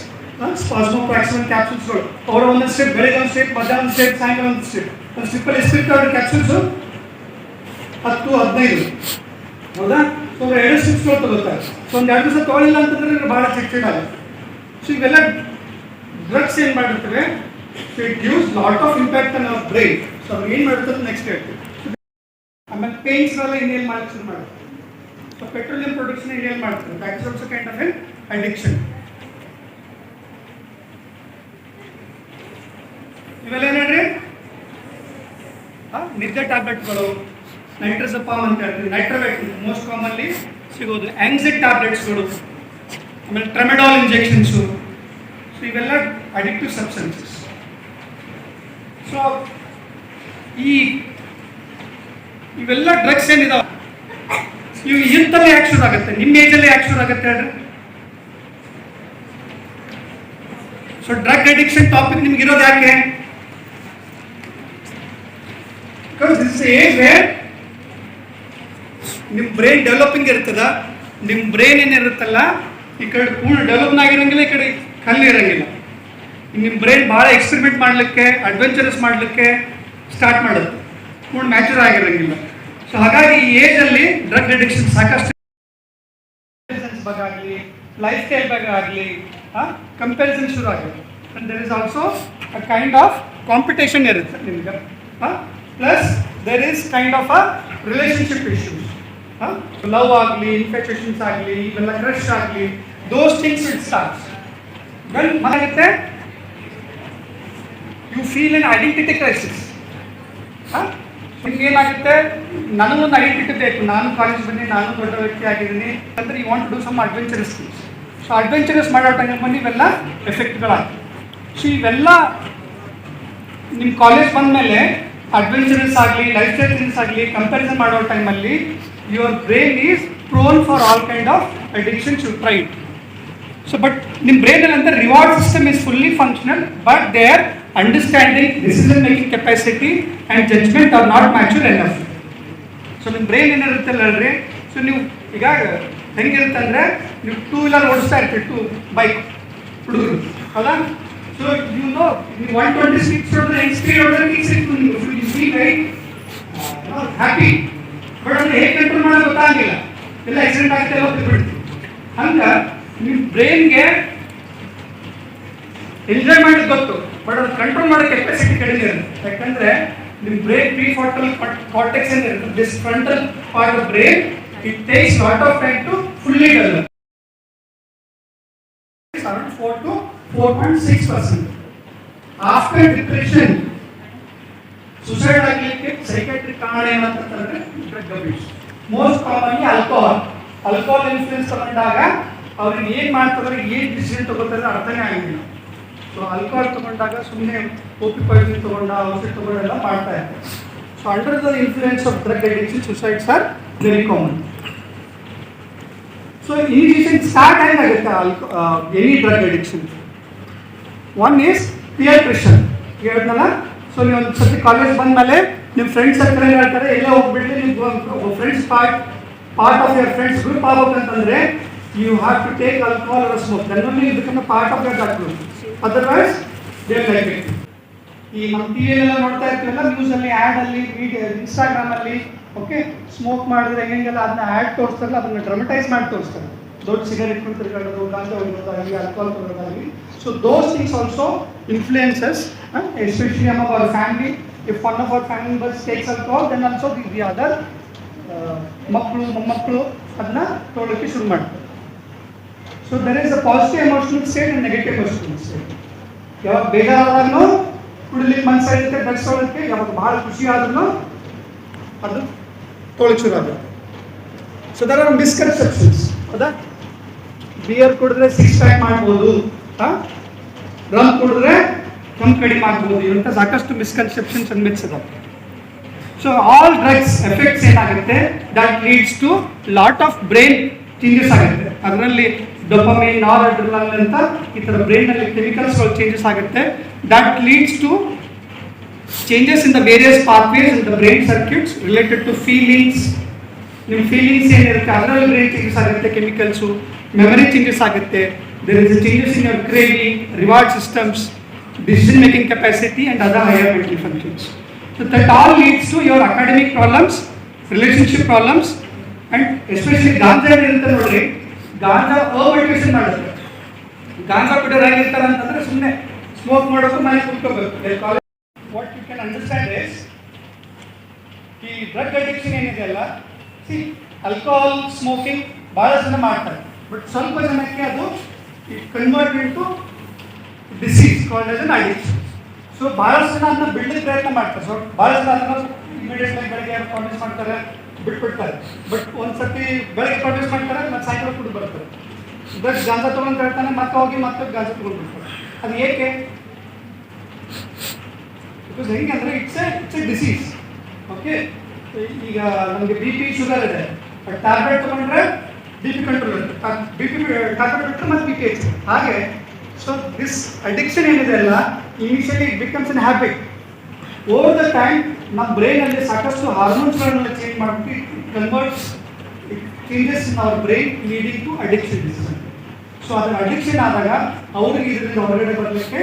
ಸ್ಪಾಸ್ಮೋಪ್ರಾಕ್ಸಿನ್ ಕ್ಯಾಪ್ಸೂಲ್ಸ್ಗಳು, ಅವರ ಒಂದೊಂದು ಸ್ಟೆಪ್, ಬೆಳಗ್ಗೆ ಒಂದು ಸ್ಟೆಪ್, ಮಧ್ಯಾಹ್ನ ಒಂದು ಸ್ಟೆಪ್, ಸಾಯಂಕಾಲ ಒಂದು ಸ್ಟೆಪ್. ಒಂದು ಸ್ಟೆಪ್ಪಲ್ಲಿ ಎಷ್ಟಿರ್ತಾವೆ ಕ್ಯಾಪ್ಸೂಲ್ಸು? 10-15. ಹೌದಾ? ಸೊ ಅವ್ರು 2 ಸ್ಟೆಪ್ಸ್ಗಳು ತಗೋತಾರೆ. ಸೊ ಒಂದು 2 ದಿವಸ ತೊಗೊಳ್ಳಿಲ್ಲ ಅಂತಂದ್ರೆ ಭಾಳ ಚಿಟ್ಟಾಗುತ್ತೆ. ಸೊ ಇವೆಲ್ಲ ಡ್ರಗ್ಸ್ ಏನು ಮಾಡಿರ್ತವೆ? So it gives lot of impact on our brain. So ಅವ್ರು ಏನು ಮಾಡಿರ್ತದೆ ನೆಕ್ಸ್ಟ್ ಹೇಳ್ತೀವಿ. ಆಮೇಲೆ ಪೇನ್ಸ್ನೆಲ್ಲ ಇನ್ನೇನು ಮಾಡಕ್ಕೆ ಶುರು ಮಾಡುತ್ತೆ. ಸೊ ಪೆಟ್ರೋಲಿಯಂ ಪ್ರೊಡಕ್ಷನ್ ಇನ್ನೇನು ಮಾಡ್ತಾರೆ? That is also kind of N addiction. ಇವೆಲ್ಲ ಏನು ಹೇಳ್ರಿ? ನಿದ್ದೆ ಟ್ಯಾಬ್ಲೆಟ್ಗಳು, ನೈಟ್ರಜಪಾಮ್ ಅಂತ ಹೇಳ್ತೀವಿ, ನೈಟ್ರವೇಟ್ ಮೋಸ್ಟ್ ಕಾಮನ್ಲಿ ಸಿಗೋದು, ಆಂಗ್ಸೈಟಿ ಟ್ಯಾಬ್ಲೆಟ್ಸ್ಗಳು, ಆಮೇಲೆ ಟ್ರೆಮಡಾಲ್ ಇಂಜೆಕ್ಷನ್ಸು. ಸೊ ಇವೆಲ್ಲ ಅಡಿಕ್ಟಿವ್ ಸಬ್ಸ್ಟೆನ್ಸಸ್. ಸೊ ಇವೆಲ್ಲ ಡ್ರಗ್ಸ್ ಏನಿದಾವೆ ಇವು ಇಂಥಲ್ಲೇ ಯಾಕೆ ಶುರು ಆಗುತ್ತೆ? ನಿಮ್ಮ ಏಜಲ್ಲಿ ಯಾಕೆ ಶುರು ಆಗುತ್ತೆ ಹೇಳ್ರಿ? ಸೊ ಡ್ರಗ್ ಅಡಿಕ್ಷನ್ ಟಾಪಿಕ್ ನಿಮ್ಗೆ ಇರೋದು ಯಾಕೆ? Because this is age where ನಿಮ್ಮ ಬ್ರೈನ್ ಡೆವಲಪಿಂಗ್ ಇರ್ತದ. ನಿಮ್ಮ ಬ್ರೈನ್ ಏನಿರುತ್ತಲ್ಲ ಈ ಕಡೆ ಪೂರ್ಣ ಡೆವಲಪ್ ಆಗಿರಂಗಿಲ್ಲ, ಈ ಕಡೆ ಕಲ್ಲು ಇರಂಗಿಲ್ಲ. ನಿಮ್ಮ ಬ್ರೈನ್ ಭಾಳ ಎಕ್ಸ್ಪೆರಿಮೆಂಟ್ ಮಾಡಲಿಕ್ಕೆ, ಅಡ್ವೆಂಚರಸ್ ಮಾಡಲಿಕ್ಕೆ ಸ್ಟಾರ್ಟ್ ಮಾಡುತ್ತೆ, ಪೂರ್ಣ ಮ್ಯಾಚುರ್ ಆಗಿರಂಗಿಲ್ಲ. ಸೊ ಹಾಗಾಗಿ ಈ ಏಜಲ್ಲಿ ಡ್ರಗ್ ಅಡಿಕ್ಷನ್ ಸಾಕಷ್ಟು ಬಗ್ಗೆ ಆಗಲಿ, ಲೈಫ್ ಸ್ಟೈಲ್ ಬಗ್ಗೆ ಆಗಲಿ ಕಂಪ್ಯಾರಿಸನ್ ಶುರು ಆಗುತ್ತೆ. And there is also a kind of competition ಇರುತ್ತೆ ನಿಮ್ಗೆ. Plus there is kind of a relationship issues. Love ಆಗಲಿ, ಇನ್ಫ್ಯಾಚುಯೇಷನ್ಸ್ ಆಗಲಿ, ಇವೆಲ್ಲ ಕ್ರಶ್ ಆಗಲಿ, those things it starts. When ಏನಾಗುತ್ತೆ? You feel an identity crisis. ನಿಮ್ಗೆ ಏನಾಗುತ್ತೆ? ನನಗೊಂದು ಐಡೆಂಟಿಟಿ ಬೇಕು, ನಾನು ಕಾಲೇಜ್ ಬಂದು ನಾನು ದೊಡ್ಡ ವ್ಯಕ್ತಿ ಆಗಿದ್ದೀನಿ ಅಂದರೆ you want to do some adventurous things. So adventurous ಮಾಡೋ ಟೈಮಲ್ಲಿ ಇವೆಲ್ಲ ಎಫೆಕ್ಟ್ಗಳಾಗ್ತವೆ. ಸೊ ಇವೆಲ್ಲ ನಿಮ್ಮ ಕಾಲೇಜ್ ಬಂದಮೇಲೆ ಅಡ್ವೆಂಚರಸ್ ಆಗಲಿ, ಲೈಫ್ ಸ್ಟೈಲ್ ಥಿಂಗ್ಸ್ ಆಗಲಿ ಕಂಪ್ಯಾರಿಸನ್ ಮಾಡೋ ಟೈಮಲ್ಲಿ your brain is prone for all kind of addictions you tried. So but ನಿಮ್ಮ ಬ್ರೈನಲ್ಲಿ ಅಂತ reward system is fully functional, but there understanding, decision making capacity and judgement are not mature enough. So ನಿಮ್ಮ brain ಏನಿರುತ್ತಲ್ಲ ಹೇಳ್ರಿ. So ನೀವು ಈಗ ಹೆಂಗಿರುತ್ತೆ ಅಂದರೆ ನೀವು 2 ವೀಲರ್ ಓಡಿಸ್ತಾ ಇರ್ತೀವಿ, ಬೈಕ್ ಹುಡುಗರು, ಹೌದಾ? ಸೊ ಯು ನೋ ನೀವು 120 ಸ್ಪೀಡ್ ಹೊಡೆದ್ರೆ, ಹೆಂಗೆ ಸ್ಪೀಡ್ ಹೊಡೆದ್ರೆ ಕಿಕ್ ಸಿಕ್ತು ನೀವು, you feel very happy. But ಅದು ಹೇಗೆ ಕಂಟ್ರೋಲ್ ಮಾಡೋದು ಗೊತ್ತಾಗಿಲ್ಲ, ಎಲ್ಲ ಆಕ್ಸಿಡೆಂಟ್ ಆಗ್ತಾ ಹೋಗ್ತಿ ಬಿಡ್ತೀವಿ. ಹಂಗೆ ನಿಮ್ಮ ಬ್ರೈನ್ಗೆ ಎಂಜಾಯ್ ಮಾಡೋದು ಗೊತ್ತು, ಬಟ್ ಅದು ಕಂಟ್ರೋಲ್ ಮಾಡೋ ಕೆಪಾಸಿಟಿ ಕಡಿಮೆ ಇರುತ್ತೆ. ಯಾಕಂದ್ರೆ ನಿಮ್ಮ ಬ್ರೈನ್ ಪ್ರೀ ಕಾರ್ಟೆಕ್ಸ್ ಏನಿರುತ್ತೆ, this frontal part of brain, it takes lot of time to fully develop. Around 4 to 4.6%. After depression, suicide ಆಗಲಿಕ್ಕೆ ಸೈಕಾಟ್ರಿಕ್ ಕಾರಣ ಏನಂತಂದ್ರೆ drug abuse. Most commonly alcohol influence ತಗೊಂಡಾಗ ಅವ್ರಿಗೆ ಏನು ಮಾಡ್ತಾರೆ, ಏನು ಡಿಸಿಷನ್ ತಗೋತಾರೆ ಅರ್ಥನೇ ಆಗಿಲ್ಲ. ಸೊ ಆಲ್ಕೋಹಾಲ್ ತಗೊಂಡಾಗ ಸುಮ್ಮನೆ ಓಪಿ ಪಾಯ್ಸನ್ ತಗೊಂಡ ಔಷಧಿ ತಗೊಂಡೆಲ್ಲ ಮಾಡ್ತಾ ಇರ್ತಾರೆ. So under the influence of drug addiction suicides are very common. So initiation start ಆಗುತ್ತೆ any drug addiction. One is peer pressure. ಹೇಳಿದ್ನಲ್ಲ, ಸೊ ನೀವು ಒಂದು ಸತಿ ಕಾಲೇಜ್ ಬಂದಮೇಲೆ ನಿಮ್ಮ ಫ್ರೆಂಡ್ಸ್ ಸರ್ಕಲ್ ಏನು ಹೇಳ್ತಾರೆ, ಎಲ್ಲ ಹೋಗ್ಬಿಟ್ಟು ನೀವು friends part of your friends group ಆಗ್ಬೇಕಂತಂದ್ರೆ you have to take alcohol or smoke. Then only you become a part of your that group. Otherwise they like it. ಈ ನಮ್ಮ ಟಿ ವಿಯಲ್ಲೆಲ್ಲ ನೋಡ್ತಾ ಇರ್ತೀವಲ್ಲ, ನ್ಯೂಸಲ್ಲಿ ಆ್ಯಡಲ್ಲಿ ಇನ್ಸ್ಟಾಗ್ರಾಮಲ್ಲಿ ಓಕೆ ಸ್ಮೋಕ್ ಮಾಡಿದ್ರೆ ಹೆಂಗೆಲ್ಲ ಅದನ್ನ ಆ್ಯಡ್ ತೋರಿಸ್ತಾರಲ್ಲ, ಅದನ್ನು ಡ್ರಮಟೈಸ್ ಮಾಡಿ ತೋರಿಸ್ತಾರೆ. ದೊಡ್ಡ ಸಿಗರೇಟ್ ಕೊಂಡು ತಿರ್ಗಾಡೋದು, ಗಾಂಜಾ ಹೊಡೆಯೋದಾಗಲಿ, ಆಲ್ಕೋಹಾಲ್ ತೊಗೊಳೋದಾಗಲಿ. So those things also influences especially among our family. If one of our family members takes alcohol, then also the other ಮಕ್ಕಳು ಮೊಮ್ಮಕ್ಕಳು ಅದನ್ನ ತೊಗೊಳ್ಳೋಕ್ಕೆ ಶುರು ಮಾಡ್ತಾರೆ. So there is a positive emotional state and negative emotional state. ಯಾವಾಗ ಬೇಜಾರಾದಾಗೂ ಕುಡಿಲಿಕ್ಕೆ ಮನಸ್ಸಾಗುತ್ತೆ drugs ತೊಗೊಳೋಕ್ಕೆ, ಯಾವಾಗ ಭಾಳ ಖುಷಿ ಆದ್ರೂ ಅದು ತೊಗೊಳಕ್ಕೆ ಶುರು ಆಗುತ್ತೆ. So there are misconceptions. ಹೌದಾ? ಬಿಯರ್ ಕುಡಿದ್ರೆ 6 ಪ್ಯಾಕ್ ಮಾಡ್ಬೋದು, ರಮ್ ಕುಡಿದ್ರೆ ಕಮ್ಮಿ ಕಡಿಮೆ ಮಾಡ್ಬೋದು, ಇವಂಥ ಸಾಕಷ್ಟು ಮಿಸ್ಕನ್ಸೆಪ್ಷನ್ಸ್ ಅಂಡ್ ಮಿತ್ಸ್ ಅದಾವೆ. ಸೊ ಆಲ್ ಡ್ರಗ್ಸ್ ಎಫೆಕ್ಟ್ಸ್ ಏನಾಗುತ್ತೆ, that leads to lot of brain changes ಆಗುತ್ತೆ. ಅದರಲ್ಲಿ ಡೋಪಮೈನ್, ನಾರ್ ಅಡ್ರಿನಲಿನ್ ಅಂತ ಈ ಥರ ಬ್ರೈನಲ್ಲಿ ಕೆಮಿಕಲ್ಸ್ಗಳು ಚೇಂಜಸ್ ಆಗುತ್ತೆ. That leads to changes in the various pathways in the brain circuits related to feelings. ನಿಮ್ಮ ಫೀಲಿಂಗ್ಸ್ ಏನಿರುತ್ತೆ ಅದರಲ್ಲಿ ಬ್ರೈನ್ ಚೇಂಜಸ್ ಆಗುತ್ತೆ, ಕೆಮಿಕಲ್ಸು, ಮೆಮರಿ ಚೇಂಜಸ್ ಆಗುತ್ತೆ. There is changes in your craving, reward systems, decision making capacity and other higher mental functions. So that all leads to your academic problems, relationship problems, and especially ganja ಇರುತ್ತೆ ನೋಡ್ರಿ, ಗಾಂಜಾ ಓವರ್ಟ್ಯೂಷನ್ ಮಾಡುತ್ತೆ. ಗಾಂಜಾ ಬಿಡೋರು ಹೇಗಿರ್ತಾರೆ ಅಂತಂದರೆ ಸುಮ್ಮನೆ smoke ಮಾಡೋದು, ಮನೆ ಕುತ್ಕೋಬೇಕು. What you can understand is, ಈ drug addiction ಏನಿದೆ ಅಲ್ಲ, ಸಿ ಆಲ್ಕೋಹಾಲ್ ಸ್ಮೋಕಿಂಗ್ ಭಾಳ ಜನ ಮಾಡ್ತಾರೆ, ಬಟ್ ಸ್ವಲ್ಪ ಜನಕ್ಕೆ ಅದು convert into disease called as an addiction. So ಭಾಳಷ್ಟು ಜನ ಅದನ್ನ ಬಿಡಲಿಕ್ಕೆ ಪ್ರಯತ್ನ ಮಾಡ್ತಾರೆ. ಸೊ ಭಾಳ ಜನ ಅದನ್ನ ಇಮಿಡಿಯೇಟ್ಲಿ ಬೆಳಗ್ಗೆ ಕಾಂಟ್ಯಾಕ್ಟ್ ಮಾಡ್ತಾರೆ, ಬಿಟ್ಬಿಡ್ತಾರೆ. ಬಟ್ ಒಂದು ಸರ್ತಿ ಬೆಳಗ್ಗೆ ಕಾಂಟ್ಯಾಕ್ಟ್ ಮಾಡ್ತಾರೆ, ಮತ್ತು ಸಾಯಂಕಾಲ ಕುಡಿದು ಬರ್ತಾರೆ. ಡ್ರಗ್ಸ್ ಗಾಂಜಾ ತೊಗೊಂಡು ಹೇಳ್ತಾನೆ, ಮತ್ತೆ ಹೋಗಿ ಮತ್ತೆ ಗಾಂಜಾ ತೊಗೊಂಡ್ಬಿಡ್ತಾರೆ. ಅದು ಏಕೆ? ಬಿಕಾಸ್ ಹೆಂಗೆ ಅಂದರೆ ಇಟ್ಸ್ ಎ ಡಿಸೀಸ್. ಓಕೆ, ಈಗ ನಮಗೆ ಬಿ ಪಿ ಶುಗರ್ ಇದೆ, ಬಟ್ ಟ್ಯಾಬ್ಲೆಟ್ ತೊಗೊಂಡ್ರೆ ಬಿ ಪಿ ಕಂಟ್ರೋಲ್ ಇರುತ್ತೆ, ಬಿ ಪಿ ಟ್ಯಾಬ್ಲೆಟ್ ಬಿಟ್ಟರೆ ಮತ್ತೆ ಬಿ ಪಿ ಹೆಚ್ಚು. ಹಾಗೆ ಸೊ ದಿಸ್ ಅಡಿಕ್ಷನ್ ಏನಿದೆ ಅಲ್ಲ, initially it becomes an habit. Over the time ನಮ್ಮ ಬ್ರೈನಲ್ಲಿ ಸಾಕಷ್ಟು ಹಾರ್ಮೋನ್ಸ್ಗಳನ್ನೆಲ್ಲ ಚೇಂಜ್ ಮಾಡಿಬಿಟ್ಟು it converts, it changes in our brain leading to addiction disease. So ಅದರ ಅಡಿಕ್ಷನ್ ಆದಾಗ ಅವ್ರಿಗೆ ಇದರಿಂದ ಹೊರಗಡೆ ಬರಲಿಕ್ಕೆ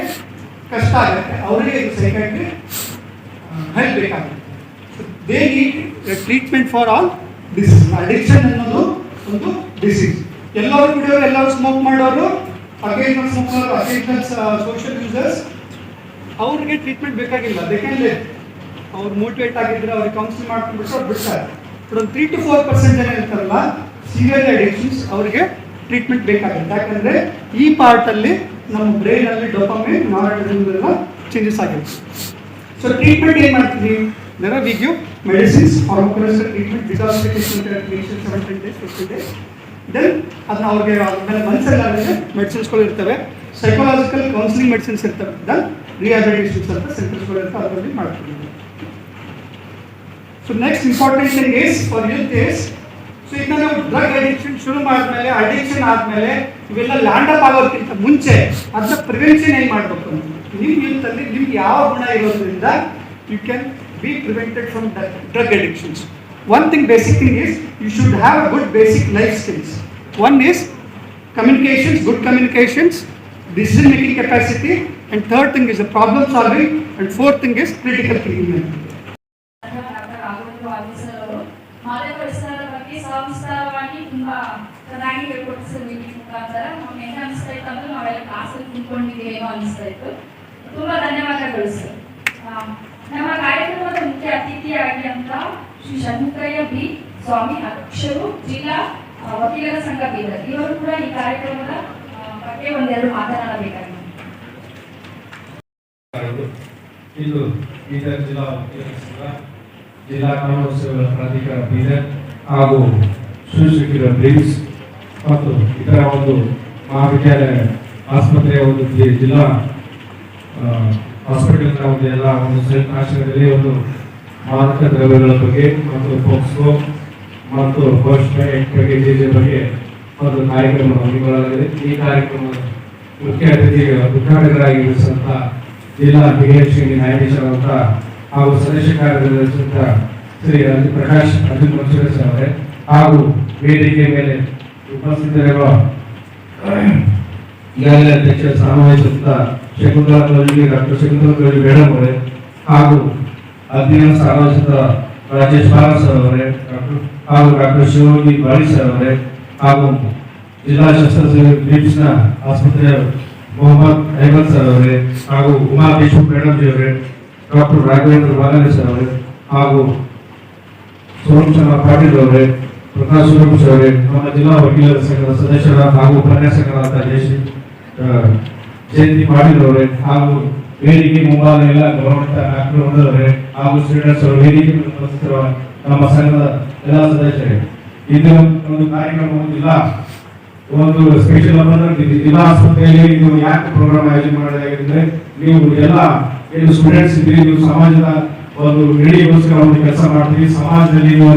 ಕಷ್ಟ ಆಗುತ್ತೆ, ಅವರಿಗೆ ಇದು ಸೈಕಾಟ್ರಿ ಹೆಲ್ಪ್ ಬೇಕಾಗುತ್ತೆ. They need treatment for all disease. Addiction ಅನ್ನೋದು ಒಂದು ಡಿಸೀಸ್. ಎಲ್ಲರೂ ಕುಡಿಯೋರು, ಎಲ್ಲರೂ ಸ್ಮೋಕ್ ಮಾಡೋರು, occasional smoker, occasional social users, ಅವ್ರಿಗೆ ಟ್ರೀಟ್ಮೆಂಟ್ ಬೇಕಾಗಿಲ್ಲ. They can live. ಅವ್ರು ಮೋಟಿವೇಟ್ ಆಗಿದ್ರೆ ಅವ್ರಿಗೆ ಕೌನ್ಸಿಲಿಂಗ್ ಮಾಡ್ಕೊಂಡ್ಬಿಟ್ಟು ಅವ್ರು ಬಿಡ್ತಾರೆ. ಬಟ್ ಒಂದು 3 to 4% ಜನ ಇರ್ತಾರಲ್ಲ ಸಿವಿಯರ್ ಅಡಿಕ್ಷನ್ಸ್, ಅವರಿಗೆ ಟ್ರೀಟ್ಮೆಂಟ್ ಬೇಕಾಗುತ್ತೆ. ಯಾಕಂದರೆ ಈ ಪಾರ್ಟಲ್ಲಿ ನಮ್ಮ ಬ್ರೈನಲ್ಲಿ ಡೋಪಮೈನ್, ನಾರ್ಅಡ್ರಿನಲಿನ್ ಎಲ್ಲ ಚೇಂಜಸ್ ಆಗಿರುತ್ತೆ. ಸೊ ಟ್ರೀಟ್ಮೆಂಟ್ ಏನು ಮಾಡ್ತೀವಿ? there we give medicines, pharmacological treatment, detoxification therapy, 7-10 days, 15 days. Then ಅದನ್ನ ಅವ್ರಿಗೆ ಆಮೇಲೆ ಮನಸ್ಸೆಲ್ಲರಿಗೆ ಮೆಡಿಸಿನ್ಸ್ಗಳು ಇರ್ತವೆ, ಸೈಕಾಲಜಿಕಲ್ ಕೌನ್ಸಿಲಿಂಗ್ ಮೆಡಿಸಿನ್ಸ್ ಇರ್ತವೆ, ದೆನ್ ರಿಹ್ಯಾಬಿಲಿಟೇಷನ್ಸ್ ಅಂತ ಸೆಂಟರ್ಸ್ಗಳು ಇರ್ತವೆ, ಅದರಲ್ಲಿ ಮಾಡ್ತೀವಿ. So next important thing is for youth is, so ಈಗ ನಾವು ಡ್ರಗ್ ಅಡಿಕ್ಷನ್ ಶುರು ಮಾಡಿದ್ಮೇಲೆ, ಅಡಿಕ್ಷನ್ ಆದಮೇಲೆ ಇವೆಲ್ಲ ಲ್ಯಾಂಡ್ ಅಪ್ ಆಗೋದಕ್ಕಿಂತ ಮುಂಚೆ ಅದನ್ನ ಪ್ರಿವೆನ್ಷನ್ ಏನು ಮಾಡಬೇಕು ಅಂತ, ನಿಮ್ಮ ಯೂತಲ್ಲಿ ನಿಮ್ಗೆ ಯಾವ ಗುಣ ಇರೋದ್ರಿಂದ you can be prevented from drug addictions. One thing, basic thing is you should have a good basic life skills. One is communications, good communications, decision making capacity, and third thing is the problem solving, and fourth thing is critical thinking. ಮಾದಕ ವ್ಯಸನದ ಬಗ್ಗೆ ಸವಿಸ್ತಾರವಾಗಿ ತುಂಬಾ ಚೆನ್ನಾಗಿ ಹೇಳ್ಕೊಟ್ಟು sir meeting ಮುಖಾಂತರ ನಮ್ಗೆ ಹೆಂಗೆ ಅನಿಸ್ತಾ ಇತ್ತು ಅಂದ್ರೆ ನಾವೆಲ್ಲ ಕ್ಲಾಸಲ್ಲಿ ಕುಂತ್ಕೊಂಡಿದ್ದೀವೇನೋ ಅನಿಸ್ತಾ ಇತ್ತು. ತುಂಬಾ ಧನ್ಯವಾದಗಳು ಸರ್. ನಮ್ಮ ಕಾರ್ಯಕ್ರಮದ ಮುಖ್ಯ ಅತಿಥಿಯಾಗಿ ಅಂತ ಶ್ರೀ ಷಣ್ಮುಖಯ್ಯ ಬಿ ಸ್ವಾಮಿ, ಅಧ್ಯಕ್ಷರು ಜಿಲ್ಲಾ ವಕೀಲರ ಸಂಘ ಬೀದರ್, ಇವರು ಕೂಡ ಈ ಕಾರ್ಯಕ್ರಮದ ಬಗ್ಗೆ ಒಂದೆರಡು ಮಾತನಾಡಬೇಕಾಗಿದೆ. ಇದು ಬೀದರ್ ಜಿಲ್ಲಾ ವಕೀಲರ ಸಂಘ, ಜಿಲ್ಲಾ ಕಾನೂನು ಸೇವೆಗಳ ಪ್ರಾಧಿಕಾರ ಬೀದರ್ ಹಾಗೂ ಶಿವಶಕ್ತಿರ ಬ್ರಿಮ್ಸ್ ಮತ್ತು ಇತರ ಒಂದು ಮಹಾವಿದ್ಯಾಲಯ ಆಸ್ಪತ್ರೆಯ ಒಂದು ಜಿಲ್ಲಾ ಹಾಸ್ಪಿಟಲ್ನ ಒಂದು ಎಲ್ಲ ಒಂದು ಸಂಯುಕ್ತ ಆಶ್ರಯದಲ್ಲಿ ಒಂದು ಮಾದಕ ದ್ರವ್ಯಗಳ ಬಗ್ಗೆ ಮತ್ತು ಪೋಕ್ಸೋ ಮತ್ತು ಫಸ್ಟ್ ಬಗ್ಗೆ ಬಗ್ಗೆ ಒಂದು ಕಾರ್ಯಕ್ರಮ ಹಮ್ಮಿಕೊಳ್ಳಲಾಗಿದೆ. ಈ ಕಾರ್ಯಕ್ರಮದ ಮುಖ್ಯ ಅತಿಥಿ ಉದ್ಘಾಟಕರಾಗಿ ವಹಿಸಿದಂಥ ಜಿಲ್ಲಾ ಶ್ರೇಣಿ ನ್ಯಾಯಾಧೀಶರಾದಂಥ ಹಾಗೂ ಸದಸ್ಯ ಕಾರ್ಯದರ್ಶಿಯಾದಂಥ ಶ್ರೀ ಪ್ರಕಾಶ್ ಅರ್ಜುನ್ ಮಂಚೂರಸ್ ಅವರೇ ಹಾಗೂ ವೇದಿಕೆ ಮೇಲೆ ಉಪಸ್ಥಿತರಿರುವ ಈಗಾಗಲೇ ಅಧ್ಯಕ್ಷ ಸಮಾವೇಶದ ಶಕುಂತಲಾ ಕೌಜಿ, ಡಾಕ್ಟರ್ ಶಕುಂತಲಾ ಕೌಜಿ ಮೇಡಮ್ ಅವರೇ ಹಾಗೂ ಅಧ್ಯಯನ ಸಮಾವೇಶದ ರಾಜೇಶ್ ಬಾಲ ಸರ್ ಅವರೇ ಹಾಗೂ ಡಾಕ್ಟರ್ ಶಿವಯೋಗಿ ಬಾಳಿ ಸರ್ ಅವರೇ ಹಾಗೂ ಜಿಲ್ಲಾ ಶಸ್ತ್ರಚಿಕಿತ್ಸೆ ಬ್ರಿಮ್ಸ್ನ ಆಸ್ಪತ್ರೆಯ ಮೊಹಮ್ಮದ್ ಅಹಮದ್ ಸರ್ ಅವರೇ ಹಾಗೂ ಉಮಾ ದೇಶಮುಖ್ ಮೇಡಮ್ ಜಿ ಅವರೇ, ಡಾಕ್ಟರ್ ರಾಘವೇಂದ್ರ ಬಾಲನೆ ಸರ್ ಅವರೇ ಹಾಗೂ ಸೋಮ್ ಚಂದ್ರ ಪಾಟೀಲ್ ಅವರೇ, ಪ್ರಕಾಶ್ ಸುರೇಶ್ ಅವರೇ, ನಮ್ಮ ಜಿಲ್ಲಾ ವಕೀಲರ ಸಂಘದ ಸದಸ್ಯರ ಹಾಗೂ ಉಪನ್ಯಾಸಕರಾದ ಜಯಂತಿ ಪಾಟೀಲ್ ಅವರೇ ಹಾಗೂ ವೇದಿಕೆ ಮುಂಭಾಗ ಎಲ್ಲ ಗೌರವಾನ್ವಿತ ಡಾಕ್ಟರ್ ಅವರೇ ಹಾಗೂ ಶ್ರೀನಿವಾಸ್ ಅವರು, ವೇದಿಕೆ ಉಪಸ್ಥಿತರಿರುವ ನಮ್ಮ ಸಂಘದ ಎಲ್ಲ ಸದಸ್ಯರೇ, ಇದು ಒಂದು ಕಾರ್ಯಕ್ರಮ ಒಂದು ಸ್ಪೆಷಲ್ ಜಿಲ್ಲಾ ಆಸ್ಪತ್ರೆಯಲ್ಲಿ ಇದು ಯಾಕೆ ಪ್ರೋಗ್ರಾಮ್ ಆಯೋಜನೆ ಮಾಡಲಾಗಿದೆ, ನೀವು ಎಲ್ಲ ಏನು ಸ್ಟೂಡೆಂಟ್ಸ್ ಇದ್ದೀರಿ, ನೀವು ಸಮಾಜದ ಒಂದು ನೀಡಿಗೋಸ್ಕರ ಒಂದು ಕೆಲಸ ಮಾಡ್ತೀರಿ, ಸಮಾಜದಲ್ಲಿ ನೀವು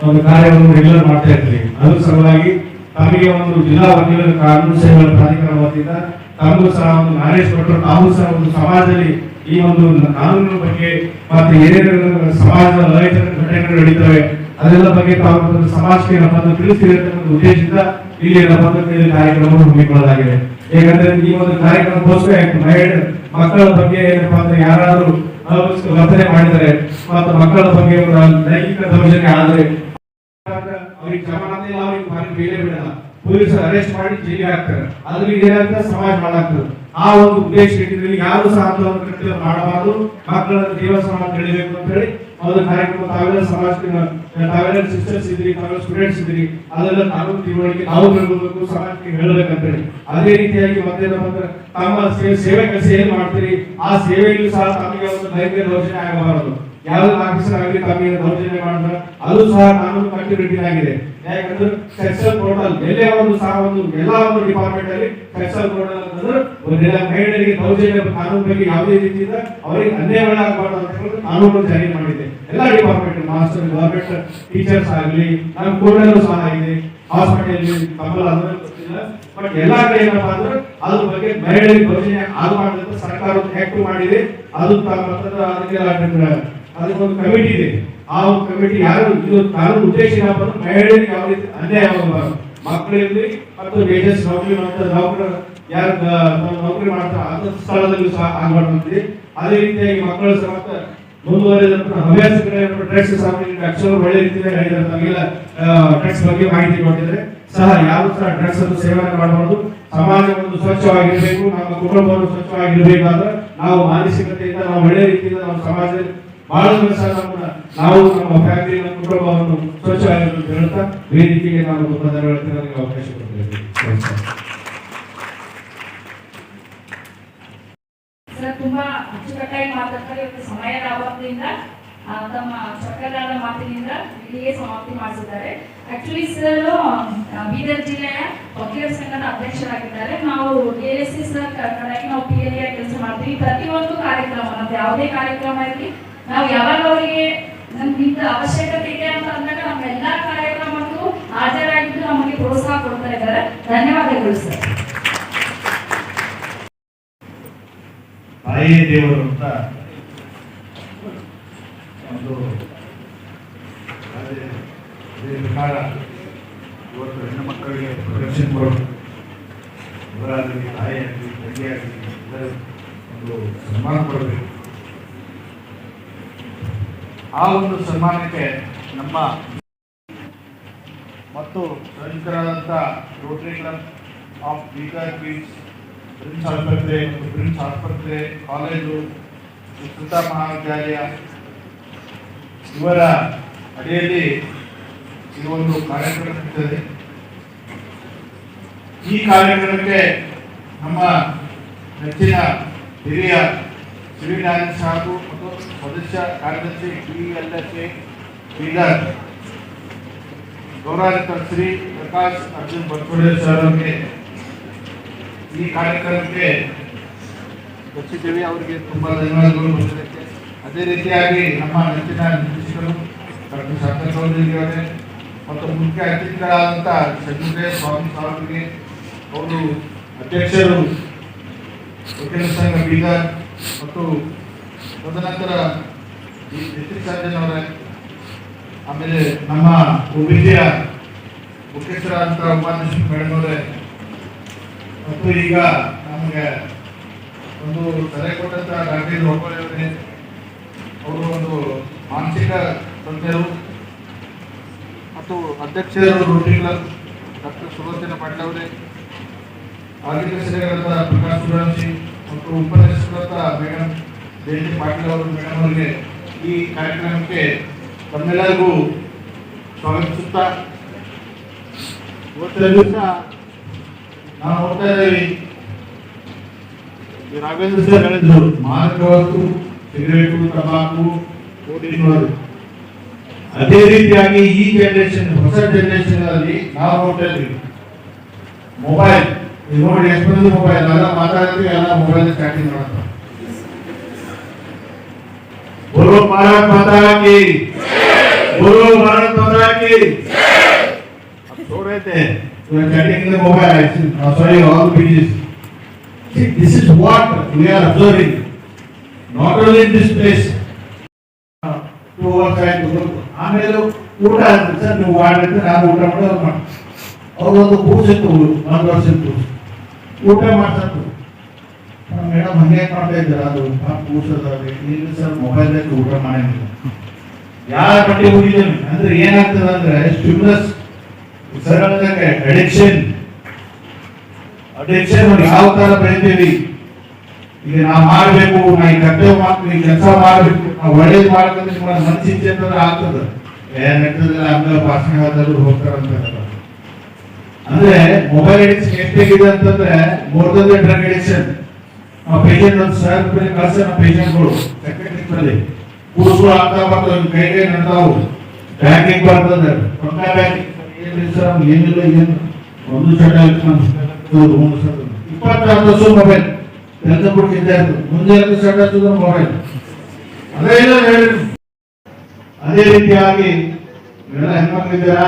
ಒಂದು ಕಾರ್ಯವನ್ನು ರೆಗ್ಯುಲರ್ ಮಾಡ್ತಾ ಇರ್ತೀರಿ. ಅದ್ರ ಸಲುವಾಗಿ ತಮಗೆ ಒಂದು ಜಿಲ್ಲಾ ವಕೀಲರ ಕಾನೂನು ಸೇವೆಗಳ ಪ್ರಾಧಿಕಾರ ವತಿಯಿಂದ ತಮಗೂ ಸಹ ಒಂದು ನಾಲೆಜ್ ಕೊಟ್ಟರು, ತಾವು ಸಹ ಒಂದು ಸಮಾಜದಲ್ಲಿ ಈ ಒಂದು ಕಾನೂನಿನ ಬಗ್ಗೆ ಮತ್ತೆ ಏನೇನು ಸಮಾಜದ ಅಹಿತಕರ ಘಟನೆಗಳು ನಡೀತವೆ ಅದೆಲ್ಲ ಬಗ್ಗೆ ತಾವು ಸಮಾಜಕ್ಕೆ ನಮ್ಮನ್ನು ತಿಳಿಸ್ತೀರಿ ಅಂತ ಉದ್ದೇಶದಿಂದ ಇಲ್ಲಿ ನಮ್ಮನ್ನು ಕಾರ್ಯಕ್ರಮವನ್ನು ಹಮ್ಮಿಕೊಳ್ಳಲಾಗಿದೆ. ಯಾಕಂದ್ರೆ ಈ ಒಂದು ಕಾರ್ಯಕ್ರಮಕ್ಕೋಸ್ಕರ ಮಹಿಳೆ ಮಕ್ಕಳ ಬಗ್ಗೆ ಏನಪ್ಪಾ ಅಂದ್ರೆ ಯಾರಾದ್ರೂ ವರ್ತನೆ ಮಾಡಿದರೆ ಮತ್ತು ಮಕ್ಕಳ ಬಗ್ಗೆ ಲೈಂಗಿಕ ದೌರ್ಜನ್ಯ ಆದರೆ ಅವ್ರಿಗೆ ಜಮಾನತೆ ಇಲ್ಲ, ಅವ್ರಿಗೆ ಭಾರಿ ಬೇರೆ ಬಿಡಲ್ಲ, ಪೊಲೀಸರು ಅರೆಸ್ಟ್ ಮಾಡಿ ಜೈಲಿಗೆ ಹಾಕ್ತಾರೆ. ಅದ್ರಲ್ಲಿ ಏನಾಗ್ತದೆ, ಸಮಾಜ ಹಾಳಾಗ್ತದೆ. ಆ ಒಂದು ಉದ್ದೇಶ ಇಟ್ಟಿದ್ರೆ ಯಾರು ಸಹ ಕೃತ್ಯ ಮಾಡಬಾರದು, ಮಕ್ಕಳ ಜೀವ ಸಮಾಜ ತಿಳಿಬೇಕು ಅಂತ ಹೇಳಿ ಒಂದು ಕಾರ್ಯಕ್ರಮ ತಾವೆಲ್ಲ ಸಮಾಜಕ್ಕೆ ತಾವೆಲ್ಲ ಸಿಸ್ಟರ್ಸ್ ಇದ್ರಿ, ತಾವೆಲ್ಲ ಸ್ಟೂಡೆಂಟ್ಸ್ ಇದ್ರಿ, ಅದೆಲ್ಲ ಕಾನೂನು ತಿಳುವಳಿಕೆ ನಾವು ಹೇಳ್ಬೇಕು, ಸಮಾಜಕ್ಕೆ ಹೇಳಬೇಕಂತ ಹೇಳಿ. ಅದೇ ರೀತಿಯಾಗಿ ಮತ್ತೆ ತಮ್ಮ ಸೇವೆ ಕೆಲಸ ಏನ್ ಮಾಡ್ತೀರಿ ಆ ಸೇವೆಯಲ್ಲೂ ಸಹ ತಮಗೆ ಒಂದು ಲೈಂಗಿಕ ದೌರ್ಜನ್ಯ ಆಗಬಾರದು. ಯಾವ್ದು ಆಫೀಸರ್ ಆಗಲಿ ತಮಗೆ ದೌರ್ಜನ್ಯ ಮಾಡಿದ್ರೆ ಅದು ಸಹ ಕಾನೂನು ಕಟ್ಟುನಿಟ್ಟಿ ಆಗಿದೆ. ಯಾಕಂದ್ರೆ ಸೆಕ್ಸುವಲ್ ಪೋರ್ಟಲ್ ಎಲ್ಲೇ ಒಂದು ಸಹ ಒಂದು ಎಲ್ಲ ಒಂದು ಡಿಪಾರ್ಟ್ಮೆಂಟ್ ಅಲ್ಲಿ ಸೆಕ್ಸುವಲ್ ಪೋರ್ಟಲ್ ಅಂತಂದ್ರೆ ಒಂದೆಲ್ಲ ಮಹಿಳೆಯರಿಗೆ ದೌರ್ಜನ್ಯ ಕಾನೂನು ಬಗ್ಗೆ ಯಾವುದೇ ರೀತಿಯಿಂದ ಅವರಿಗೆ ಅನ್ಯಾಯಗಳಾಗಬಾರ್ದು ಅಂತ ಹೇಳಿ ಕಾನೂನು ಜಾರಿ ಮಾಡಿದೆ. ಎಲ್ಲ ಡಿಪಾರ್ಟ್ಮೆಂಟ್ ಮಾಸ್ಟರ್, ಗವರ್ಮೆಂಟ್ ಟೀಚರ್ಸ್ ಆಗಲಿ, ನಮ್ಮ ಕೋರ್ಟಲ್ಲೂ ಸಹ ಇದೆ, ಹಾಸ್ಪಿಟಲ್ ಕಮಲ ಅಂದ್ರೆ ಗೊತ್ತಿಲ್ಲ, ಬಟ್ ಎಲ್ಲಾ ಕಡೆ ಏನಪ್ಪಾ ಅಂದ್ರೆ ಅದ್ರ ಬಗ್ಗೆ ಮಹಿಳೆಯರಿಗೆ ದೌರ್ಜನ್ಯ ಆಗಬಾರ್ದು ಸರ್ಕಾರ ಆಕ್ಟ್ ಮಾಡಿದೆ. ಅದು ಅದಕ್ಕೊಂದು ಕಮಿಟಿ ಇದೆ. ಆ ಒಂದು ಕಮಿಟಿ ಯಾರು ಇದು ಕಾನೂನು ಉದ್ದೇಶ ಏನಪ್ಪ ಅಂದ್ರೆ ಮಹಿಳೆಯರಿಗೆ ಯಾವ ರೀತಿ ಅನ್ಯಾಯ ಆಗಬಾರದು, ಮಕ್ಕಳಿರಲಿ ಮತ್ತು ಬೇಜಸ್ ನೌಕರಿ ಮಾಡ್ತಾರೆ, ನೌಕರರು ಯಾರು ನೌಕರಿ ಮಾಡ್ತಾರೆ ಅದ ಸ್ಥಳದಲ್ಲೂ ಸಹ ಆಗಬಾರ್ದು. ಅದೇ ರೀತಿಯಾಗಿ ಮಕ್ಕಳು ಸಹ ಮುಂದುವರೆದಂತ ಹವ್ಯಾಸಗಳೇ ಡ್ರಗ್ಸ್ ಸಾಮಾನ್ಯ ಅಕ್ಷರ ಒಳ್ಳೆ ರೀತಿಯಲ್ಲಿ ಹೇಳಿದ್ದಾರೆ. ತಮಗೆಲ್ಲ ಡ್ರಗ್ಸ್ ಬಗ್ಗೆ ಮಾಹಿತಿ ಕೊಟ್ಟಿದ್ರೆ ಸಹ ಯಾರು ಸಹ ಡ್ರಗ್ಸ್ ಅನ್ನು ಸೇವನೆ ಮಾಡಬಾರದು. ಸಮಾಜ ಒಂದು ಸ್ವಚ್ಛವಾಗಿರ್ಬೇಕು, ನಮ್ಮ ಕುಟುಂಬವನ್ನು ಸ್ವಚ್ಛವಾಗಿರ್ಬೇಕಾದ್ರೆ ನಾವು ಮಾನಸಿಕತೆಯಿಂದ ನಾವು ಒಳ್ಳೆ ರೀತಿಯಿಂದ ನಾವು ಸಮಾಜದಲ್ಲಿ ಬಾಳುವ ಸಹ ನಾವು ನಮ್ಮ ಫ್ಯಾಮಿಲಿ ನಮ್ಮ ಕುಟುಂಬವನ್ನು ಸ್ವಚ್ಛವಾಗಿರಬೇಕು ಹೇಳ್ತಾ ವೇದಿಕೆಗೆ ನಾನು ನನಗೆ ಅವಕಾಶ ಕೊಡ್ತೇವೆ. ಸರ್ ತುಂಬಾ ಅಚ್ಚುಕಟ್ಟಾಗಿ ಮಾತಾಡ್ತಾರೆ. ಇವತ್ತು ಸಮಯದ ಅಭಾವದಿಂದ ತಮ್ಮ ಚೊಕ್ಕದಾದ ಮಾತಿನಿಂದ ಇಲ್ಲಿಗೆ ಸಮಾಪ್ತಿ ಮಾಡಿಸಿದ್ದಾರೆ. ಆಕ್ಚುಲಿ ಸರ್ ಬೀದರ್ ಜಿಲ್ಲೆಯ ವಕೀಲರ ಸಂಘದ ಅಧ್ಯಕ್ಷರಾಗಿದ್ದಾರೆ. ನಾವು ASC ಸರ್ ಕಡೆಗೆ ನಾವು PLA ಕೆಲಸ ಮಾಡ್ತೀವಿ. ಪ್ರತಿಯೊಂದು ಕಾರ್ಯಕ್ರಮ ನಮ್ದು ಯಾವುದೇ ಕಾರ್ಯಕ್ರಮ ಇರಲಿ ನಾವು ಯಾವಾಗ ಅವರಿಗೆ ನಮ್ಗಿಂತ ಅವಶ್ಯಕತೆ ಇದೆ ಅಂತ ಅಂದಾಗ ನಮ್ಮ ಎಲ್ಲಾ ಕಾರ್ಯಕ್ರಮಕ್ಕೂ ಹಾಜರಾಗಿದ್ದು ನಮಗೆ ಪ್ರೋತ್ಸಾಹ ಕೊಡ್ತಾ ಇದ್ದಾರೆ. ಧನ್ಯವಾದಗಳು ಸರ್. ತಾಯಿಯೇ ದೇವರು ಅಂತ ಒಂದು ಪ್ರಕಾರ ಇವತ್ತು ಹೆಣ್ಣು ಮಕ್ಕಳಿಗೆ ಪ್ರೊಟೆಕ್ಷನ್ ಕೊಡೋದು, ಇವರಾಗಲಿ ತಾಯಿಯಾಗಲಿ ತಂದೆಯಾಗಲಿ ಒಂದು ಸನ್ಮಾನ ಕೊಡಬೇಕು. ಆ ಒಂದು ಸನ್ಮಾನಕ್ಕೆ ನಮ್ಮ ಮತ್ತು ಸಂಯುಕ್ತರಾದಂಥ Rotary club of Bidar Kids, Prince ಆಸ್ಪತ್ರೆ ಮತ್ತು ಪ್ರಿನ್ಸ್ ಆಸ್ಪತ್ರೆ ಕಾಲೇಜು, ವಿಸ್ತೃತ ಮಹಾವಿದ್ಯಾಲಯ ಇವರ ಅಡಿಯಲ್ಲಿ ಈ ಒಂದು ಕಾರ್ಯಕ್ರಮ ನಡೀತದೆ. ಈ ಕಾರ್ಯಕ್ರಮಕ್ಕೆ ನಮ್ಮ ನೆಚ್ಚಿನ ಹಿರಿಯ ಸಿವಿಲ್ ನ್ಯಾಯಾಧೀಶ ಹಾಗೂ ಮತ್ತು ಸದಸ್ಯ ಕಾರ್ಯದರ್ಶಿ PLSA ಬೀದರ್ ಗೌರವಾನ್ವಿತ ಶ್ರೀ ಪ್ರಕಾಶ್ ಅರ್ಜುನ್ ಬನ್ಸೋಡೆ ಸರ್ ಅವರಿಗೆ ಈ ಕಾರ್ಯಕ್ರಮಕ್ಕೆ ರಚಿಸಿದ್ದೇವೆ. ಅವರಿಗೆ ತುಂಬ ಧನ್ಯವಾದಗಳು ಬಂದಿದ್ದಕ್ಕೆ. ಅದೇ ರೀತಿಯಾಗಿ ನಮ್ಮ ನೆಚ್ಚಿನ ನಿರ್ದೇಶಕರು ಡಾಕ್ಟರ್ ಶಾಂತ ಚೌಧರಿ ಅವರೇ ಮತ್ತು ಮುಖ್ಯ ಅತಿಥಿಗಳಾದಂಥ ಚಂದ್ರೇ ಸ್ವಾಮಿ ಅವರಿಗೆ, ಅವರು ಅಧ್ಯಕ್ಷರು ವಕೀಲ ಸಂಘ ಬೀದರ್ ಮತ್ತು ತದನಂತರ ಈ ಡಿಸ್ಟ್ರಿಕ್ಟ್ ಸರ್ಜನ್ ಅವರೇ, ಆಮೇಲೆ ನಮ್ಮ OBGಯ ಮುಖ್ಯಸ್ಥರಾದಂಥ ಉಪಾಧ್ಯಕ್ಷ ಮೇಡಮ್ ಅವರೇ, ಮತ್ತು ಈಗ ನಮಗೆ ಒಂದು ಸಲಹೆ ಕೊಟ್ಟಂಥ ಡಾಕ್ಟರ್ ಒಬ್ಬರೇ ಅವರೇ, ಅವರು ಒಂದು ಮಾನಸಿಕ ತಜ್ಞರು ಮತ್ತು ಅಧ್ಯಕ್ಷರು Rotary club doctor Sulochana Patil ಅವರೇ, ಆರ್ಥಿಕ ಸೇವೆಗಳಾದ ಪ್ರಕಾಶ್ ಸುರಾಂಶಿ ಮತ್ತು ಉಪನ್ಯಾಸಕರಾದ ಮೇಡಮ್ ಜಯಂತಿ ಪಾಟೀಲ್ ಅವರು ಮೇಡಮ್ ಅವರಿಗೆ ಈ ಕಾರ್ಯಕ್ರಮಕ್ಕೆ ತಮ್ಮೆಲ್ಲರಿಗೂ ಸ್ವಾಗತಿಸುತ್ತಾ, ಇವತ್ತಿನ ದಿವಸ ನಾವು ನೋಡ್ತಾ ಇದ್ದೀವಿ, ರಾಘವೇಂದ್ರ ಸರ್ ಹೇಳಿದ್ರು ಮಾದಕ ವಸ್ತು, ಸಿಗರೇಟು, ತಂಬಾಕು, ಕೋಡಿನೋರು. ಅದೇ ರೀತಿಯಾಗಿ ಈ ಜನರೇಷನ್, ಹೊಸ ಜನರೇಷನ್ ಅಲ್ಲಿ ನಾವು ನೋಡ್ತಾ ಇದ್ದೀವಿ ಮೊಬೈಲ್. ನೋಡಿ ಎಷ್ಟು ಮೊಬೈಲ್ ಎಲ್ಲ ಮಾತಾಡ್ತೀವಿ, ಎಲ್ಲ ಮೊಬೈಲ್ ಸ್ಟಾರ್ಟಿಂಗ್ ಮಾಡ್ತಾರೆ. बोलो भारत माता की, बोलो भारत माता की. अब सो रहे थे, we are chatting in the mobile. Sorry, all busy. See, this is what we are observing. Not only in this place. To our side, ಆಮೇಲೆ ಊಟ ಸರ್ ನೀವು ಮಾಡಿದ್ರೆ ನಾನು ಊಟ ಮಾಡೋದು ಅವ್ರು ಒಂದು ಕೂಸಿತ್ತು, 1 ವರ್ಷದ್ದು ಊಟ ಮಾಡ್ಸತ್ತು. ಮೇಡಮ್ ಹಂಗೆ ಮಾಡ್ತಾ ಇದ್ದಾರೆ, ಅದು ಕೂಸೋದಾದ್ರೆ ಇಲ್ಲ ಸರ್ ಮೊಬೈಲ್ದಲ್ಲಿ ಊಟ ಮಾಡಂಗಿಲ್ಲ. ಯಾರ ಪಟ್ಟಿ ಹೋಗಿದ್ದೇನೆ ಅಂದ್ರೆ ಏನಾಗ್ತದೆ ಅಂದ್ರೆ ಸ್ಟಿಮ್ಯುಲಸ್ ಸರಳಕ್ಕೆ ಅಡಿಕ್ಷನ್ ಯಾವ ತರ ಬೆಳಿತೀವಿ. ಈಗ ನಾವು ಮಾಡ್ಬೇಕು, ನಾ ಈ ಕರ್ತವ್ಯ ಮಾಡ್ತೀವಿ, ಕೆಲಸ ಮಾಡ್ಬೇಕು, ನಾವು ಒಳ್ಳೇದು ಮಾಡ್ಬೇಕಂದ್ರೆ ನಿಮ್ಮ ಮನಸ್ಸಿಂಚೆ ಅಂತಂದ್ರೆ ಆಗ್ತದೆ. ಏನಾಗ್ತದೆ ಹಂಗ ಭಾಷಣ ಹೋಗ್ತಾರಂತ. ಅಂದ್ರೆ ಮೊಬೈಲ್ ಅಡಿಕ್ಷನ್ ಎಷ್ಟಾಗಿದೆ ಅಂತಂದ್ರೆ more than drug addiction. Patient ಒಂದು ಸರ್ ಕಳ್ಸ ಪೇಷಂಟ್ಗಳು ಸೆಕ್ರೆಟರಿ ಕೂಸು ಆಗ್ತಾ ಬರ್ತವೆ, ಕೈಗೆ ನಡ್ತಾವು, ಬ್ಯಾಂಕಿಂಗ್ ಬರ್ತದೆ, ರೊಕ್ಕ ಬ್ಯಾಂಕಿಂಗ್ ಏನಿಲ್ಲ, ಏನು ಒಂದು ಸೆಟ್ 26 ವರ್ಷ ಮೊಬೈಲ್ ಕೆಲಸ ಕೊಡ್ತಿದ್ದೆ, ಮುಂದೆ ಸೆಟ್ ಆಗ್ತದೆ ಮೊಬೈಲ್. ಅದೇ ಇಲ್ಲ ಹೇಳಿ. ಅದೇ ರೀತಿಯಾಗಿ ಎಲ್ಲ ಹೆಣ್ಮಕ್ಳಿದ್ದೀರಾ,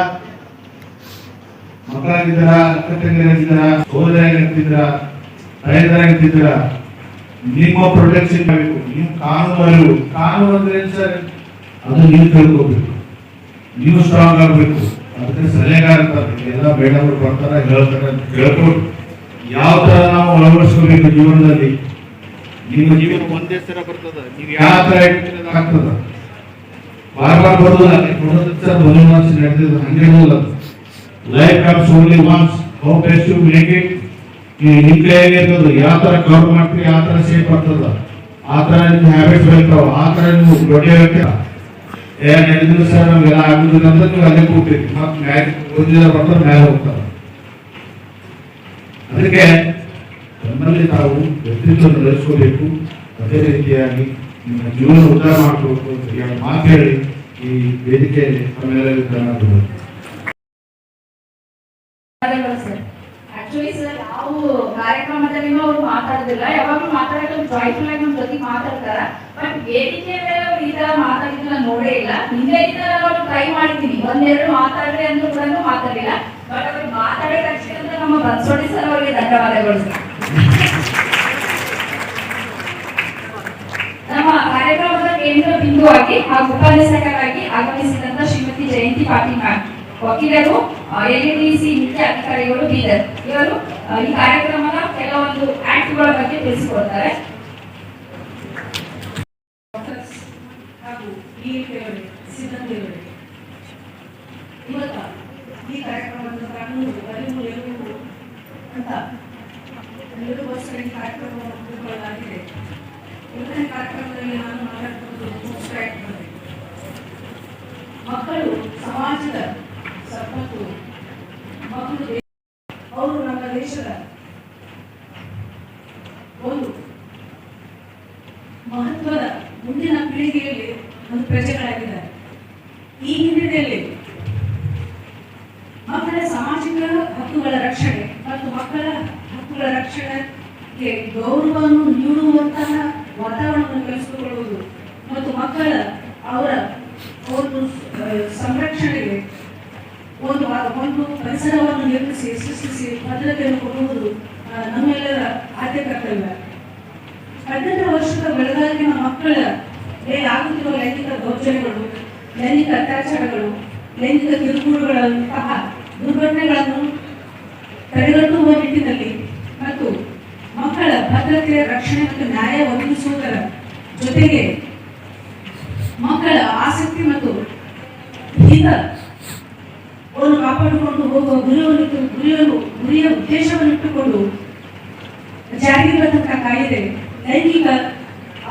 ಮಕ್ಕಳಾಗಿದ್ದೀರಾ, ಅಕ್ಕ ತಂಗಿರಾಗಿದ್ದೀರಾ, ಸೋದರಿಯಾಗಿರ್ತಿದ್ದೀರಾ, ರೈತರಾಗಿರ್ತಿದ್ದೀರಾ, ನಿಮ್ಮ ಪ್ರೊಟೆಕ್ಷನ್ ಮಾಡಬೇಕು. ನೀವು ಕಾನೂನು ಅಂದ್ರೆ ಸರ್ ಅದು ನೀವು ತಿಳ್ಕೋಬೇಕು, ನೀವು ಸ್ಟ್ರಾಂಗ್ ಆಗಬೇಕು. ಅದಕ್ಕೆ ಸಲಹೆಗಾರ ಎಲ್ಲ ಮೇಡಮ್ರು ಬರ್ತಾರೆ, ಹೇಳ್ತಾರೆ, ಹೇಳ್ಕೊಟ್ಟು ಯಾವ ತರ ನಾವು ಅಳವಡಿಸ್ಕೋಬೇಕು ಜೀವನದಲ್ಲಿ. ನಿಮ್ಮ ಜೀವನ ಒಂದೇ ಸರ ಬರ್ತದ, ನೀವು ಯಾವ ತರ ಆಗ್ತದ, ಬಾರ್ ಬರೋದಿಲ್ಲ. ಒಂದು ವರ್ಷ ನಡೆದಿದ್ದು ಹಂಗೆ life comes only once, how best you make it. ನಿಮ್ ಕೈಯಾಗ ಇರ್ತದ, ಯಾವ ತರ ಕವರ್ ಮಾಡ್ತೀವಿ, ಯಾವ ತರ ಸೇಫ್ ಆಗ್ತದ, ಆ ತರ ನಿಮ್ಗೆ ಹ್ಯಾಬಿಟ್ಸ್ ಬರ್ತಾವ, ಆ ತರ ನೀವು ದೊಡ್ಡ ನಡೆದಿಲ್ಲ ಸರ್ ನಮ್ಗೆಲ್ಲ ಆಗುದಿಲ್ಲ ಅಂದ್ರೆ ನೀವು ಅಲ್ಲೇ ಕೂಗ್ತೀರಿ, ಮತ್ತೆ ಮ್ಯಾಗ ಬರ್ತಾರೆ, ಮ್ಯಾಲ ಹೋಗ್ತಾರೆ. ಅದಕ್ಕೆ ನಮ್ಮಲ್ಲಿ ನಾವು ವ್ಯಕ್ತಿತ್ವ ಬೆಳೆಸ್ಕೋಬೇಕು. ಅದೇ ರೀತಿಯಾಗಿ ನಿಮ್ಮ ಜೀವನ ಉದ್ಧಾರ ಮಾಡ್ಕೋಬೇಕು ಅಂತ ಮಾತು ಹೇಳಿ ಈ ವೇದಿಕೆಯಲ್ಲಿ ತಮ್ಮೆಲ್ಲರಿಗೂ ಧನ್ಯವಾದಗಳು. ಆಕ್ಚುಲಿ ಸರ್ ನಾವು ಕಾರ್ಯಕ್ರಮದಲ್ಲಿ ಅವ್ರು ಮಾತಾಡೋದಿಲ್ಲ, ಯಾವಾಗಲೂ ಮಾತಾಡೋಕೆ ಜಾಯ್ಫುಲ್ ಆಗಿ ನಮ್ಮ ಜೊತೆ ಮಾತಾಡ್ತಾರ. ಬಟ್ ವೇದಿಕೆ ಮೇಲೆ ಅವ್ರು ಈ ತರ ಮಾತಾಡಿದ್ದು ನಾನು ನೋಡೇ ಇಲ್ಲ. ಹಿಂದೆ ಈ ತರ ನಾವು ಟ್ರೈ ಮಾಡಿದ್ದೀನಿ, ಒಂದೆರಡು ಮಾತಾಡ್ರಿ ಅಂದ್ರೂ ಕೂಡ ಮಾತಾಡಿಲ್ಲ. ಬಟ್ ಅವ್ರು ಮಾತಾಡಿದ ತಕ್ಷಣ ನಮ್ಮ ಬನ್ಸೋಡಿ ಸರ್ ಅವರಿಗೆ ಧನ್ಯವಾದಗಳು ಸರ್. ನಮ್ಮ ಕಾರ್ಯಕ್ರಮದ ಕೇಂದ್ರ ಬಿಂದುವಾಗಿ ಹಾಗೂ ಉಪನ್ಯಾಸಕರಾಗಿ ಆಗಮಿಸಿದಂತ ಶ್ರೀಮತಿ ಜಯಂತಿ ಪಾಟೀಲ್ ಮ್ಯಾಮ್, ವಕೀಲರು, LADC ಮುಖ್ಯ ಅಧಿಕಾರಿಗಳು ಬೀದರ್, ಇವರು ಈ ಕಾರ್ಯಕ್ರಮದ ಕೆಲವೊಂದು ಆಕ್ಟ್ಗಳ ಬಗ್ಗೆ ತಿಳಿಸಿಕೊಡ್ತಾರೆ. ಹಾಗೂ ಸಿಬ್ಬಂದಿಗಳು ಈ ಕಾರ್ಯಕ್ರಮದ ಕಾನೂನು ಅರಿವು ಎರುವು ಅಂತ ಎಲ್ಲರಿಗೋಸ್ಕರ ಈ ಕಾರ್ಯಕ್ರಮವನ್ನು ಹಮ್ಮಿಕೊಳ್ಳಲಾಗಿದೆ. ಇವತ್ತಿನ ಕಾರ್ಯಕ್ರಮದಲ್ಲಿ ನಾನು ಮಾತಾಡ್ತಿರೋದು ಮಕ್ಕಳು ಸಮಾಜದ ಸಂಪತ್ತು, ಮಕ್ಕಳು ಅವರು ನಮ್ಮ ದೇಶದ ಒಂದು ಮಹತ್ವದ ಮುಂದಿನ ಪೀಳಿಗೆಯಲ್ಲಿ ಒಂದು ಪ್ರಜೆಗಳಾಗಿದ್ದಾರೆ. ಈ ಹಿನ್ನೆಲೆಯಲ್ಲಿ ಮಕ್ಕಳ ಸಾಮಾಜಿಕ ಹಕ್ಕುಗಳ ರಕ್ಷಣೆ ಮತ್ತು ಮಕ್ಕಳ ಹಕ್ಕುಗಳ ರಕ್ಷಣೆಗೆ ಗೌರವವನ್ನು ನೀಡುವಂತಹ ವಾತಾವರಣವನ್ನು ಕಲ್ಪಿಸಿಕೊಳ್ಳುವುದು ಮತ್ತು ಮಕ್ಕಳ ಅವರ ಒಂದು ಸಂರಕ್ಷಣೆಗೆ ಒಂದು ಪರಿಸರವನ್ನು ನಿರ್ಮಿಸಿ ಸೃಷ್ಟಿಸಿ ಭದ್ರತೆಯನ್ನು ಕೊಡುವುದು ನಮ್ಮೆಲ್ಲರ ಆದ್ಯ ಕರ್ತವ್ಯ. 18 ವರ್ಷದ ಬೆಳಗಾಗಿನ ಮಕ್ಕಳ ಮೇಲೆ ಆಗುತ್ತಿರುವ ಲೈಂಗಿಕ ದೌರ್ಜನ್ಯಗಳು, ಲೈಂಗಿಕ ಅತ್ಯಾಚಾರಗಳು, ಲೈಂಗಿಕ ಕಿರುಕುಳಗಳಂತಹ ದುರ್ಘಟನೆಗಳನ್ನು ತಡೆಗಟ್ಟುವ ನಿಟ್ಟಿನಲ್ಲಿ ಮತ್ತು ಮಕ್ಕಳ ಭದ್ರತೆ, ರಕ್ಷಣೆ ಮತ್ತು ನ್ಯಾಯ ಒದಗಿಸುವುದರ ಜೊತೆಗೆ ಮಕ್ಕಳ ಆಸಕ್ತಿ ಮತ್ತು ಹಿತವನ್ನು ಕಾಪಾಡಿಕೊಂಡು ಹೋಗುವ ಗುರಿಯ ಉದ್ದೇಶವನ್ನಿಟ್ಟುಕೊಂಡು ಜಾರಿಗೆ ಬಂದಂತಹ ಕಾಯ್ದೆ ಲೈಂಗಿಕ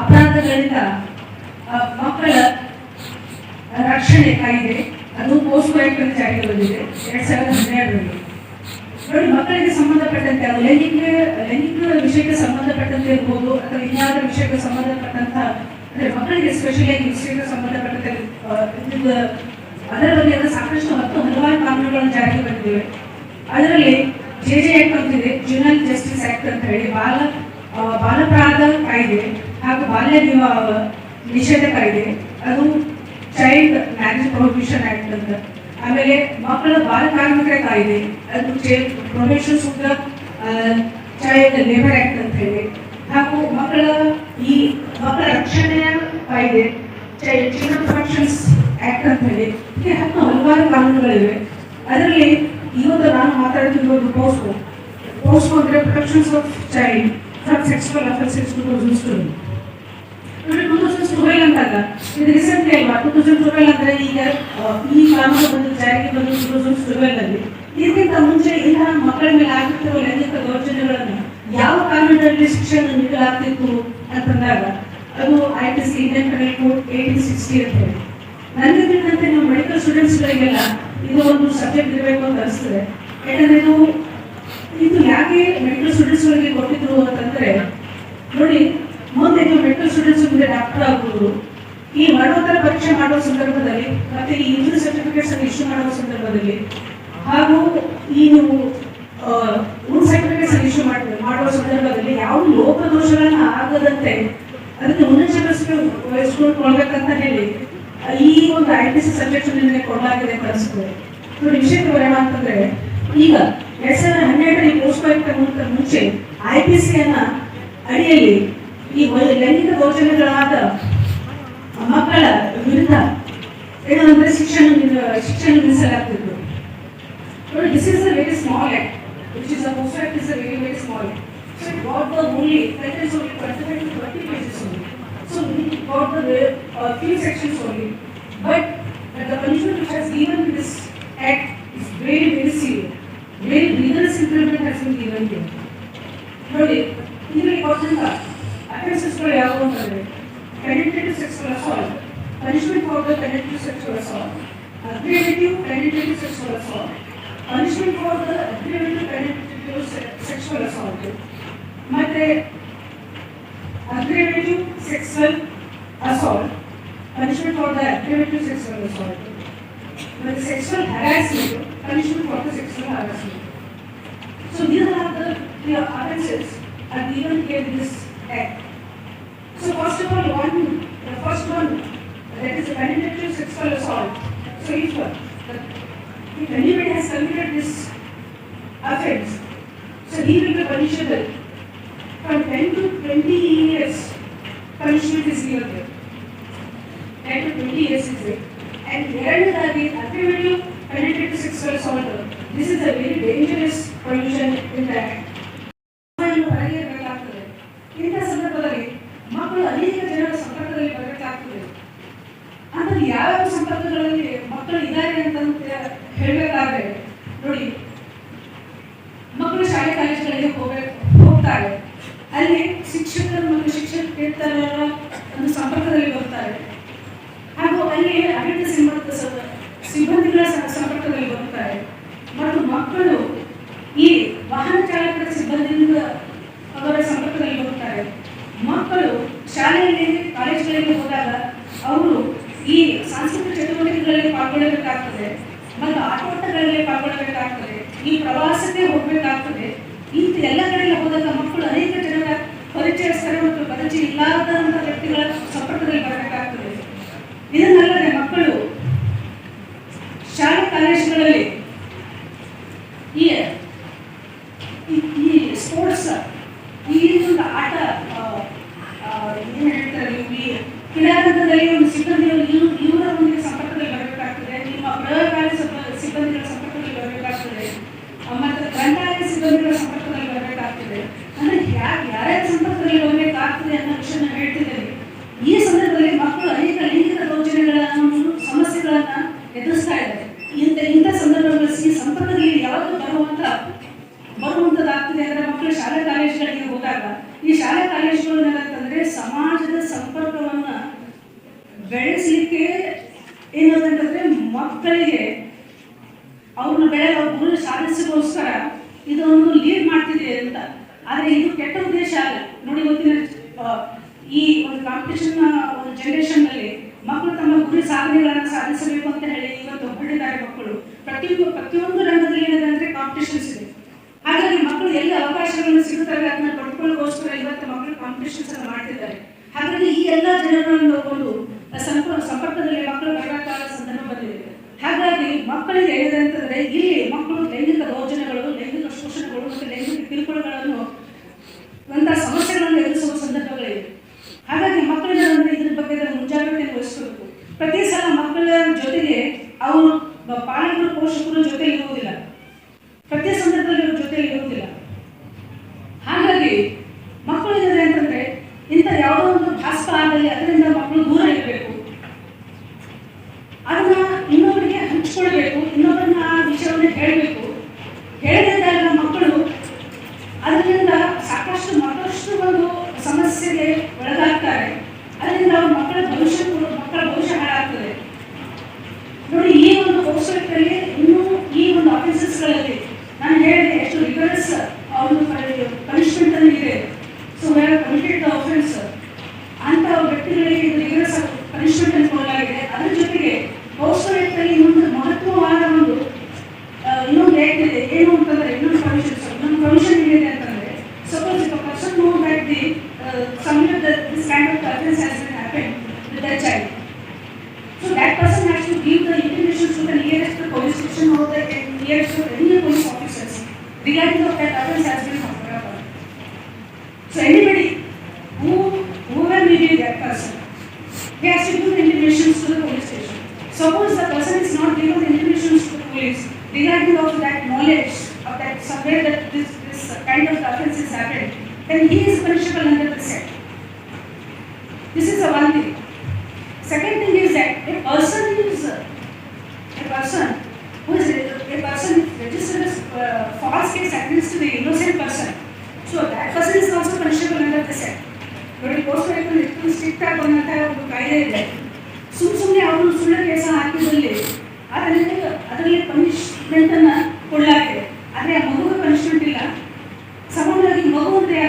ಅಪರಾಧಗಳಿಂದ ಮಕ್ಕಳ ರಕ್ಷಣೆ ಕಾಯ್ದೆ, ಅದು ಪೋಸ್ಕೋ ಆಕ್ಟ್ ಅನ್ನು ಜಾರಿಗೆ ಬಂದಿದೆ 2012ರಲ್ಲಿ. ನೋಡಿ, ಮಕ್ಕಳಿಗೆ ಸಂಬಂಧಪಟ್ಟಂತೆ ಅದು ಲೈಂಗಿಕ ವಿಷಯಕ್ಕೆ ಸಂಬಂಧಪಟ್ಟಂತೆ ಇರ್ಬೋದು ಅಥವಾ ಇನ್ಯಾವುದರ ವಿಷಯಕ್ಕೆ ಸಂಬಂಧಪಟ್ಟಂತ ಅಂದರೆ ಮಕ್ಕಳಿಗೆ ಎಸ್ಪೆಷಲಿ ವಿಷಯಕ್ಕೆ ಸಂಬಂಧಪಟ್ಟಂತೆ ಅದರ ಬಗ್ಗೆ ಸಾಕಷ್ಟು ಹಲವಾರು ಕಾನೂನುಗಳನ್ನು ಜಾರಿಗೆ ಬಂದಿವೆ. ಅದರಲ್ಲಿ JJ ಆಕ್ಟ್ ಅಂತಿದೆ, ಜುವೆನೈಲ್ ಜಸ್ಟಿಸ್ ಆಕ್ಟ್ ಅಂತ ಹೇಳಿ, ಬಾಲಾಪರಾಧ ಕಾಯ್ದೆ ಹಾಗೂ ಬಾಲ್ಯ ವಿವಾಹ ನಿಷೇಧ ಕಾಯ್ದೆ, ಅದು ಚೈಲ್ಡ್ ಮ್ಯಾರೇಜ್ ಪ್ರೊಹಿಬಿಷನ್ ಆಕ್ಟ್ ಅಂತ. ಆಮೇಲೆ ಮಕ್ಕಳ ಬಾಲ ಕಾರ್ಮಿಕರ ಕಾಯ್ದೆ, ಅದು prohibitions of the child labour act ಅಂತ ಹೇಳಿ, ಹಾಗೂ ಮಕ್ಕಳ ರಕ್ಷಣೆಯ ಕಾಯ್ದೆ ಚಿಲ್ಡ್ರನ್ ಪ್ರೊಟೆಕ್ಷನ್ಸ್ ಆಕ್ಟ್ ಅಂತ ಹೇಳಿ, ಹೀಗೆ ಹಲವಾರು ಕಾನೂನುಗಳಿವೆ. ಅದರಲ್ಲಿ ಇವತ್ತು ನಾನು ಮಾತಾಡ್ತಿರೋದು ಪೋಸ್ಕೋ ಅಂದರೆ protections of child from sexual offences 2012. ನೋಡಿ, 2012 ಅಂತಾಗ ಇದು ರೀಸೆಂಟ್ಲಿ ಅಲ್ವಾ? 2012 ಅಂದ್ರೆ ಈಗ ಈ ಕಾನೂನು ಬಂದು ಜಾರಿಗೆ ಬಂದು 2012ರಲ್ಲಿ. ಇದಕ್ಕಿಂತ ಮುಂಚೆ ಇಂತಹ ಮಕ್ಕಳ ಮೇಲೆ ಆಗುತ್ತಿರುವ ಲೈಂಗಿಕ ದೌರ್ಜನ್ಯಗಳನ್ನು ಯಾವ ಕಾನೂನಿನಲ್ಲಿ ಶಿಕ್ಷೆಯನ್ನು ನೀಡಲಾಗ್ತಿತ್ತು ಅಂತಂದಾಗ ಅದು IPC ಇಂಡಿಯನ್ ಪೆನಲ್ ಕೋಡ್ 1860 ಅಂತ ಹೇಳಿ. ನನಗೆ ತಿಳಿದಂತೆ ನಮ್ಮ ಮೆಡಿಕಲ್ ಸ್ಟೂಡೆಂಟ್ಸ್ಗಳಿಗೆಲ್ಲ ಇದು ಒಂದು ಸಬ್ಜೆಕ್ಟ್ ಇರಬೇಕು ಅಂತ ಅನಿಸ್ತದೆ. ಯಾಕಂದ್ರೆ ಇದು ಯಾಕೆ ಮೆಡಿಕಲ್ ಸ್ಟೂಡೆಂಟ್ಸ್ಗಳಿಗೆ ಕೊಟ್ಟಿದ್ರು ಅಂತಂದ್ರೆ, ನೋಡಿ, ಮುಂದೆ ನೀವು ಮೆಡಿಕಲ್ ಸ್ಟೂಡೆಂಟ್ಸ್ ಮುಂದೆ ಡಾಕ್ಟರ್ ಆಗ್ಬೋದು, ಈ ಮರಣೋತ್ತರ ಪರೀಕ್ಷೆ ಮಾಡುವ ಸಂದರ್ಭದಲ್ಲಿ ಮತ್ತೆ ಈ ಇಂಜುರಿ ಸರ್ಟಿಫಿಕೇಟ್ಸ್ ಅನ್ನು ಇಶ್ಯೂ ಮಾಡುವ ಸಂದರ್ಭದಲ್ಲಿ ಹಾಗೂ ಈ ನೀವು ಉನ್ ಸರ್ಟಿಫಿಕೇಟ್ಸ್ ಅನ್ನು ಇಶ್ಯೂ ಮಾಡುವ ಸಂದರ್ಭದಲ್ಲಿ ಯಾವ ಲೋಪದೋಷಗಳನ್ನ ಆಗದಂತೆ ಅದಕ್ಕೆ ಮುನ್ನೆಚ್ಚರಿಸಿಕೊಳ್ಬೇಕಂತ ಹೇಳಿ ಈ ಒಂದು IPC ಸಬ್ಜೆಕ್ಟ್ ನಿಮಗೆ ಕೊಡಲಾಗಿದೆ ಅಂತ ಅನಿಸ್ತದೆ. ನೋಡಿ, ವಿಷಯಕ್ಕೆ ಬರೋಣ ಅಂತಂದ್ರೆ, ಈಗ 2012 ಈ ಪೋಸ್ಕೋ ಆಕ್ಟ್ ಮುಂಚೆ IPC ಅಡಿಯಲ್ಲಿ ಈ ಲೈಂಗಿಕ ದೌರ್ಜನ್ಯಗಳಾದ ಮಕ್ಕಳ ವಿರುದ್ಧ ಏನಂದ್ರೆ ಶಿಕ್ಷಣ ವಿಧಿಸಲಾಗ್ತಿತ್ತು. ನೋಡಿ, this is a very small act, which is a POCSO act is a very very small act. So it got the only, that is only 25 to 30 pages only. So we got the few sections only. But the punishment which has given in this act is very very serious. Very rigorous improvement has been given here. ನೋಡಿ, ಇದರಲ್ಲಿ ಕೊಟ್ಟಂತ ಅಫೆನ್ಸಸ್ಗಳು ಯಾವುವು ಅಂತಂದರೆ penetrative sexual assault, punishment for the penetrative sexual assault, aggravative penetrative sexual assault, punishment for the aggravative penetrative sexual assault, ಮತ್ತೆ aggravative sexual assault, punishment for the aggravative sexual assault, ಮತ್ತೆ sexual harassment, punishment for the sexual harassment. So these are the offenses are given here in this act. So first of all, the first one, that is penetrative sexual assault. So if anybody has committed this offense, so he will be punishable from 10 to 20 years. Punishment is given there. 10 to 20 years is there. And ಎರಡನೇದಾಗಿ aggravative penetrative sexual assault. This is a very dangerous provision in the act. ಬರೆಯಬೇಕಾಗ್ತದೆ. ಇಂತಹ ಸಂದರ್ಭದಲ್ಲಿ ಮಕ್ಕಳು ಅನೇಕ ಜನರ ಸಂಪರ್ಕದಲ್ಲಿ ಬರಬೇಕಾಗ್ತದೆ. ಅಂದ್ರೆ ಯಾವ ಸಂಪರ್ಕಗಳಲ್ಲಿ ಮಕ್ಕಳು ಇದ್ದಾರೆ ಅಂತ ಹೇಳಬೇಕಾದ್ರೆ ಸಿಬ್ಬಂದಿಗಳ ಸಂಪರ್ಕದಲ್ಲಿ ಬರುತ್ತಾರೆ ಮತ್ತು ಮಕ್ಕಳು ಈ ವಾಹನ ಚಾಲಕರ ಸಿಬ್ಬಂದಿಯಿಂದ ಅವರ ಸಂಪರ್ಕದಲ್ಲಿ ಬರುತ್ತಾರೆ. ಮಕ್ಕಳು ಶಾಲೆಯಲ್ಲಿ ಕಾಲೇಜುಗಳಿಗೆ ಹೋದಾಗ ಅವರು ಈ ಸಾಂಸ್ಕೃತಿಕ ಚಟುವಟಿಕೆಗಳಲ್ಲಿ ಪಾಲ್ಗೊಳ್ಳಬೇಕಾಗ್ತದೆ ಮತ್ತು ಆಟೋಟಗಳಲ್ಲಿ ಪಾಲ್ಗೊಳ್ಳಬೇಕಾಗ್ತದೆ, ಈ ಪ್ರವಾಸಕ್ಕೆ ಹೋಗಬೇಕಾಗ್ತದೆ. ಇಂಥ ಎಲ್ಲ ಕಡೆಯಲ್ಲಿ ಹೋದಾಗ ಮಕ್ಕಳು ಅನೇಕ ಜನರ ಪರಿಚಯಸ್ಥರು ಮತ್ತು ಪರಿಚಯ ಇಲ್ಲದಂಥ ವ್ಯಕ್ತಿಗಳ ಸಂಪರ್ಕದಲ್ಲಿ ಬರಬೇಕಾಗ್ತದೆ. ಇದನ್ನಲ್ಲದೆ ಮಕ್ಕಳು ಶಾಲಾ ಕಾಲೇಜುಗಳಲ್ಲಿ ಈ ಸ್ಪೋರ್ಟ್ಸ್ ಈ ಒಂದು ಆಟ ಏನು ಹೇಳ್ತಾರೆ, ಈ ಕ್ರೀಡಾರಂಗದಲ್ಲಿ ಒಂದು ಸಿಬ್ಬಂದಿಗಳು ಇವರ ಒಂದು ಸಂಪರ್ಕದಲ್ಲಿ ಬರಬೇಕಾಗ್ತದೆ, ನಿಮ್ಮ ಪ್ರಯೋಗಾಲಯ ಸಿಬ್ಬಂದಿಗಳ ಸಂಪರ್ಕದಲ್ಲಿ ಬರಬೇಕಾಗ್ತದೆ ಮತ್ತು ಗ್ರಂಥಾಲಯ ಸಿಬ್ಬಂದಿಗಳ ಸಂಪರ್ಕದಲ್ಲಿ ಬರಬೇಕಾಗ್ತದೆ. ಅಂದರೆ ಯಾರ್ಯಾರ ಸಂಪರ್ಕದಲ್ಲಿ ಬರಬೇಕಾಗ್ತದೆ ಅನ್ನೋ ವಿಷಯನ ಹೇಳ್ತಿದ್ದೇನೆ. ಈ ಸಂದರ್ಭದಲ್ಲಿ ಮಕ್ಕಳು ಅನೇಕ ಲೈಂಗಿಕ ದೌರ್ಜನ್ಯಗಳನ್ನು ಸಮಸ್ಯೆಗಳನ್ನ ಎದುರಿಸ್ತಾ ಇದ್ದಾರೆ. ಇಂಥ ಸಂದರ್ಭಗಳಲ್ಲಿ ಈ ಸಂಪರ್ಕದಲ್ಲಿ ಯಾವುದು ಬರುವಂಥದ್ದಾಗ್ತದೆ ಅಂದರೆ ಮಕ್ಕಳು ಶಾಲಾ ಕಾಲೇಜುಗಳಿಗೆ ಹೋದಾಗ ಈ ಶಾಲಾ ಕಾಲೇಜುಗಳು ಏನಂತಂದ್ರೆ ಸಮಾಜದ ಸಂಪರ್ಕವನ್ನು ಬೆಳೆಸಲಿಕ್ಕೆ ಏನಂತಂದ್ರೆ ಮಕ್ಕಳಿಗೆ ಅವ್ರನ್ನ ಅವ್ರ ಗುರಿ ಸಾಧಿಸೋಸ್ಕರ ಇದೊಂದು ಲೀಡ್ ಮಾಡ್ತಿದೆ ಅಂತ. ಆದರೆ ಇದು ಕೆಟ್ಟ ಉದ್ದೇಶ ಅಲ್ಲ. ನೋಡಿ, ಇವತ್ತಿನ ಈ ಒಂದು ಕಾಂಪಿಟೇಷನ್ ಒಂದು ಜನರೇಷನ್ನಲ್ಲಿ ಮಕ್ಕಳು ತಮ್ಮ ಗುರಿ ಸಾಧನೆಗಳನ್ನು ಸಾಧಿಸಬೇಕು ಅಂತ ಹೇಳಿ ಇವತ್ತು ಹೊರಟಿದ್ದಾರೆ ಮಕ್ಕಳು. ಪ್ರತಿಯೊಂದು ರಂಗದಲ್ಲಿ ಏನಂದ್ರೆ ಕಾಂಪಿಟೇಷನ್ಸ್ ಇದೆ. ಹಾಗಾಗಿ ಮಕ್ಕಳು ಎಲ್ಲಿ ಅವಕಾಶಗಳನ್ನು ಸಿಗುತ್ತವೆ ಅದನ್ನ ಪಡ್ಕೊಳ್ಳೋಗೋಸ್ಕರ ಇವತ್ತು ಮಕ್ಕಳು ಕಾಂಪಿಟೇಷನ್ಸ್ ಅನ್ನು ಮಾಡ್ತಿದ್ದಾರೆ. ಹಾಗಾಗಿ ಈ ಎಲ್ಲ ಜನರನ್ನು ಒಂದು ಸಂಪರ್ಕದಲ್ಲಿ ಮಕ್ಕಳು ಬರಬೇಕಾದ ಸಂದರ್ಭ ಬಂದಿದೆ. ಹಾಗಾಗಿ ಮಕ್ಕಳಿಗೆ ಏನಿದೆ ಅಂತಂದ್ರೆ ಇಲ್ಲಿ ಮಕ್ಕಳು ಲೈಂಗಿಕ ದೌರ್ಜನ್ಯಗಳು, ಲೈಂಗಿಕ ಶೋಷಣೆಗಳು ಮತ್ತು ಲೈಂಗಿಕ ಕಿರುಕುಳಗಳನ್ನು ಅಂತಹ ಸಮಸ್ಯೆಗಳನ್ನು ಎದುರಿಸುವ ಸಂದರ್ಭಗಳಿವೆ. ಹಾಗಾಗಿ ಮಕ್ಕಳಿಗೆ ಇದ್ರ ಬಗ್ಗೆ ಮುಂಜಾಗ್ರತೆಯನ್ನು ವಹಿಸಬೇಕು. ಪ್ರತಿ ಸಲ ಮಕ್ಕಳ ಜೊತೆಗೆ ಅವರು ಪಾಲಕರು ಪೋಷಕರು ಜೊತೆ ಇರುವುದಿಲ್ಲ, ಪ್ರತಿ ಸಂದರ್ಭದಲ್ಲಿ ಅವ್ರ ಜೊತೆ ಇರುವುದಿಲ್ಲ. ಹಾಗಾಗಿ ಮಕ್ಕಳು ಏನಿದೆ ಅಂತಂದ್ರೆ ಇಂಥ ಯಾವುದೋ ಒಂದು ಭಾಸ್ಕ ಆಗಲಿ ಅದರಿಂದ ಮಕ್ಕಳು ದೂರ ಇರಬೇಕು, ಅದನ್ನ ಇನ್ನೊಬ್ಬರಿಗೆ ಹಂಚ್ಕೊಳ್ಬೇಕು, ಇನ್ನೊಬ್ಬರನ್ನ ಆ ವಿಷಯವನ್ನು ಹೇಳಬೇಕು. ಹೇಳಿದಾಗ ಮಕ್ಕಳು ಅದರಿಂದ ಮತ್ತಷ್ಟು ಒಂದು ಸಮಸ್ಯೆಗೆ ಒಳಗಾಗ್ತಾರೆ. ಅದರಿಂದ ಅವ್ರ ಮಕ್ಕಳ ಭವಿಷ್ಯ ಹಾಳಾಗ್ತದೆ. ನೋಡಿ, ಈ ಒಂದು ಪೋಸ್ಟರ್ಗಳಲ್ಲಿ ಇನ್ನೂ ಈ ಒಂದು ಆಫೀಸಸ್ಗಳಲ್ಲಿ ನಾನು ಹೇಳಿದೆ ಎಷ್ಟು ರಿಗರಸ್ ಒಂದು ಪನಿಷ್ಮೆಂಟ್ ಅಲ್ಲಿ ಇದೆ. ಸೊ ವೇರ್ ಕಮಿಟೆಡ್ ಆಫೆನ್ಸ್ ಅಂತ ವ್ಯಕ್ತಿಗಳಿಗೆ ಇದು ರಿಗರಸ್ ಪನಿಷ್ಮೆಂಟ್ ಅನ್ನು ಕೊಡಲಾಗಿದೆ. ಅದರ ಜೊತೆಗೆ ಪೋಸ್ಟರ್ಗಳಲ್ಲಿ ಇನ್ನೊಂದು ಮಹತ್ವವಾದ ಒಂದು ಇನ್ನೊಂದು ಏನಿದೆ ಏನು ಅಂತಂದ್ರೆ ಇನ್ನೊಂದು ಪ್ರೊವಿಷನ್ ಏನಿದೆ ಅಂತಂದ್ರೆ, suppose if a person no that the somewhere that this kind of offense has been happened with that child, so that person has to give the information to the nearest police station or the nearest any police officers regarding of that offense has been happened. So anybody whoever may be that person, he has to give the information to the police station. Suppose the person is not giving the information to the police regarding of that knowledge of that somewhere that this kind of offense is happened, then he is punishable under the Act. This is the one thing. Second thing is that a person who is registered as false case against the innocent person, so that person is also punishable under the Act. But post ಎಷ್ಟು strict ಆಗಿ ಬಂದಂಥ ಒಂದು ಕಾಯ್ದೆ ಇದೆ. ಸುಮ್ಮನೆ ಅವರು ಸುಳ್ಳು ಕೇಸ ಹಾಕಿದಲ್ಲಿ ಅದರಲ್ಲಿ ಪನಿಷ್ಮೆಂಟ್ ಅನ್ನ ಕೊಡಲಾಗಿದೆ. ಆದರೆ ಆ ಮಗುಗೆ ಪನಿಷ್ಮೆಂಟ್ ಇಲ್ಲ. ಸಾಮಾನ್ಯವಾಗಿ ಮಗು ಅಂದ್ರೆ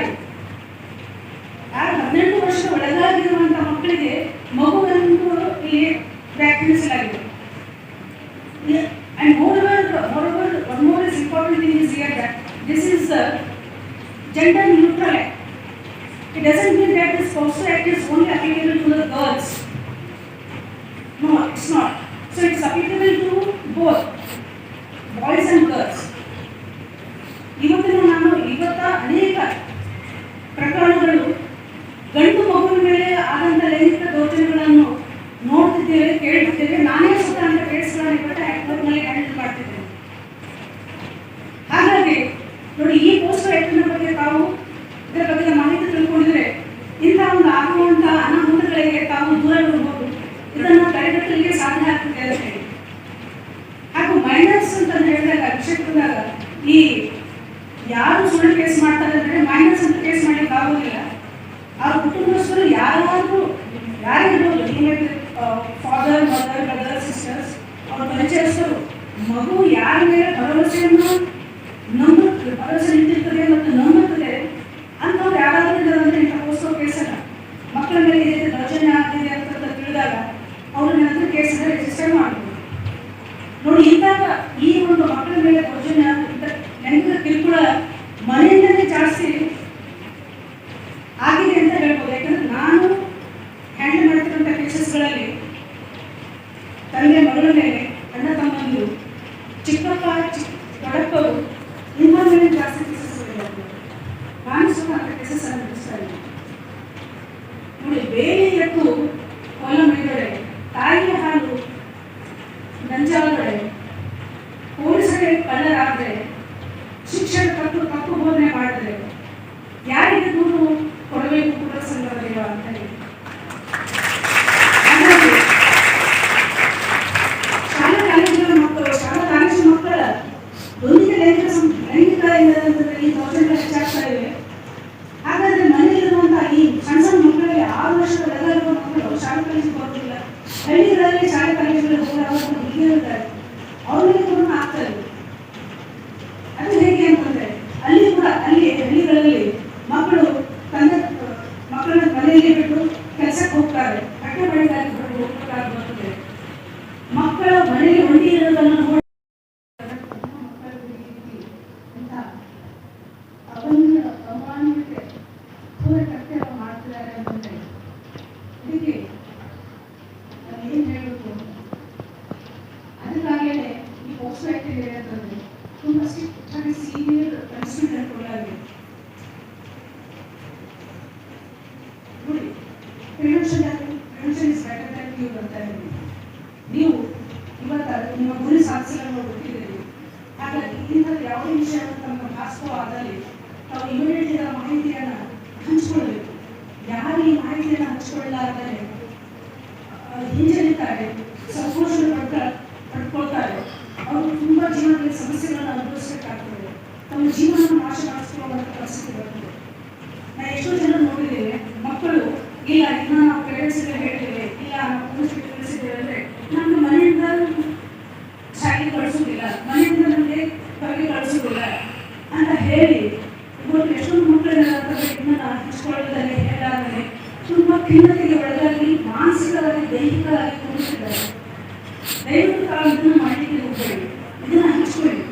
ಯಾರು 18 ವರ್ಷದ ಒಳಗಾಗಿರುವಂತಹ ಮಕ್ಕಳಿಗೆ ಮಗುವನ್ನು ಇಲ್ಲಿ ವ್ಯಾಖ್ಯಾನಿಸಲಾಗಿದೆ. And moreover, one more is important thing is here that this is a gender neutral act. It doesn't mean that this POCSO Act is only applicable to the girls. No, it's not. So it's applicable to both boys and girls. ಇವತ್ತ ಅನೇಕ ಪ್ರಕರಣಗಳು ಗಂಡು ಮಗುವಿನ ಮೇಲೆ ಆದಂಥ ಲೈಂಗಿಕ ದೌರ್ಜನ್ಯಗಳನ್ನು ನೋಡ್ತಿದ್ದೇವೆ, ಕೇಳ್ತಿದ್ದೇವೆ. ನಾನೇ ಸ್ವತಃ ಅಂತ ಕೇಸ್ಗಳನ್ನು ಇವತ್ತು ಹ್ಯಾಕ್ನಲ್ಲಿ ಹ್ಯಾಂಡಲ್ ಮಾಡ್ತಿದ್ದೇನೆ. ಹಾಗಾಗಿ ನೋಡಿ, ಈ ಪೋಸ್ಟೋ ಆ್ಯಕ್ಟ್ನ ಬಗ್ಗೆ ತಾವು ಇದರ ಬಗ್ಗೆ ಮಾಹಿತಿ ತಿಳ್ಕೊಂಡಿದ್ರೆ ಇಂಥ ಒಂದು ಆಗುವಂಥ ಅನಾಹುತಗಳಿಗೆ ತಾವು ದೂರ ಇರಬಹುದು, ಇದನ್ನು ತಡೆಗಟ್ಟಲಿಕ್ಕೆ ಸಾಧ್ಯ ಆಗ್ತದೆ ಅಂತ ಹೇಳಿ. ಹಾಗೂ ಮೈನರ್ಸ್ ಅಂತ ಹೇಳಿದಾಗ ವಿಷಯಕ್ಕೆ ಬಂದಾಗ ಈ ಯಾರು ಸುಳ್ಳು ಕೇಸ್ ಮಾಡ್ತಾರೆ ಅಂದರೆ ಮೈನರ್ಸ್ ಅಂತ ಕೇಸ್ ಮಾಡಲಿಕ್ಕೆ ಆಗೋದಿಲ್ಲ. ಅವ್ರ ಕುಟುಂಬಸ್ಥರು ಯಾರೇ ಇರ್ಬೋದು, ಫಾದರ್, ಮದರ್, ಬ್ರದರ್, ಸಿಸ್ಟರ್ಸ್, ಅವ್ರ ಪರಿಚಯಸ್ಥರು ಮಗು ಯಾರ ಮೇಲೆ ಭರವಸೆಯನ್ನು ಭರವಸೆ ನಿಂತಿರ್ತದೆ ಮತ್ತು ನಂಬುತ್ತದೆ ಅಂಥವ್ರು ಯಾರಾದರೂ ಇದ್ದಾರಂದ್ರೆ ತಪ್ಪಿಸೋ ಕೇಸಲ್ಲ. ಮಕ್ಕಳ ಮೇಲೆ ಈ ರೀತಿ ದೌರ್ಜನ್ಯ ಆಗ್ತಿದೆ ಅಂತ ತಿಳಿದಾಗ ಅವ್ರನ್ನ ಹತ್ರ ಕೇಸನ್ನ ರಿಜಿಸ್ಟರ್ ಮಾಡ್ಬೋದು. ನೋಡಿ, ಇದ್ದಾಗ ಈ ಒಂದು ಮಕ್ಕಳ ಮೇಲೆ ದೌರ್ಜನ್ಯ ಲೈಂಗಿಕ ಕಿರುಕುಳ ಮನೆಯಿಂದಲೇ ಜಾಸ್ತಿ ಆಗಿದೆ ಅಂತ ಹೇಳ್ಬೋದು. ಯಾಕಂದ್ರೆ ನಾನು ಹ್ಯಾಂಡಲ್ ಮಾಡ್ತಿರುವಂಥ ಕೇಸಸ್ಗಳಲ್ಲಿ ತಂದೆ ಮಗಳ ಮೇಲೆ, ಅಣ್ಣ ತಮ್ಮಂದಿರು, ಚಿಕ್ಕಪ್ಪ ದೊಡ್ಡಪ್ಪರು ಇಂಥ ಮೇಲೆ ಜಾಸ್ತಿ ಕೇಸಸ್ಗಳಿವೆ. ನಾನು ಸಹ ಅಂತ ಕೇಸಸ್ ಅನ್ನು ನಡೆಸ್ತಾ ಇದ್ದೀನಿ. ನೋಡಿ, ಬೇರೆ ಎತ್ತು ಹೊಲ ಮೇಲ್ಗಡೆ, ತಾಯಿಯ ಹಾಲು ನಂಜಾದರೆ, ಪೊಲೀಸರಿಗೆ ಕಳ್ಳರಾದರೆ, ಶಿಕ್ಷಕ ತಪ್ಪು ಬೋಧನೆ ಮಾಡಿದರೆ ಯಾರಿಗೆ ದೂರು ಕೊಡಬೇಕು ಕೂಡ ಸಂದರ್ಭ ಅಂತ ಹೇಳಿ ಶಾಲಾ ಕಾಲೇಜುಗಳ ಮಕ್ಕಳ ಒಂದಿಗೆ ಲೈಂಗಿಕ ಈ ದೌರ್ಜನ್ಯ ಹೆಚ್ಚಾಗ್ತಾ ಇವೆ. ಹಾಗಾದ್ರೆ ಮನೆಯಲ್ಲಿರುವಂತಹ ಈ ಸಣ್ಣ ಸಣ್ಣ ಮಕ್ಕಳಿಗೆ 6 ವರ್ಷದ ಮಕ್ಕಳು ಶಾಲಾ ಕಾಲೇಜಿಗೆ ಬರುವುದಿಲ್ಲ. ಹಳ್ಳಿಗಳಲ್ಲಿ ಶಾಲಾ ಕಾಲೇಜುಗಳಿಗೆ ಹೋಗುವ ಹೀಗೆ ಇರ್ತಾರೆ, ಅವ್ರ ಮೇಲೆ ಕೂಡ ಆಗ್ತಾ ಇದೆ. ಅದು ಹೇಗೆ ಅಂತಂದ್ರೆ ಅಲ್ಲಿ ಕೂಡ ಹಳ್ಳಿಗಳಲ್ಲಿ ಮಕ್ಕಳು ಮಕ್ಕಳನ್ನ ಮನೆಯಲ್ಲಿ ಬಿಟ್ಟು ಕೆಲಸಕ್ಕೆ ಹೋಗ್ತಾರೆ, ಬಟ್ಟೆ ಬಳಿಗಾರಿಗೆ ಹೋಗ್ಬೇಕಾಗ್ತದೆ. ಮಕ್ಕಳ ಮನೆಯಲ್ಲಿ ಒಂಟಿ ಇರೋದನ್ನು ನೋಡಿ ಅಮಾನ್ಯತೆ ಕ್ರೂರ ಕೃತ್ಯ ಮಾಡ್ತಿದ್ದಾರೆ ಅಂತಂದ್ರೆ ಇದಕ್ಕೆ ನಾನು ಏನು ಹೇಳಬೇಕು? ಅದಕ್ಕಾಗಲೇ ಈ ಪೋಸ್ಟೋ ಆಕ್ಟ್ ಇದೆ ಅಂತಂದ್ರೆ ತುಂಬ ಸೀನಿಯರ್ ಪನಿಷ್ಮೆಂಟ್ ಅನ್ಕೊಳ್ಳಾಗಿದೆ. ನೋಡಿ, prevention is better than cure ಅಂತ ಹೇಳಿ ನೀವು ಇವತ್ತು ನಿಮ್ಮ ಗುರಿ ಸಾಧಿಸಲು ಗೊತ್ತಿದ್ದೀರಿ. ಹಾಗಾಗಿ ಇಂಥದ್ದು ಯಾವುದೇ ವಿಷಯವನ್ನು ತಮ್ಮ ಭಾಸ್ಕೋ ಆದಲ್ಲಿ ತಾವು ಇಮಿಡಿಯೇಟ್ ಇದರ ಮಾಹಿತಿಯನ್ನು ಹಂಚಿಕೊಳ್ಳಬೇಕು. ಯಾರು ಈ ಮಾಹಿತಿಯನ್ನು ಹಂಚಿಕೊಳ್ಳಲಾದರೆ ಹಿಂಜರಿತಾರೆ, ಸಂತೋಷ ಪಡ್ಕೊಳ್ತಾರೆ, ಅವರು ತುಂಬ ಜೀವನದಲ್ಲಿ ಸಮಸ್ಯೆಗಳನ್ನು ಅನುಭವಿಸಬೇಕಾಗ್ತದೆ, ತಮ್ಮ ಜೀವನವನ್ನು ನಾಶ ಮಾಡಿಸ್ಕೊಳ್ಳುವಂಥ ಪರಿಸ್ಥಿತಿ ಬರ್ತದೆ. ನಾವು ಎಷ್ಟೋ ಜನ ನೋಡಿದ್ದೇವೆ, ಮಕ್ಕಳು ಇಲ್ಲ ಇನ್ನು ನಾವು ಪೇರೆಂಟ್ಸ್ಗೆ ಹೇಳ್ತೇವೆ, ಇಲ್ಲ ನಾವು ಪೊಲೀಸ್ಗೆ ತಿಳಿಸಿದ್ದೇವೆ ಅಂದರೆ ನಮ್ಮ ಮನೆಯಿಂದ ಶಾಲೆಗೆ ಕಳಿಸೋದಿಲ್ಲ, ಮನೆಯಿಂದ ನಮಗೆ ಹೊರಗೆ ಕಳಿಸೋದಿಲ್ಲ ಅಂತ ಹೇಳಿ ಇವತ್ತು ಎಷ್ಟೊಂದು ಮಕ್ಕಳನ್ನ ಹಂಚಿಕೊಳ್ಳೋದಲ್ಲೇ ಹೇಳಾದರೆ ತುಂಬ ಖಿನ್ನತೆಗೆ ಒಳಗಾಗಿ ಮಾನಸಿಕವಾಗಿ ದೈಹಿಕವಾಗಿ ಕೂಡಿಸಿದ್ದಾರೆ. ದಯವಿಟ್ಟು ತಾವು ಇದನ್ನು ಮಾಡಲಿಕ್ಕೆ ಹೋಗಬೇಡಿ, ಇದನ್ನು ಹಂಚ್ಕೊಳ್ಳಿ.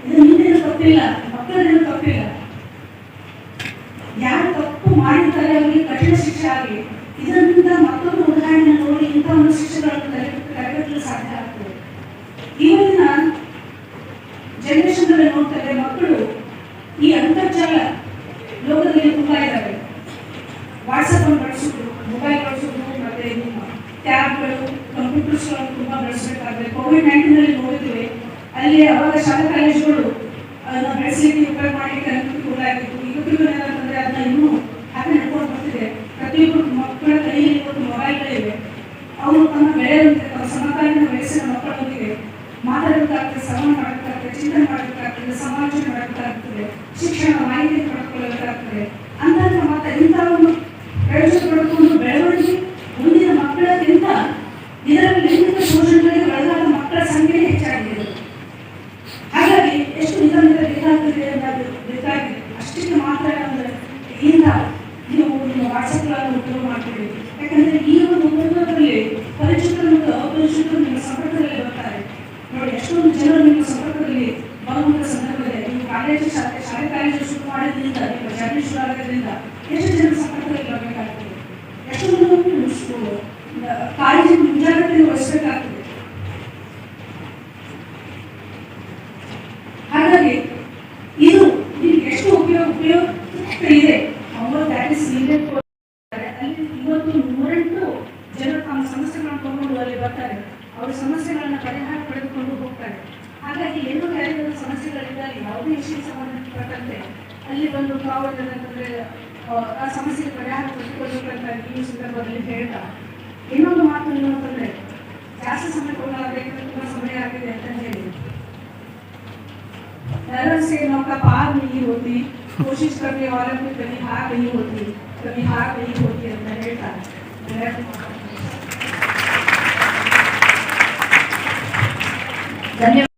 ಇದು ನಿಮ್ದೇನು ತಪ್ಪಿಲ್ಲ, ಮಕ್ಕಳದೇನು ತಪ್ಪಿಲ್ಲ. ಯಾರು ತಪ್ಪು ಮಾಡಿದ್ದಾರೆ ಅವರಿಗೆ ಕಠಿಣ ಶಿಕ್ಷೆ ಆಗಲಿ. ಇದರಿಂದ ಮತ್ತೊಂದು ಉದಾಹರಣೆ ನೋಡಿ ಇಂಥ ಒಂದು ಶಿಕ್ಷೆಗಳನ್ನು ತಡೆಗಟ್ಟಲು ಸಾಧ್ಯ ಆಗ್ತದೆ. ಇವತ್ತಿನ ಜನರೇಷನ್ನಲ್ಲಿ ನೋಡ್ತಾರೆ, ಮಕ್ಕಳು ಈ ಅಂತರ್ಜಾಲ ಲೋಕದಲ್ಲಿ ತುಂಬ ಇದ್ದಾರೆ. ವಾಟ್ಸಪ್ ಅನ್ನು ಬಳಸೋದು, ಮೊಬೈಲ್ ಬಳಸೋದು, ಮತ್ತೆ ಟ್ಯಾಬ್ಗಳು, ಕಂಪ್ಯೂಟರ್ಸ್ಗಳನ್ನು ತುಂಬ ಬಳಸಬೇಕಾದ್ರೆ ಕೋವಿಡ್-19 ನೋಡಿದ್ವಿ. ಅಲ್ಲಿ ಅವಾಗ ಶಾಲಾ ಕಾಲೇಜುಗಳು ಅದನ್ನು ಬೆಳೆಸಲಿಕ್ಕೆ ಉಪಯೋಗ ಮಾಡಲಿಕ್ಕೆ ಅನುಕೂಲವಾಗಿತ್ತು. ಇವತ್ತಿಗೂ ಏನಂತಂದ್ರೆ ಅದನ್ನ ಇನ್ನೂ ಹಾಗೆ ನಡ್ಕೊಂಡು ಬರ್ತಿದೆ. ಪ್ರತಿಯೊಬ್ಬರು ಮಕ್ಕಳ ಕೈಯಲ್ಲಿ ಇವತ್ತು ಮೊಬೈಲ್ಗಳಿವೆ. ಅವರು ತಮ್ಮ ಬೆಳೆಯುವಂತೆ ತಮ್ಮ ಸಮಕಾಲೀನ ವಯಸ್ಸಿನ ಮಕ್ಕಳೊಂದಿಗೆ ಮಾತಾಡಬೇಕಾಗ್ತದೆ, ಶ್ರವಣ ಮಾಡಬೇಕಾಗ್ತದೆ, ಚಿಂತನೆ ಮಾಡಬೇಕಾಗ್ತದೆ, ಸಮಾಲೋಚನೆ ಮಾಡಬೇಕಾಗ್ತದೆ, ಶಿಕ್ಷಣ ಮಾಹಿತಿ ಪಡೆದುಕೊಳ್ಳಬೇಕಾಗ್ತದೆ. ಅಂತ ಮಾತ್ರ ಇಂಥ ಒಂದು ಪ್ರಯೋಜನ ಪಡೆದುಕೊಂಡು ಬೆಳವಣಿಗೆ ಮುಂದಿನ ಮಕ್ಕಳಕ್ಕಿಂತ ಇದರಲ್ಲಿ ಲೈಂಗಿಕ ಶೋಷಣೆಗಳಿಗೆ ಒಳಗಾದ ಮಕ್ಕಳ ಸಂಖ್ಯೆ ಹೆಚ್ಚಾಗಿದೆ. ಹಾಗಾಗಿ ಎಷ್ಟು ಬೇಕಾಗಿದೆ ಅಷ್ಟಕ್ಕೆ ಮಾತ್ರ ಇಂದ ನೀವು ನಿಮ್ಮ ವಾಟ್ಸಪ್ಗಳನ್ನು ಉಪಯೋಗ ಮಾಡ್ತೀವಿ. ಯಾಕಂದ್ರೆ ಈ ಒಂದು ಉಪಯೋಗದಲ್ಲಿ ಪರಿಚಿತರು ಮತ್ತು ಅಪರಿಚಿತರು ನಿಮ್ಮ ಸಂಪರ್ಕದಲ್ಲಿ ಬರ್ತಾರೆ. ನೋಡಿ, ಎಷ್ಟೊಂದು ಜನರು ನಿಮ್ಮ ಸಂಪರ್ಕದಲ್ಲಿ ಬರುವಂಥ ಸಂದರ್ಭದಲ್ಲಿ ನೀವು ಶಾಲೆ ಕಾಲೇಜು ಶುರು ಮಾಡೋದ್ರಿಂದ, ನಿಮ್ಮ ಜರ್ನಿ ಶುರು ಆಗೋದ್ರಿಂದ ಎಷ್ಟು ಜನರ ಸಂಪರ್ಕದಲ್ಲಿ ಬರಬೇಕಾಗ್ತದೆ, ಎಷ್ಟೊಂದು ಕಾಳಜಿ ಮುಂಜಾಗ್ರತೆಯನ್ನು ವಹಿಸಬೇಕಾಗ್ತದೆ. ಹಾಗಾಗಿ ಇದು ಎಷ್ಟು ಉಪಯೋಗ ಇದೆ ಅಲ್ಲಿ ಇವತ್ತು 108 ಜನರು ತಮ್ಮ ಸಮಸ್ಯೆಗಳನ್ನು ತಗೊಂಡು ಅಲ್ಲಿ ಬರ್ತಾರೆ. ಅವ್ರ ಸಮಸ್ಯೆಗಳನ್ನ ಪರಿಹಾರ ಪಡೆದುಕೊಂಡು ಹೋಗ್ತಾರೆ. ಹಾಗಾಗಿ ಎಲ್ಲೂ ಯಾರಿಗೂ ಸಮಸ್ಯೆಗಳಿದ್ದಾಗ ಯಾವುದೇ ವಿಷಯ ಸಂಬಂಧಪಟ್ಟಂತೆ ಅಲ್ಲಿ ಬಂದು ತಾವಂತಂದ್ರೆ ಆ ಸಮಸ್ಯೆಗೆ ಪರಿಹಾರ ಪಡೆದುಕೊಳ್ಳಬೇಕಂತ ಈ ಸಂದರ್ಭದಲ್ಲಿ ಹೇಳ್ತಾ ಇನ್ನೊಂದು ಮಾತು ಏನು ಅಂತಂದ್ರೆ, ಜಾಸ್ತಿ ಸಮಯ ತಗೊಳ್ಳಬೇಕಂದ್ರೆ ತುಂಬ ಸಮಯ ಆಗಿದೆ ಅಂತ ಹೇಳಿ नरम से नौका पार नहीं होती, कोशिश करने वालों को कभी हार नहीं होती, कभी हार नहीं होती ಅಂತ ಹೇಳ್ತಾರೆ. ಧನ್ಯವಾದ.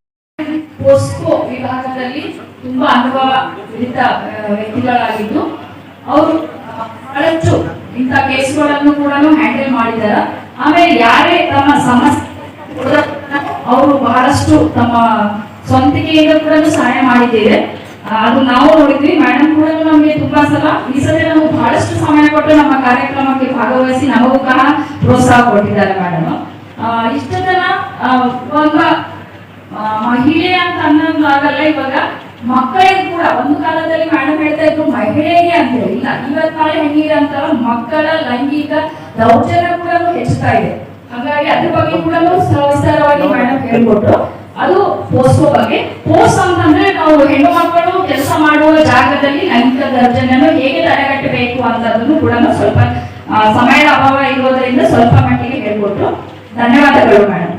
ಪೋಸ್ಕೋ ವಿಭಾಗದಲ್ಲಿ ತುಂಬಾ ಅನುಭವ ಇದ್ದ ವ್ಯಕ್ತಿಗಳಾಗಿದ್ದು ಅವರು ಬಹಳಷ್ಟು ಇಂಥ ಕೇಸ್ಗಳನ್ನು ಕೂಡ ಹ್ಯಾಂಡಲ್ ಮಾಡಿದ್ದಾರೆ. ಆಮೇಲೆ ಯಾರೇ ತಮ್ಮ ಸಮಸ್ಯೆ ಅವರು ಬಹಳಷ್ಟು ತಮ್ಮ ಸ್ವಂತಿಕೆಯಿಂದ ಕೂಡ ಸಹಾಯ ಮಾಡಿದ್ದೇವೆ. ಅದು ನಾವು ನೋಡಿದ್ವಿ. ಮೇಡಮ್ ಕೂಡ ನಮಗೆ ತುಂಬಾ ಸಲ ಈ ಸಲ ನಾವು ಬಹಳಷ್ಟು ಸಮಯ ಕೊಟ್ಟು ನಮ್ಮ ಕಾರ್ಯಕ್ರಮಕ್ಕೆ ಭಾಗವಹಿಸಿ ನಮಗೂ ಸಹ ಪ್ರೋತ್ಸಾಹ ಕೊಟ್ಟಿದ್ದಾರೆ ಮೇಡಮ್. ಇಷ್ಟ ಜನ ಒಂದು ಮಹಿಳೆ ಅಂತ ಅನ್ನೋದಾಗಲ್ಲ, ಇವಾಗ ಮಕ್ಕಳಿಗೆ ಕೂಡ ಒಂದು ಕಾಲದಲ್ಲಿ ಮೇಡಮ್ ಹೇಳ್ತಾ ಇದ್ರು ಮಹಿಳೆಗೆ ಅಂತ ಹೇಳಿ, ಇಲ್ಲ ಇವತ್ತು ನಾಳೆ ಹೆಂಗಿದೆ ಅಂತಾರ ಮಕ್ಕಳ ಲೈಂಗಿಕ ದೌರ್ಜನ್ಯ ಕೂಡ ಹೆಚ್ಚುತ್ತಾ ಇದೆ. ಹಾಗಾಗಿ ಅದ್ರ ಬಗ್ಗೆ ಕೂಡ ಸವಿಸ್ತಾರವಾಗಿ ಮೇಡಮ್ ಹೇಳ್ಕೊಟ್ರು. ಅದು ಪೋಸ್ಕೋ ಬಗ್ಗೆ. ಪೋಸ್ಟ್ ಅಂತಂದ್ರೆ ನಾವು ಹೆಣ್ಣು ಮಕ್ಕಳು ಕೆಲಸ ಮಾಡುವ ಜಾಗದಲ್ಲಿ ಲೈಂಗಿಕ ದೌರ್ಜನ್ಯವನ್ನು ಹೇಗೆ ತಡೆಗಟ್ಟಬೇಕು ಅಂತದನ್ನು ಕೂಡ ಸ್ವಲ್ಪ ಸಮಯದ ಅಭಾವ ಇರೋದರಿಂದ ಸ್ವಲ್ಪ ಮಟ್ಟಿಗೆ ಹೇಳ್ಕೊಟ್ರು. ಧನ್ಯವಾದಗಳು ಮೇಡಮ್.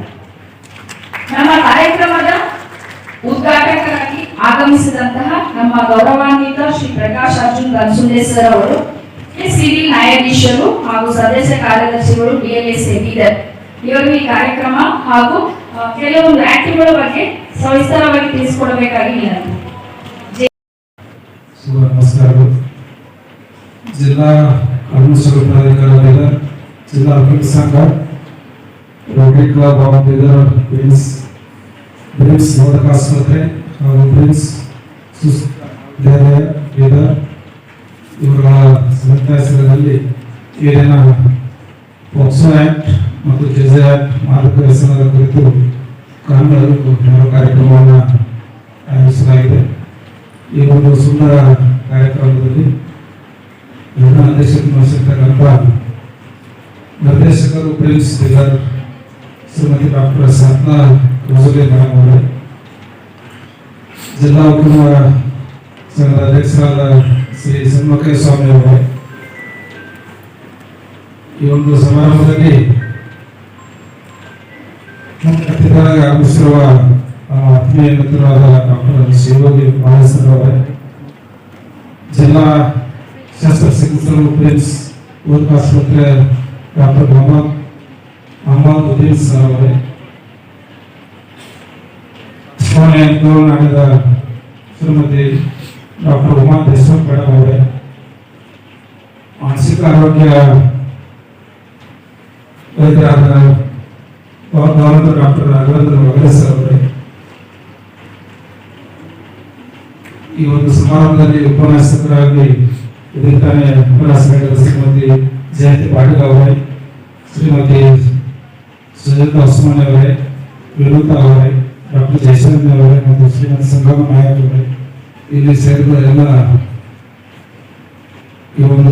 ನಮ್ಮ ಕಾರ್ಯಕ್ರಮದ ಉದ್ಘಾಟಕರಾಗಿ ಆಗಮಿಸಿದಂತಹ ನಮ್ಮ ಗೌರವಾನ್ವಿತ ಶ್ರೀ ಪ್ರಕಾಶ್ ಅರ್ಜುನ್ ಗನ್ಸುಂಡೆ ಸರ್ ಅವರು, ಸಿವಿಲ್ ನ್ಯಾಯಾಧೀಶರು ಹಾಗೂ ಸದಸ್ಯ ಕಾರ್ಯದರ್ಶಿಗಳು DLSA ಬೀದರ್ ಇವರು ಈ ಕಾರ್ಯಕ್ರಮ ಹಾಗೂ ಕೆಲವೊಂದು ಆಕ್ಟಿವ್ಗಳ ಬಗ್ಗೆ ಸವಿಸ್ತಾರವಾಗಿ ತಿಳಿಸಿಕೊಡಬೇಕಾಗಿ ವಿನಂತಿ. ನಮಸ್ಕಾರಗಳು. ಜಿಲ್ಲಾ ಕಾನೂನು ಸೇವಾ ಪ್ರಾಧಿಕಾರ ಬೀದರ್, ಜಿಲ್ಲಾ ವಕೀಲ ಸಂಘ, Rotary club of Bidar, BRIMS ಬೋಧಕ ಆಸ್ಪತ್ರೆ ಹಾಗೂ ಬ್ರಿಮ್ಸ್ ಬೀದರ್ ಇವರುಗಳ ಸಹಕಾರದಲ್ಲಿ ಏನೇನ ಪೋಕ್ಸೋ ಆಕ್ಟ್ ಮತ್ತು ಜೆಜೆ ಆಕ್ಟ್ ಮಾದಕ ವ್ಯಸನದ ಕುರಿತು ಕಾನೂನು ಕಾರ್ಯಕ್ರಮವನ್ನು ಆಯೋಜಿಸಲಾಗಿದೆ. ಈ ಒಂದು ಸುಂದರ ಕಾರ್ಯಕ್ರಮದಲ್ಲಿ ಅಧ್ಯಕ್ಷತೆ ವಹಿಸಿರ್ತಕ್ಕಂಥ ನಿರ್ದೇಶಕರು Prince Bidar Shrimati doctor Satna Rosalie madam ಅವರೇ, ಜಿಲ್ಲಾ ವಕೀಲ ಸಂಘದ ಅಧ್ಯಕ್ಷರಾದ ಶ್ರೀ ಸನ್ಮುಖ ಸ್ವಾಮಿ ಅವರೇ, ಈ ಒಂದು ಸಮಾರಂಭದಲ್ಲಿ ಅತಿಥಿಗಳಾಗಿ ಆಗಮಿಸಿರುವ ಆತ್ಮೀಯ ಮಿತ್ರರಾದ ಡಾಕ್ಟರ್ ಶಿವಯೋಗಿ ಮಹೇಶ್ವರ ಅವರೇ, ಜಿಲ್ಲಾ ಶಸ್ತ್ರಚಿಕಿತ್ಸಕರು ಪ್ರಿನ್ಸ್ ಬೋಧಕ ಆಸ್ಪತ್ರೆ ಡಾಕ್ಟರ್ ಮೊಹಮ್ಮದ್ ಉದ್ದೀನ್ ಸರ್ ಅವರೇ, ನಾಡಿದ ಶ್ರೀಮತಿ ಡಾಕ್ಟರ್ ಉಮಾ ದೇಶಮುಖ್ ಮೇಡಮ್ ಅವರೇ, ಮಾನಸಿಕ ಆರೋಗ್ಯ ವೈದ್ಯರಾದ ಡಾಕ್ಟರ್ ರಾಘವೇಂದ್ರ ವಗರೆ ಸರ್ ಅವರೇ, ಈ ಒಂದು ಸಮಾರಂಭದಲ್ಲಿ ಉಪನ್ಯಾಸಕರಾಗಿ ಇದಕ್ಕಾನೆ ಉಪನ್ಯಾಸಕರಾದ ಶ್ರೀಮತಿ ಜಯಂತಿ ಪಾಟೀಲ್ ಅವರೇ, ಶ್ರೀಮತಿ ಸುಜಾತಾ ಉಸ್ಮಾನಿ ಅವರೇ, ವಿನೂತಾ ಅವರೇ, ಡಾಕ್ಟರ್ ಜಯಚಂದ್ರ ಅವರೇ ಮತ್ತು ಶ್ರೀಮತಿ ಸಂಗಮ ನಾಯಕ್ ಅವರೇ, ಇಲ್ಲಿ ಸೇರಿದ ಎಲ್ಲ ಈ ಒಂದು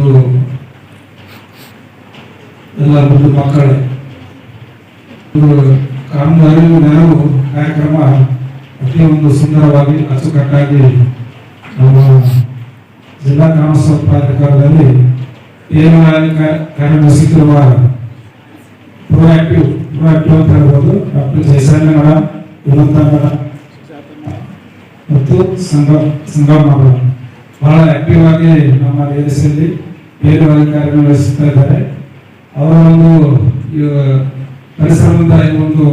ಎಲ್ಲ ಒಂದು ಮಕ್ಕಳೇ, ಕಾನೂನು ಅರಿವು ನೆರವು ಕಾರ್ಯಕ್ರಮ ಅತಿ ಒಂದು ಸುಂದರವಾಗಿ ಅಚ್ಚುಕಟ್ಟಾಗಿ ನಮ್ಮ ಜಿಲ್ಲಾ ಕಾನೂನು ಸೇವಾ ಪ್ರಾಧಿಕಾರದಲ್ಲಿ ತೀವ್ರವಾಗಿ ಕಾರ್ಯನಿರ್ವಹಿಸುತ್ತಿರುವ ಪ್ರೊಆಕ್ಟಿವ್ ಅಂತ ಹೇಳ್ಬೋದು ಡಾಕ್ಟರ್ ಜಯಚಂದ್ರ ಮೇಡಮ್, ವಿನೋತಾ ಮೇಡಮ್ ಮತ್ತು ಸಂಗಮ ಮೇಡಮ್ ಬಹಳ ಆಕ್ಟಿವ್ ಆಗಿ ನಮ್ಮ ದೇಶದಲ್ಲಿ ತೀವ್ರವಾಗಿ ಕಾರ್ಯನಿರ್ವಹಿಸುತ್ತಾ ಇದ್ದಾರೆ. ಅವರ ಒಂದು ಪರಿಸರದಿಂದ ಈ ಒಂದು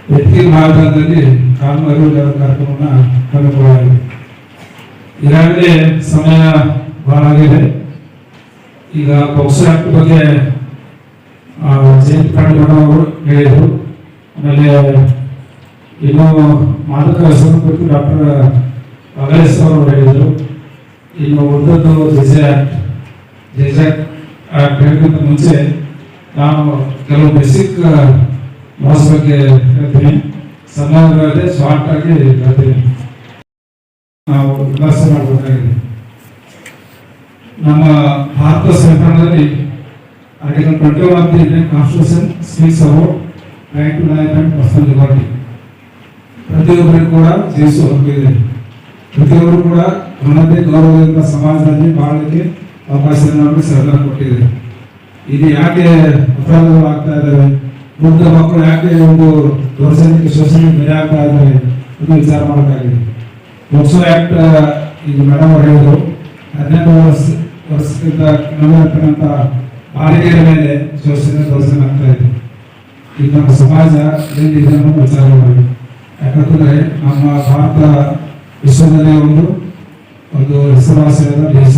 ವ್ಯಕ್ತಿ ಮಾರ್ಗದಲ್ಲಿ ಕಾನೂನು ಅರಿವು ಕಾರ್ಯಕ್ರಮವನ್ನು ಹಮ್ಮಿಕೊಳ್ಳಲಾಗಿದೆ. ಈಗಾಗಲೇ ಸಮಯ ಬಹಳ ಆಗಿದೆ. ಈಗ ಪೋಕ್ಸೋ ಆಕ್ಟ್ ಬಗ್ಗೆ ಜಯಂತಿ ಪಾಟೀಲ್ ಮೇಡಮ್ ಅವರು ಹೇಳಿದರು. ಆಮೇಲೆ ಇನ್ನು ಮಾದಕ ವ್ಯಸನ ಕುರಿತು ಡಾಕ್ಟರ್ ವಗಲೇಶ್ ಅವರು ಹೇಳಿದರು. ಇನ್ನು ಉಳಿದದ್ದು ಜೆಜೆ ಆಕ್ಟ್ ಹೇಳೋಕ್ಕಿಂತ ಮುಂಚೆ ನಾನು ಕೆಲವು ಬೇಸಿಕ್ ಮಾಸ್ ಬಗ್ಗೆ ಹೇಳ್ತೀನಿ. ಸಮಯದಲ್ಲಿ ಶಾರ್ಟ್ ಆಗಿ ಹೇಳ್ತೀನಿ. ನಾವು ವಿಕಾಸ ಮಾಡಬೇಕಾಗಿದೆ. ನಮ್ಮ ಭಾರತ ಸಂವಿಧಾನದಲ್ಲಿ article 21 of the Indian constitution speaks about right to life and personal liberty. ಪ್ರತಿಯೊಬ್ಬರಿಗೂ ಕೂಡ ಜೀವಿಸುವ ಹಕ್ಕಿದೆ. ಪ್ರತಿಯೊಬ್ಬರು ಕೂಡ ಘನತೆ ಗೌರವದಿಂದ ಸಮಾಜದಲ್ಲಿ ಬಾಳಲಿಕ್ಕೆ ಅವಕಾಶವನ್ನು ಸರ್ಕಾರ ಕೊಟ್ಟಿದೆ. ಇದು ಯಾಕೆ ಅಪರಾಧಗಳು ಆಗ್ತಾ ಇದ್ದಾವೆ, ಮುಗ್ಧ ಮಕ್ಕಳು ಯಾಕೆ ಒಂದು ದೌರ್ಜನ್ಯಕ್ಕೆ ಶೋಷಣೆಗೆ ಬೆಲೆ ಆಗ್ತಾ ಇದ್ದಾರೆ ಅಂತ ವಿಚಾರ ಮಾಡಬೇಕಾಗಿದೆ. ಪೋಕ್ಸೋ ಆಕ್ಟ್ ಈಗ ಮೇಡಮ್ ಅವರು ಹೇಳಿದ್ರು 18 ವರ್ಷಕ್ಕಿಂತ ಕಡಿಮೆ ಇರ್ತಕ್ಕಂಥ ಬಾಲಿಕೆಯರ ಮೇಲೆ ಶೋಷಣೆ ದೌರ್ಜನ್ಯ ಆಗ್ತಾ ಇದೆ. ಈ ನಮ್ಮ ಸಮಾಜ ಏನಿದೆ ಅನ್ನೋದು ವಿಚಾರ ಮಾಡಬೇಕು. ಯಾಕಂತಂದ್ರೆ ನಮ್ಮ ಭಾರತ ವಿಶ್ವದಲ್ಲೇ ಒಂದು ಹೆಸರುವಾಸಿಯಾದ ದೇಶ.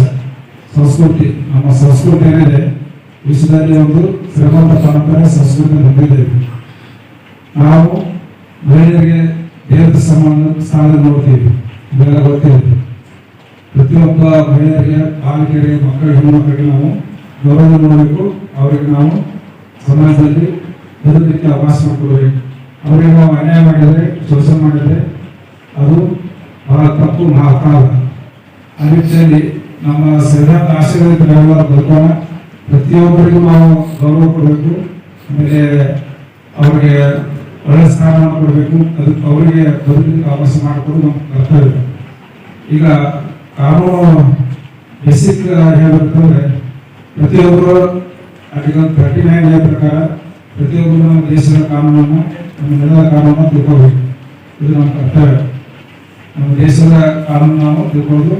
ಸಂಸ್ಕೃತಿ, ನಮ್ಮ ಸಂಸ್ಕೃತಿ ಏನಿದೆ ವಿಶ್ವದಲ್ಲಿ ಒಂದು ಶ್ರೀಮಂತ ಪರಂಪರೆ ಸಂಸ್ಕೃತಿ ಹೊಂದಿದ್ದೇವೆ. ನಾವು ಮಹಿಳೆಯರಿಗೆ ದೇವರ ಸ್ಥಾನದಲ್ಲಿ ನೋಡ್ತೀವಿ, ಇವೆಲ್ಲ ಗೊತ್ತಿದೆ. ಪ್ರತಿಯೊಬ್ಬ ಮಹಿಳೆಯರಿಗೆ, ಬಾಲಕಿಯರಿಗೆ, ಮಕ್ಕಳಿಗೆ, ಹೆಣ್ಣುಮಕ್ಕಳಿಗೆ ನಾವು ಗೌರವ ನೋಡಬೇಕು. ಅವರಿಗೆ ನಾವು ಸಮಾಜದಲ್ಲಿ ಬದುಕಲಿಕ್ಕೆ ಅವಕಾಶ ಮಾಡಿಕೊಡ್ಬೇಕು. ಅವರಿಗೆ ನಾವು ಅನ್ಯಾಯ ಮಾಡಿದರೆ, ಶೋಷಣೆ ಮಾಡಿದರೆ ಅದು ಬಹಳ ತಪ್ಪು, ಮಹಾಪಾಪ. ಆ ನಿಟ್ಟಿನಲ್ಲಿ ನಮ್ಮ ಸಿದ್ಧಾಂತ ಆಶಯಗಳಿಗೆ ನಾವೆಲ್ಲ ಬದುಕೋಣ. ಪ್ರತಿಯೊಬ್ಬರಿಗೂ ನಾವು ಗೌರವ ಕೊಡಬೇಕು. ಆಮೇಲೆ ಅವರಿಗೆ ಒಳ್ಳೆ ಸ್ಥಾನವನ್ನು ಕೊಡಬೇಕು. ಅದಕ್ಕೆ ಅವರಿಗೆ ಬದುಕಲಿಕ್ಕೆ ಅವಕಾಶ ಮಾಡಿಕೊಡೋದು ನಮ್ಮ ಕರ್ತವ್ಯ. ಈಗ ಕಾನೂನು ಬೇಸಿಕ್ ಹೇಳಬೇಕಂದ್ರೆ ಪ್ರತಿಯೊಬ್ಬರು ಆರ್ಟಿಕಲ್ 39 ಪ್ರಕಾರ ಪ್ರತಿಯೊಬ್ಬರು ನಮ್ಮ ದೇಶದ ಕಾನೂನನ್ನು, ನಮ್ಮ ನೆಲದ ಕಾನೂನನ್ನು ತಿಳ್ಕೋಬೇಕು. ಇದು ನಮ್ಮ ಕರ್ತವ್ಯ. ನಮ್ಮ ದೇಶದ ಕಾನೂನು ನಾವು ತಿಳ್ಕೊಳ್ಳೋದು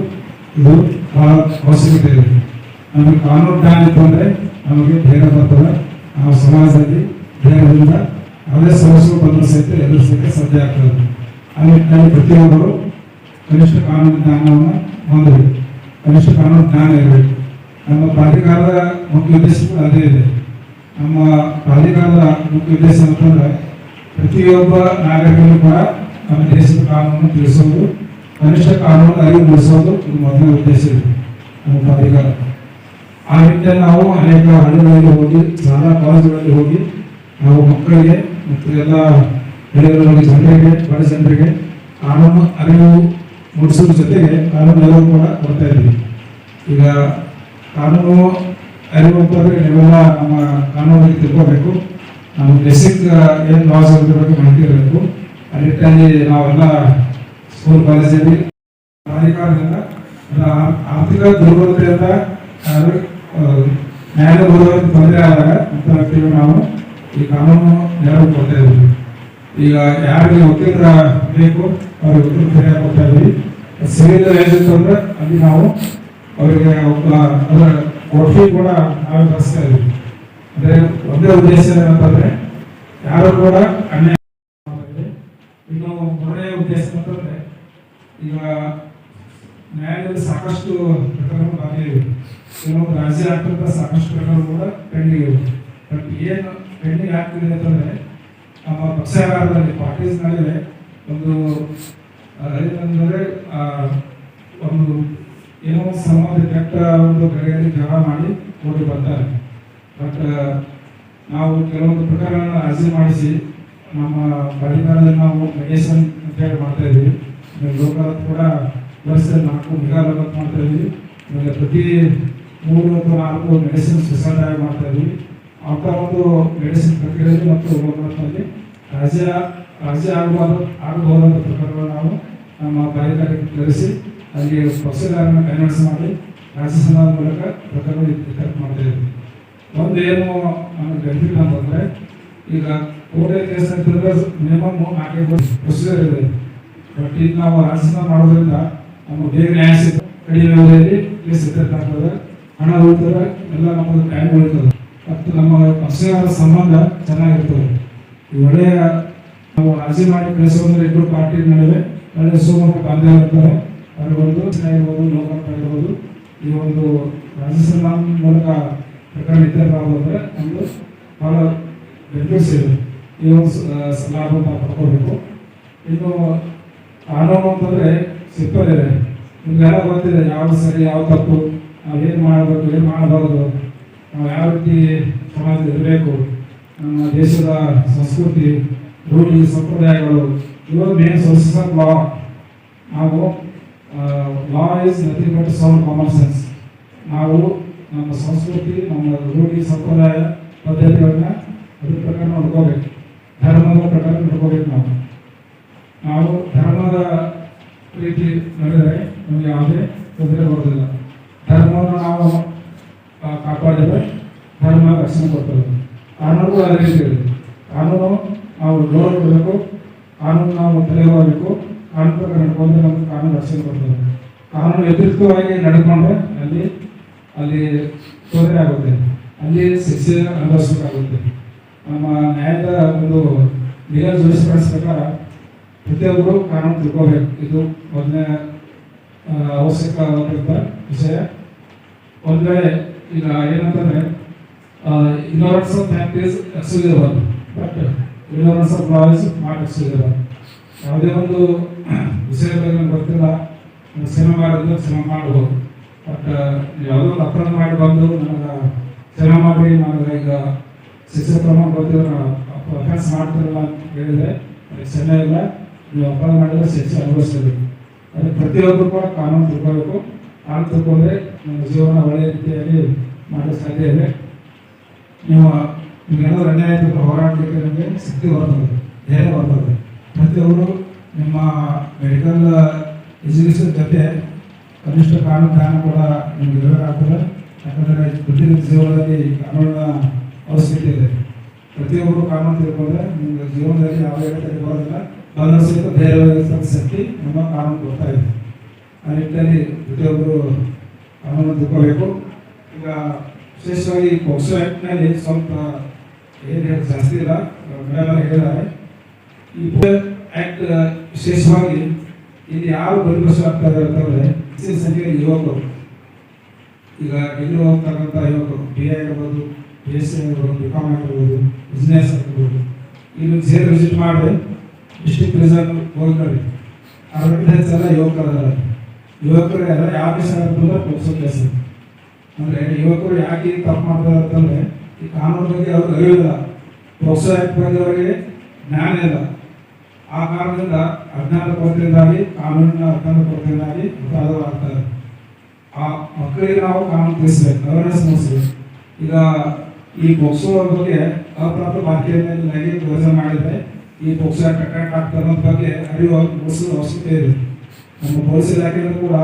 ಇದು ಬಹಳ ಅವಶ್ಯಕತೆ ಇದೆ. ನಮಗೆ ಕಾನೂನು ಜ್ಞಾನ ಇತ್ತು ಅಂದರೆ ನಮಗೆ ಧೈರ್ಯ ಬರ್ತದೆ. ನಾವು ಸಮಾಜದಲ್ಲಿ ಧೈರ್ಯದಿಂದ ಯಾವುದೇ ಸಮಸ್ಯೆ ಬಂದರೂ ಸಹಿತ ಎದುರಿಸಲಿಕ್ಕೆ ಸಾಧ್ಯ ಆಗ್ತದೆ. ಆ ನಿಟ್ಟಿನಲ್ಲಿ ಪ್ರತಿಯೊಬ್ಬರು ಕನಿಷ್ಠ ಕಾನೂನು ಜ್ಞಾನವನ್ನು ಹೊಂದಬೇಕು, ಕನಿಷ್ಠ ಕಾನೂನು ಜ್ಞಾನ ಇರಬೇಕು. ನಮ್ಮ ಪ್ರಾಧಿಕಾರದ ಮುಖ್ಯ ಉದ್ದೇಶ ಅದೇ ಇದೆ. ನಮ್ಮ ಪ್ರಾಧಿಕಾರದ ಮುಖ್ಯ ಉದ್ದೇಶ ಅಂತಂದ್ರೆ ಪ್ರತಿಯೊಬ್ಬ ನಾಗರಿಕರಿಗೂ ಕೂಡ ನಮ್ಮ ದೇಶದ ಕಾನೂನನ್ನು ತಿಳಿಸೋದು, ಕನಿಷ್ಠ ಕಾನೂನು ಅರಿವು ಮೂಡಿಸೋದು ಇದು ಮೊದಲನೇ ಉದ್ದೇಶ ಇದೆ ನಮ್ಮ ಪ್ರಾಧಿಕಾರ. ಆ ನಿಟ್ಟಿನಲ್ಲಿ ನಾವು ಅನೇಕ ಹಳ್ಳಿಗಳಲ್ಲಿ ಹೋಗಿ, ಶಾಲಾ ಕಾಲೇಜುಗಳಲ್ಲಿ ಹೋಗಿ ನಾವು ಮಕ್ಕಳಿಗೆ ಮತ್ತು ಎಲ್ಲ ಹಿರಿಯರಿಗೆ, ಜನರಿಗೆ, ಬಡ ಜನರಿಗೆ ಕಾನೂನು ಅರಿವು ಮೂಡಿಸೋದ್ರ ಜೊತೆಗೆ ಕಾನೂನು ಅರಿವು ಕೂಡ ಕೊಡ್ತಾ ಇದ್ದೀವಿ. ಈಗ ಕಾನೂನು ಅರಿವು ಅಂತಂದರೆ ನೀವೆಲ್ಲ ನಮ್ಮ ಕಾನೂನಿಗೆ ತಿಳ್ಕೋಬೇಕು. ನಮ್ಮ ಬೇಸಿಕ್ ಏನು ಲಾಸ್ ಅದ್ರ ಬಗ್ಗೆ ಮಾಹಿತಿ ಇರಬೇಕು. ಆ ನಿಟ್ಟಿನಲ್ಲಿ ನಾವೆಲ್ಲ ಸ್ಕೂಲ್ ಕಾಲೇಜಲ್ಲಿ ಪ್ರಾಧಿಕಾರದಿಂದ ಆರ್ಥಿಕ ದುರ್ಬಲತೆಯಿಂದ ನ್ಯಾಯ ಬರುವಂಥ ತೊಂದರೆ ಆದಾಗ ಅಂತ ವ್ಯಕ್ತಿಗಳು ನಾವು ಈ ಕಾನೂನು ನೆರವು ಕೊಡ್ತಾ ಇದ್ದೀವಿ. ಈಗ ಯಾರಿಗೆ ವಕೀಲರ ಬೇಕು ಅವ್ರಿಗೆ ವಕೀಲ ಸರಿಯಾಗಿ ಕೊಡ್ತಾ ಇದ್ದೀವಿ. ಸಿವಿಲ್ ಏನಿತ್ತು ಅಂದ್ರೆ ಅಲ್ಲಿ ನಾವು ಅವರಿಗೆ ಅದರ ಕೊಡ್ಫಿ ಕೂಡ ನಾವು ಬಳಸ್ತಾ ಇದ್ದೀವಿ. ಅಂದರೆ ಒಂದೇ ಉದ್ದೇಶ ಏನಂತಂದ್ರೆ ಯಾರು ಕೂಡ ಅನ್ಯಾಯ. ಇನ್ನು ಮೂರನೇ ಉದ್ದೇಶ ಅಂತಂದ್ರೆ ಈಗ ನ್ಯಾಯಾಲಯದಲ್ಲಿ ಸಾಕಷ್ಟು ಪ್ರಕರಣಗಳು ಬಾಕಿ ಇವೆ. ಕೆಲವೊಂದು ರಾಜ್ಯ ಆಗ್ತಂತ ಸಾಕಷ್ಟು ಪ್ರಕರಣಗಳು ಕೂಡ ಪೆಂಡಿಂಗ್ ಇವೆ. ಬಟ್ ಏನು ಪೆಂಡಿಂಗ್ ಆಗ್ತಿದೆ ಅಂತಂದ್ರೆ ನಮ್ಮ ಪಕ್ಷಾಗಾರದಲ್ಲಿ ಪಾರ್ಟೀಸ್ನಲ್ಲಿ ಒಂದು ಏನಂದರೆ ಒಂದು ಏನೋ ಸಂಬಂಧ ಕೆಟ್ಟ ಒಂದು ಕಡೆಯಲ್ಲಿ ಜಗಳ ಮಾಡಿ ಹೋಗಿ ಬರ್ತಾರೆ. ಬಟ್ ನಾವು ಕೆಲವೊಂದು ಪ್ರಕರಣಗಳನ್ನು ಅರ್ಜಿ ಮಾಡಿಸಿ ನಮ್ಮ ಪ್ರಾಧಿಕಾರದಲ್ಲಿ ನಾವು ಮೆಡಿಯೇಷನ್ ಅಂತ ಹೇಳಿ ಮಾಡ್ತಾ ಇದ್ದೀವಿ. ಲೋಕಾಯುಕ್ತ ಕೂಡ ವರ್ಷದಲ್ಲಿ 4 ಮೆಗಾ ಲೋಕಾಯುಕ್ತ ಮಾಡ್ತಾ ಇದ್ದೀವಿ. ಆಮೇಲೆ ಪ್ರತಿ 3 ಅಥವಾ 4 ಮೆಡಿಸಿನ್ ಸ್ಪೆಷಲ್ ಆಗಿ ಮಾಡ್ತಾ ಇದ್ದೀವಿ. ಅಂತ ಒಂದು ಮೆಡಿಸಿನ್ ಪ್ರಕ್ರಿಯೆಯಲ್ಲಿ ಮತ್ತು ಲೋಕಾಯುಕ್ತದಲ್ಲಿ ರಾಜ್ಯ ಆಗಬಹುದಾದ ಪ್ರಕರಣಗಳನ್ನು ನಾವು ನಮ್ಮ ಪ್ರಾಧಿಕಾರಕ್ಕೆ ಕರೆಸಿ ಅಲ್ಲಿ ಪಕ್ಷಗಾರನ ಕನ್ವಿನ್ಸ್ ಮಾಡಿ ರಾಜ್ಯ ಸಭಾದ ಮೂಲಕ ಪ್ರಕರಣ ಇತ್ಯರ್ಥ ಮಾಡ್ತಾ ಇದ್ದೀವಿ. ಒಂದು ಏನು ನಮಗೆ ಬೆನಿಫಿಟ್ ಅಂತಂದರೆ ಈಗ ಕೋರ್ಟಲ್ಲಿ ಕೇಸ್ ಅಂತಂದ್ರೆ ಮಿನಿಮಮ್ 4 ಪ್ರೊಸೀಜರ್ ಇದೆ. ಬಟ್ ಈಗ ನಾವು ರಾಜ್ಯಸಭಾ ಮಾಡೋದ್ರಿಂದ ನಮಗೆ ಬೇಗ ನ್ಯಾಯ ಸಿಗ್ತದೆ, ಕಡಿಮೆ ಅವಧಿಯಲ್ಲಿ ಕೇಸ್ ಇತ್ಯರ್ಥ ಆಗ್ತದೆ, ಹಣ ಉಳಿತದೆ, ಎಲ್ಲ ನಮ್ಮದು ಟೈಮ್ ಉಳಿತದೆ ಮತ್ತು ನಮ್ಮ ಪಕ್ಷಗಾರರ ಸಂಬಂಧ ಚೆನ್ನಾಗಿರ್ತದೆ. ಈ ಒಳ್ಳೆಯ ನಾವು ರಾಜಿ ಮಾಡಿ ಕಳಿಸೋದ್ರೆ ಇಬ್ಬರು ಪಾರ್ಟಿ ನಡುವೆ ಒಳ್ಳೆಯ ಸುಗಮ ಬಾಂಧವ್ಯ ಇರ್ತಾರೆ. ಅವ್ರಿಗೊಂದು ಚೆನ್ನಾಗಿರ್ಬೋದು, ಲೋಕಾಯುಕ್ತ ಆಗಿರ್ಬೋದು, ಈ ಒಂದು ರಾಜ್ಯಸಭಾ ಮೂಲಕ ಪ್ರಕರಣ ಇತ್ಯರ್ಥ ಆಗೋದ್ರೆ ನಮ್ಮದು ಭಾಳ ಬೆನಿಫಿಟ್ಸ್ ಇದೆ. ಈ ಒಂದು ಲಾಭ ನಾವು ಪಡ್ಕೋಬೇಕು. ಇನ್ನು ಕಾನೂನು ಅಂತಂದರೆ ಸಿಂಪಲ್ ಇದೆ, ನಿಮಗೆಲ್ಲ ಗೊತ್ತಿದೆ ಯಾವುದು ಸರಿ ಯಾವ ತಪ್ಪು, ನಾವು ಏನು ಮಾಡಬೇಕು ಏನು ಮಾಡಬಾರದು, ನಾವು ಯಾವ ರೀತಿ ಸಮಾಜದಲ್ಲಿ ಇರಬೇಕು, ನಮ್ಮ ದೇಶದ ಸಂಸ್ಕೃತಿ, ರೂಢಿ, ಸಂಪ್ರದಾಯಗಳು, ಇವರು ಮೇನ್ ಸೋರ್ಸಸ್ ಆಫ್ ಲಾ. ನಾವು law is nothing but sound common sense. ನಾವು ನಮ್ಮ ಸಂಸ್ಕೃತಿ, ನಮ್ಮ ರೂಢಿ, ಸಂಪ್ರದಾಯ, ಪದ್ಧತಿಗಳನ್ನ ಅದ್ರ ಪ್ರಕಾರ ನೋಡ್ಕೋಬೇಕು, ಧರ್ಮದ ಪ್ರಕಾರ ನೋಡ್ಕೋಬೇಕು. ನಾವು ಧರ್ಮದ ರೀತಿ ನಡೆದರೆ ನಮಗೆ ಯಾವುದೇ ತೊಂದರೆ ಬರೋದಿಲ್ಲ. ಧರ್ಮವನ್ನು ನಾವು ಕಾಪಾಡಿದರೆ ಧರ್ಮ ರಕ್ಷಣೆ ಕೊಡ್ತದೆ. ಕಾನೂನು ಅದೇ ರೀತಿ ಇದೆ. ಕಾನೂನು ನಾವು ಗೌರವ ಕೊಡಬೇಕು, ಕಾನೂನು ನಾವು ತಲೆಯಬೇಕು, ಕಾನೂನು ಪ್ರಕಾರ ನಡ್ಕೊಂಡ್ರೆ ನಮಗೆ ಕಾನೂನು ರಕ್ಷಣೆ ಕೊಡ್ತದೆ. ಕಾನೂನು ವ್ಯತಿರಿಕ್ತವಾಗಿ ನಡೆದುಕೊಂಡ್ರೆ ಅಲ್ಲಿ ತೊಂದರೆ ಆಗುತ್ತೆ, ಅಲ್ಲಿ ಶಿಕ್ಷೆ ಅನುಭವಿಸಬೇಕಾಗುತ್ತೆ. ನಮ್ಮ ನ್ಯಾಯದ ಒಂದು ಲೀಗಲ್ ಜೂರಿಸ್ಪ್ರುಡೆನ್ಸ್ ಪ್ರಕಾರ ಪ್ರತಿಯೊಬ್ಬರು ಕಾನೂನು ತಿಳ್ಕೋಬೇಕು. ಇದು ಮೊದಲನೇ ಅವಶ್ಯಕವಾದಂಥ ವಿಷಯ. ಒಂದು ವೇಳೆ ಈಗ ಏನಂತಂದರೆ ignorance of fact is excusable, but ignorance of law is not excusable. ಯಾವುದೇ ಒಂದು ವಿಷಯ ಬಗ್ಗೆ ನಮ್ಗೆ ಗೊತ್ತಿಲ್ಲ, ಶ್ರಮ ಮಾಡಿದ್ರೆ ಶ್ರಮ ಮಾಡ್ಬೋದು. ಬಟ್ ಯಾವುದೋ ಒಂದು ಅಪರಾಧ ಮಾಡಿ ಬಂದು ನನಗೆ ಶ್ರಮ ಮಾಡಿ ನನಗೆ ಈಗ ಶಿಕ್ಷೆ ಪ್ರಮಾಣ ಗೊತ್ತಿಲ್ಲ, ನಾನು ಅಫೆನ್ಸ್ ಮಾಡ್ತಿರಲ್ಲ ಅಂತ ಹೇಳಿದರೆ ಅದಕ್ಕೆ ಕ್ಷಮೆ ಇಲ್ಲ. ನೀವು ಅಪರಾಧ ಮಾಡಿದ್ರೆ ಶಿಕ್ಷೆ ಅನುಭವಿಸಬೇಕು. ಅದಕ್ಕೆ ಪ್ರತಿಯೊಬ್ಬರು ಕೂಡ ಕಾನೂನು ತಿಳ್ಕೋಬೇಕು. ಕಾನೂನು ತಿಳ್ಕೊಂಡ್ರೆ ನಮ್ಮ ಜೀವನ ಒಳ್ಳೆಯ ರೀತಿಯಾಗಿ ಮಾಡಲು ಸಾಧ್ಯ ಇದೆ. ನೀವು ನಿಮಗೇನಾದರೂ ಅನ್ಯಾಯ ಹೋರಾಡಲಿಕ್ಕೆ ನಿಮಗೆ ಶಕ್ತಿ ಬರ್ತದೆ, ಧೈರ್ಯ ಬರ್ತದೆ. ಪ್ರತಿಯೊಬ್ಬರು ನಿಮ್ಮ ಮೆಡಿಕಲ್ ಎಜುಕೇಷನ್ ಜೊತೆ ಕನಿಷ್ಠ ಕಾನೂನು ಜ್ಞಾನ ಕೂಡ ನಿಮಗೆ ಇರಬೇಕಾಗ್ತದೆ. ಯಾಕಂದರೆ ಪ್ರತಿನಿತ್ಯ ಜೀವನದಲ್ಲಿ ಕಾನೂನಿನ ಅವಶ್ಯಕತೆ ಇದೆ. ಪ್ರತಿಯೊಬ್ಬರು ಕಾನೂನು ತಿಳ್ಕೊಂಡ್ರೆ ನಿಮಗೆ ಜೀವನದಲ್ಲಿ ಯಾವುದೇ ಅಡೆತಡೆ ಬರೋದಿಲ್ಲ. ಅದರ ಸಹಿತ ಧೈರ್ಯವಾಗಿರ್ತಕ್ಕಂಥ ಶಕ್ತಿ ನಮ್ಮ ಕಾನೂನು ಕೊಡ್ತಾ ಇದೆ. ಆ ನಿಟ್ಟಿನಲ್ಲಿ ಪ್ರತಿಯೊಬ್ಬರು ಕಾನೂನು ತಿಳ್ಕೋಬೇಕು. ಈಗ ವಿಶೇಷವಾಗಿ ಪೋಕ್ಸೋ ಆ್ಯಕ್ಟ್ನಲ್ಲಿ ಸ್ವಲ್ಪ ಏನು ಜಾಸ್ತಿ ಇಲ್ಲ, ಮೇಲೆಲ್ಲ ಹೇಳಿದ್ದಾರೆ. ಈ ಆ್ಯಕ್ಟ್ ವಿಶೇಷವಾಗಿ ಇಲ್ಲಿ ಯಾರು ಬಲಿಪಶುವಾಗ್ತಾರೆ ಅಂತಂದರೆ ಹೆಚ್ಚಿನ ಸಂಖ್ಯೆಯಲ್ಲಿ ಯುವಕರು. ಈಗ ಡಿಗ್ರಿ ಹೋಗ್ತಕ್ಕಂಥ ಯುವಕರು, BA ಆಗಿರ್ಬೋದು, BSc ಆಗಿರ್ಬೋದು, BCom ಆಗಿರ್ಬೋದು, ಬಿಸ್ನೆಸ್ ಆಗಿರ್ಬೋದು, ಇಲ್ಲಿ ಸೇರಿ ವಿಸಿಟ್ ಮಾಡಿ ಡಿಸ್ಟ್ರಿಕ್ಟ್ ಪ್ರಿಸನ್ ಹೋಗ್ತಾರೆ. ಅದಕ್ಕಿಂತ ಹೆಚ್ಚೆಲ್ಲ ಯುವಕರು ಎಲ್ಲ ಯಾವ ಕೇಸ್ ಆಗಿರ್ತಂದ್ರೆ ಪೋಕ್ಸೋ ಕೇಸ್. ಅಂದರೆ ಯುವಕರು ಯಾಕೆ ತಪ್ಪು ಮಾಡ್ತಾರೆ ಅಂತಂದರೆ ಈ ಕಾನೂನು ಬಗ್ಗೆ ಅವ್ರಿಗೆ ಅರಿವಿಲ್ಲ, ಪೋಕ್ಸೋ ಆ್ಯಕ್ಟ್ ಬಗ್ಗೆ ಅವರಿಗೆ ಜ್ಞಾನ ಇಲ್ಲ. ಆ ಕಾರಣದಿಂದ ಅಜ್ಞಾನ ಕೊರತೆಯಿಂದಾಗಿ, ಕಾನೂನಿನ ಅಜ್ಞಾನ ಕೊರತೆಯಿಂದಾಗಿ ಅಪರಾಧವಾಗ್ತಾರೆ. ಆ ಮಕ್ಕಳಿಗೆ ನಾವು ಕಾನೂನು ತಿಳಿಸ್ಬೇಕು, ಅವೇರ್ನೆಸ್ ಮೂಡಿಸ್ಬೇಕು. ಈಗ ಈ ಪೋಕ್ಸೋ ಬಗ್ಗೆ ಅಪ್ರಾಪ್ತ ಬಾಕಿಯನ್ನು ಲೈಂಗಿಕ ದೌರ್ಜನ್ಯ ಮಾಡಿದರೆ ಈ ಪೋಕ್ಸೋ ಆ್ಯಕ್ಟ್ ಅಟ್ಯಾಕ್ ಆಗ್ತದೆ ಅನ್ನೋದ್ರ ಬಗ್ಗೆ ಅರಿವು ಮೂಡಿಸೋದು ಅವಶ್ಯಕತೆ ಇದೆ. ನಮ್ಮ ಪೊಲೀಸ್ ಇಲಾಖೆಯಲ್ಲೂ ಕೂಡ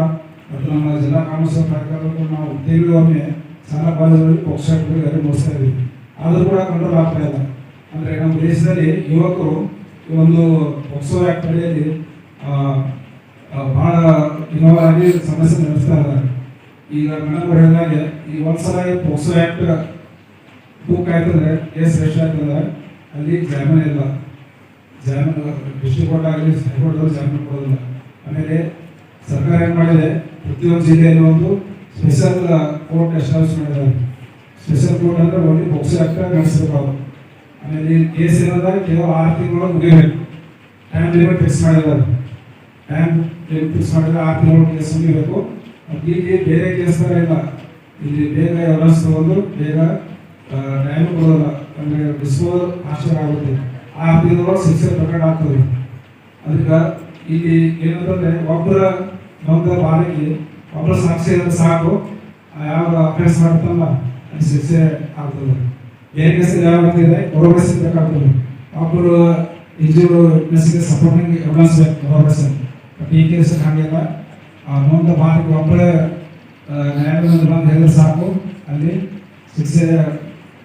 ಮತ್ತು ನಮ್ಮ ಜಿಲ್ಲಾ ಕಾನೂನು ಸೇವಾ ಪ್ರಾಧಿಕಾರಕ್ಕೂ ನಾವು ತಿಂಗಳಿಗೊಮ್ಮೆ ಶಾಲಾ ಕಾಲೇಜುಗಳಲ್ಲಿ ಪೋಕ್ಸೋ ಆ್ಯಕ್ಟ್ ಬಗ್ಗೆ ಅರಿವು ಮೂಡಿಸ್ತಾ ಇದ್ದೀವಿ. ಆದರೂ ಕೂಡ ಕಂಟ್ರೋಲ್ ಆಗ್ತಾ ಇಲ್ಲ. ಅಂದರೆ ನಮ್ಮ ದೇಶದಲ್ಲಿ ಯುವಕರು ಈ ಒಂದು ಪೋಕ್ಸೋ ಆ್ಯಕ್ಟ್ ಅಡಿಯಲ್ಲಿ ಭಾಳ ಇನ್ವಾಲ್ವ್ ಆಗಿ ಸಮಸ್ಯೆ ನಡೆಸ್ತಾ ಇದ್ದಾರೆ. ಈಗ ಮೇಡಮ್ ಹೇಳಿದಾಗೆ ಈ ಒಂದ್ಸಲ ಪೋಕ್ಸೋ ಆ್ಯಕ್ಟ್ ಬುಕ್ ಆಯ್ತಂದ್ರೆ ಕೇಸ್ ರಿಜಿಸ್ಟರ್ ಆಯ್ತಂದ್ರೆ ಅಲ್ಲಿ ಜಾಮೀನು ಇಲ್ಲ. ಜಾಮೀನು ಡಿಸ್ಟ್ರಿಕ್ಟ್ ಕೋರ್ಟ್ ಆಗಲಿ ಹೈಕೋರ್ಟ್ದಲ್ಲಿ ಜಾಮೀನು ಕೊಡೋದಿಲ್ಲ. ಆಮೇಲೆ ಸರ್ಕಾರ ಏನು ಮಾಡಿದೆ, ಪ್ರತಿಯೊಂದು ಜಿಲ್ಲೆಯಲ್ಲಿ ಒಂದು ಸ್ಪೆಷಲ್ ಕೋರ್ಟ್ ಎಸ್ಟಾಬ್ಲಿಷ್ ಮಾಡಿದ್ದಾರೆ. ಸ್ಪೆಷಲ್ ಕೋರ್ಟ್ ಅಂದರೆ ಓನ್ಲಿ ಪೋಕ್ಸೋ ಆ್ಯಕ್ಟ್ ನಡೆಸಬೇಕು ಅವರು. ಆಮೇಲೆ ಈ ಕೇಸ್ ಏನಂದ್ರೆ ಕೇವಲ 6 ತಿಂಗಳು ಮುಗಿಬೇಕು. ಟೈಮ್ ಲಿಮಿಟ್ ಫಿಕ್ಸ್ ಮಾಡಿದ್ದಾರೆ. ಟೈಮ್ ಲಿಮಿಟ್ ಫಿಕ್ಸ್ ಮಾಡಿದ್ರೆ 6 ತಿಂಗಳು ಕೇಸ್ ಮುಗಿಬೇಕು. ಮತ್ತು ಇಲ್ಲಿ ಬೇರೆ ಕೇಸ್ ಥರ ಇಲ್ಲ. ಇಲ್ಲಿ ಬೇಗ ಎವಿಡೆನ್ಸ್ ತಗೊಂಡು ಬೇಗ ನ್ಯಾಯ ಕೊಡೋಲ್ಲ. ಅಂದರೆ ಡಿಸ್ಪೋಸ್ ಆಶ್ಚರ್ಯ ಆಗುತ್ತೆ. 6 ತಿಂಗಳು ಶಿಕ್ಷೆ ಪ್ರಕಟ ಆಗ್ತದೆ. ಅದಕ್ಕೆ ಇಲ್ಲಿ ಏನಂತಂದರೆ ಒಬ್ಬರ ನೊಂದ ಬಾರಿಗೆ ಒಬ್ಬರ ಸಾಕ್ಷಿ ಇರೋದು ಸಾಕು. ಯಾವ ಅಫೆನ್ಸ್ ಮಾಡ್ತಾನಲ್ಲ ಅಲ್ಲಿ ಶಿಕ್ಷೆ ಆಗ್ತದೆ. ಬೇರೆ ಕೇಸಲ್ಲಿ ಯಾವ ಆಗ್ತಿದೆ ಕೊರಬೇಸನ್ ಬೇಕಾಗ್ತದೆ. ಒಬ್ಬರು ಇಂಜೂರು ವಿಟ್ನೆಸ್ಗೆ ಸಪೋರ್ಟಿಂಗ್ ಎವಿಡೆನ್ಸ್ ಬೇಕು ಕೊರಬೇಸನ್. ಬಟ್ ಈ ಕೇಸ್ ಹಾಗೆಲ್ಲ ನೊಂದ ಬಾರಿಗೆ ಒಬ್ಬರೇ ನ್ಯಾಯಾಲಯದಲ್ಲಿ ಬಂದು ಹೇಳಿದ್ರೆ ಸಾಕು, ಅಲ್ಲಿ ಶಿಕ್ಷೆ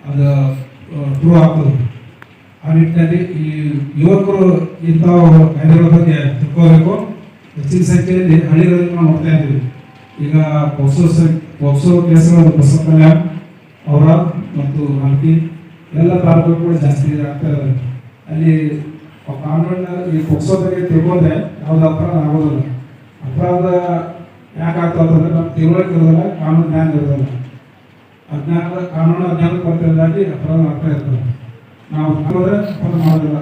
ಅದು ಪ್ರೂವ್ ಆಗ್ತದೆ. ಆ ನಿಟ್ಟಿನಲ್ಲಿ ಈ ಯುವಕರು ಇಂಥವು ಕಾಯ್ದೆಗಳ ಬಗ್ಗೆ ತಿಳ್ಕೋಬೇಕು. ಹೆಚ್ಚಿನ ಸಂಖ್ಯೆಯಲ್ಲಿ ಹಳ್ಳಿಗಳಲ್ಲಿ ನಾವು ನೋಡ್ತಾ ಇದ್ದೀವಿ. ಈಗ ಪೋಕ್ಸೋ ಕೇಸ್ಗಳು ಬಸವ ಕಲ್ಯಾಣ್ ಅವರ ಮತ್ತು ಹಂಪಿ ಎಲ್ಲ ತಾಲೂಕು ಕೂಡ ಜಾಸ್ತಿ ಆಗ್ತಾ ಇದ್ದಾರೆ. ಅಲ್ಲಿ ಕಾನೂನಿನ ಈ ಪೋಕ್ಸೋ ಬಗ್ಗೆ ತಿಳ್ಕೊಂಡ್ರೆ ಯಾವ್ದು ಅಪರಾಧ ಆಗೋದಿಲ್ಲ. ಅಪರಾಧ ಯಾಕೆ ಆಗ್ತಾ ಅಂತಂದ್ರೆ ನಮ್ಗೆ ತಿಳುವಳಿಕೆ ಇರೋದಿಲ್ಲ, ಕಾನೂನು ಜ್ಞಾನ ಇರೋದಿಲ್ಲ. ಕಾನೂನು ಅಜ್ಞಾನ ಕೊರತೆಯಿಂದಾಗಿ ಅಪರಾಧ ಆಗ್ತಾ ಇರ್ತದೆ. ನಾವು ಹೋದರೆ ಅಪರಾಧ ಮಾಡೋದಿಲ್ಲ.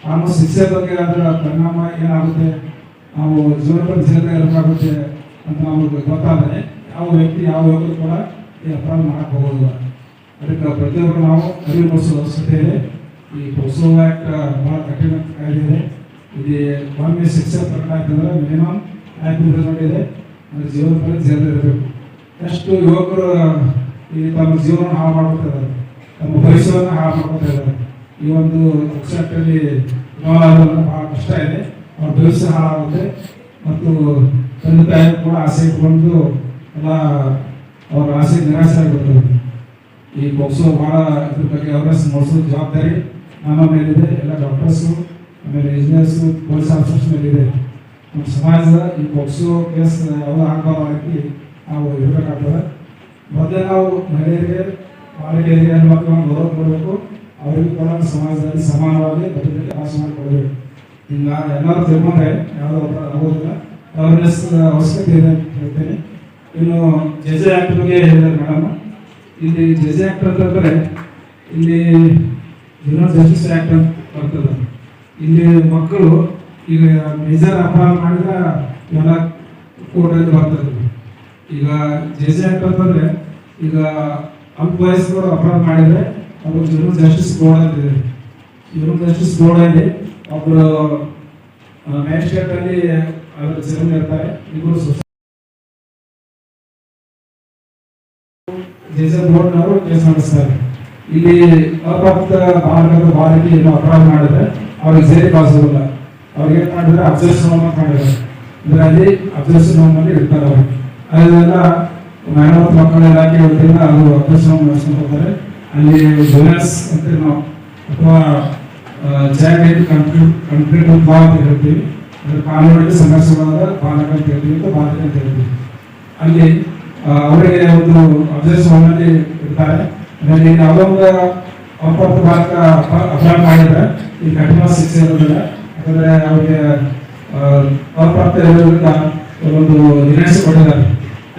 ಕಾನೂನು ಶಿಕ್ಷೆ ಬಗ್ಗೆ ಅದರ ಪರಿಣಾಮ ಏನಾಗುತ್ತೆ, ನಾವು ಜೀವನ ಜೀವನ ಇರಬೇಕಾಗುತ್ತೆ ಅಂತ ನಮಗೆ ಗೊತ್ತಾದರೆ ಯಾವ ವ್ಯಕ್ತಿ ಯಾವ ಯುವಕರು ಕೂಡ ಈ ಅಪರಾಧ ಮಾಡಕ್ಕೆ ಹೋಗೋದಿಲ್ಲ. ಅದಕ್ಕೆ ಪ್ರತಿಯೊಬ್ಬರು ನಾವು ಅರಿವು ಮೂಡಿಸೋ ಅವಶ್ಯಕತೆ ಇದೆ. ಈ ಪೋಕ್ಸೋ ಆ್ಯಕ್ಟ್ ಭಾಳ ಕಠಿಣ ಕಾಯ್ದೆ ಇದೆ. ಇಲ್ಲಿ ಒಮ್ಮೆ ಶಿಕ್ಷೆ ಪ್ರಕಟ ಆಗ್ತಂದ್ರೆ ಮಿನಿಮಮ್ 5 ಇಂಪ್ರಿಸನ್ಮೆಂಟ್ ಇದೆ. ಅಂದರೆ ಜೀವನದಲ್ಲಿ ಜೈಲಿರಬೇಕು. ಎಷ್ಟು ಯುವಕರು ಈ ತಮ್ಮ ಜೀವನ ಹಾಳು ಮಾಡ್ಕೊತಿದ್ದಾರೆ, ತಮ್ಮ ಭವಿಷ್ಯವನ್ನು ಹಾಳು ಮಾಡ್ಕೊತಾ ಇದ್ದಾರೆ. ಈ ಒಂದು ಪೋಕ್ಸೋ ಆ್ಯಕ್ಟಲ್ಲಿ ಇನ್ವಾಲ್ವ್ ಆಗೋದು ಭಾಳ ಕಷ್ಟ ಇದೆ. ಅವ್ರ ಭವಿಷ್ಯ ಹಾಳಾಗುತ್ತೆ ಮತ್ತು ತಂದೆ ತಾಯಿ ಕೂಡ ಆಸೆ ಇಟ್ಕೊಂಡು ಎಲ್ಲ ಅವ್ರ ಆಸೆ ನಿರಾಸೆ ಆಗಿರ್ತದೆ. ಈ ಪೋಕ್ಸೋ ಭಾಳ ಇದ್ರ ಬಗ್ಗೆ ಅವೇರ್ನೆಸ್ ಮೂಡಿಸೋ ಜವಾಬ್ದಾರಿ ನಮ್ಮ ಮೇಲಿದೆ. ಎಲ್ಲ ಡಾಕ್ಟರ್ಸು, ಆಮೇಲೆ ಇಂಜಿನಿಯರ್ಸು, ಪೊಲೀಸ್ ಆಫೀಸರ್ಸ್ ಮೇಲಿದೆ. ನಮ್ಮ ಸಮಾಜದ ಈ ಪೋಕ್ಸೋ ಕೇಸ್ ಯಾವುದೋ ಆಗಬಾರ್ದಾಗಿ ನಾವು ಇರಬೇಕಾಗ್ತದೆ. ಮೊದಲೇ ನಾವು ಮಹಿಳೆಯರಿಗೆ, ಬಾಲಕಿಯರಿಗೆ ಹೆಣ್ಮಕ್ಳನ್ನು ಗೌರವ ಕೊಡಬೇಕು. ಅವರಿಗೂ ಕೂಡ ಸಮಾಜದಲ್ಲಿ ಸಮಾನವಾಗಿ ಬದುಕಲಿಕ್ಕೆ ಅವಕಾಶ ಮಾಡಿಕೊಡಬೇಕು. ಹಿಂಗ ಎಲ್ಲರೂ ತಿಳ್ಕೊಂಡ್ರೆ ಯಾವುದೋ ಅಪರಾಧ ಆಗೋದಿಲ್ಲ. ಅವೇರ್ನೆಸ್ ಅವಶ್ಯಕತೆ ಇದೆ ಅಂತ ಹೇಳ್ತೇನೆ. ಇನ್ನು ಜೆಜೆ ಆ್ಯಕ್ಟ್ ಬಗ್ಗೆ ಹೇಳಿದ್ದಾರೆ ಮೇಡಮ್. ಇಲ್ಲಿ ಜೆಜೆ ಆ್ಯಕ್ಟ್ ಅಂತಂದರೆ ಇಲ್ಲಿ ಜುವೆನೈಲ್ ಜಸ್ಟಿಸ್ ಆ್ಯಕ್ಟ್ ಅಂತ ಬರ್ತದೆ. ಇಲ್ಲಿ ಮಕ್ಕಳು ಈಗ ಮೇಜರ್ ಅಪರಾಧ ಮಾಡಿದ್ರೆ ಎಲ್ಲ ಕೋರ್ಟಲ್ಲಿ ಬರ್ತದೆ. ಈಗ ಜೆಜೆ ಆ್ಯಕ್ಟ್ ಅಂತಂದರೆ ಈಗ ಅಲ್ಪ ವಯಸ್ಕರು ಅಪರಾಧ ಮಾಡಿದರೆ ಅದು ಜುವೆನೈಲ್ ಜಸ್ಟಿಸ್ ಬೋರ್ಡ್ ಅಂತಿದೆ. ಜುವೆನೈಲ್ ಜಸ್ಟಿಸ್ ಬೋರ್ಡಲ್ಲಿ ಒಬ್ಬರು ಮ್ಯಾಜಿಸ್ಟ್ರೇಟ್ ಅಲ್ಲಿ ಅದರ ಚೇರ್ಮನ್ ಇರ್ತಾರೆ. ಇಬ್ಬರು ಜೆಜೆ ಬೋರ್ಡ್ನವರು ಕೇಸ್ ನಡೆಸ್ತಾರೆ. ಇಲ್ಲಿ ಅಪ್ರಾಪ್ತ ಬಾಲಕಿ ಏನೋ ಅಪರಾಧ ಮಾಡಿದ್ರೆ ಅವ್ರಿಗೆ ಜೈಲಿಗೆ ಕಳಿಸೋದಿಲ್ಲ. ಅವ್ರಿಗೆ ಏನು ಮಾಡಿದ್ರೆ ಅಬ್ಸರ್ವೇಷನ್ ಹೋಮ್ ಮಾಡಿದ್ದಾರೆ. ಇದರಲ್ಲಿ ಅಬ್ಸರ್ವೇಷನ್ ಹೋಮ್ ಅಲ್ಲಿ ಇರ್ತಾರೆ ಅವರು. ಅದೆಲ್ಲ ಮಹಿಳಾ ಮತ್ತು ಮಕ್ಕಳ ಇಲಾಖೆ ವತಿಯಿಂದ ಅದು ಅಬ್ಸರ್ವೇಷನ್ ಹೋಮ್ ನಡೆಸ್ಕೊಂಡು ಹೋಗ್ತಾರೆ. ಅಲ್ಲಿ ಜುವೆನೈಲ್ಸ್ ಅಂತ ನಾವು ಅಥವಾ ಚೈಲ್ಡ್ ಕಂಪ್ಲೀಟ್ ಲಾ ಅಂತ ಹೇಳ್ತೀವಿ. ಅಂದರೆ ಕಾನೂನಲ್ಲಿ ಸಂಘರ್ಷವಾದ ಬಾಲಕ ಅಂತ ಹೇಳ್ತೀವಿ ಅಥವಾ ಬಾಲಕ ಅಂತ ಹೇಳ್ತೀವಿ. ಅಲ್ಲಿ ಅವರಿಗೆ ಒಂದು ಅಬ್ಸರ್ವೇಷನ್ ಹೋಮಲ್ಲಿ ಇರ್ತಾರೆ. ಅದರಲ್ಲಿ ಯಾವುದೋ ಒಂದು ಅಪ್ರಾಪ್ತ ಬಾಲಕ ಅಪರಾಧ ಮಾಡಿದರೆ ಈ ಕಠಿಣ ಶಿಕ್ಷೆ ಇರೋದಿಲ್ಲ. ಯಾಕಂದರೆ ಅವರಿಗೆ ಅಪ್ರಾಪ್ತ ಇರೋದ್ರಿಂದ ಒಂದು ನಿರ್ಣಯಿಸಿ ಕೊಟ್ಟಿದ್ದಾರೆ.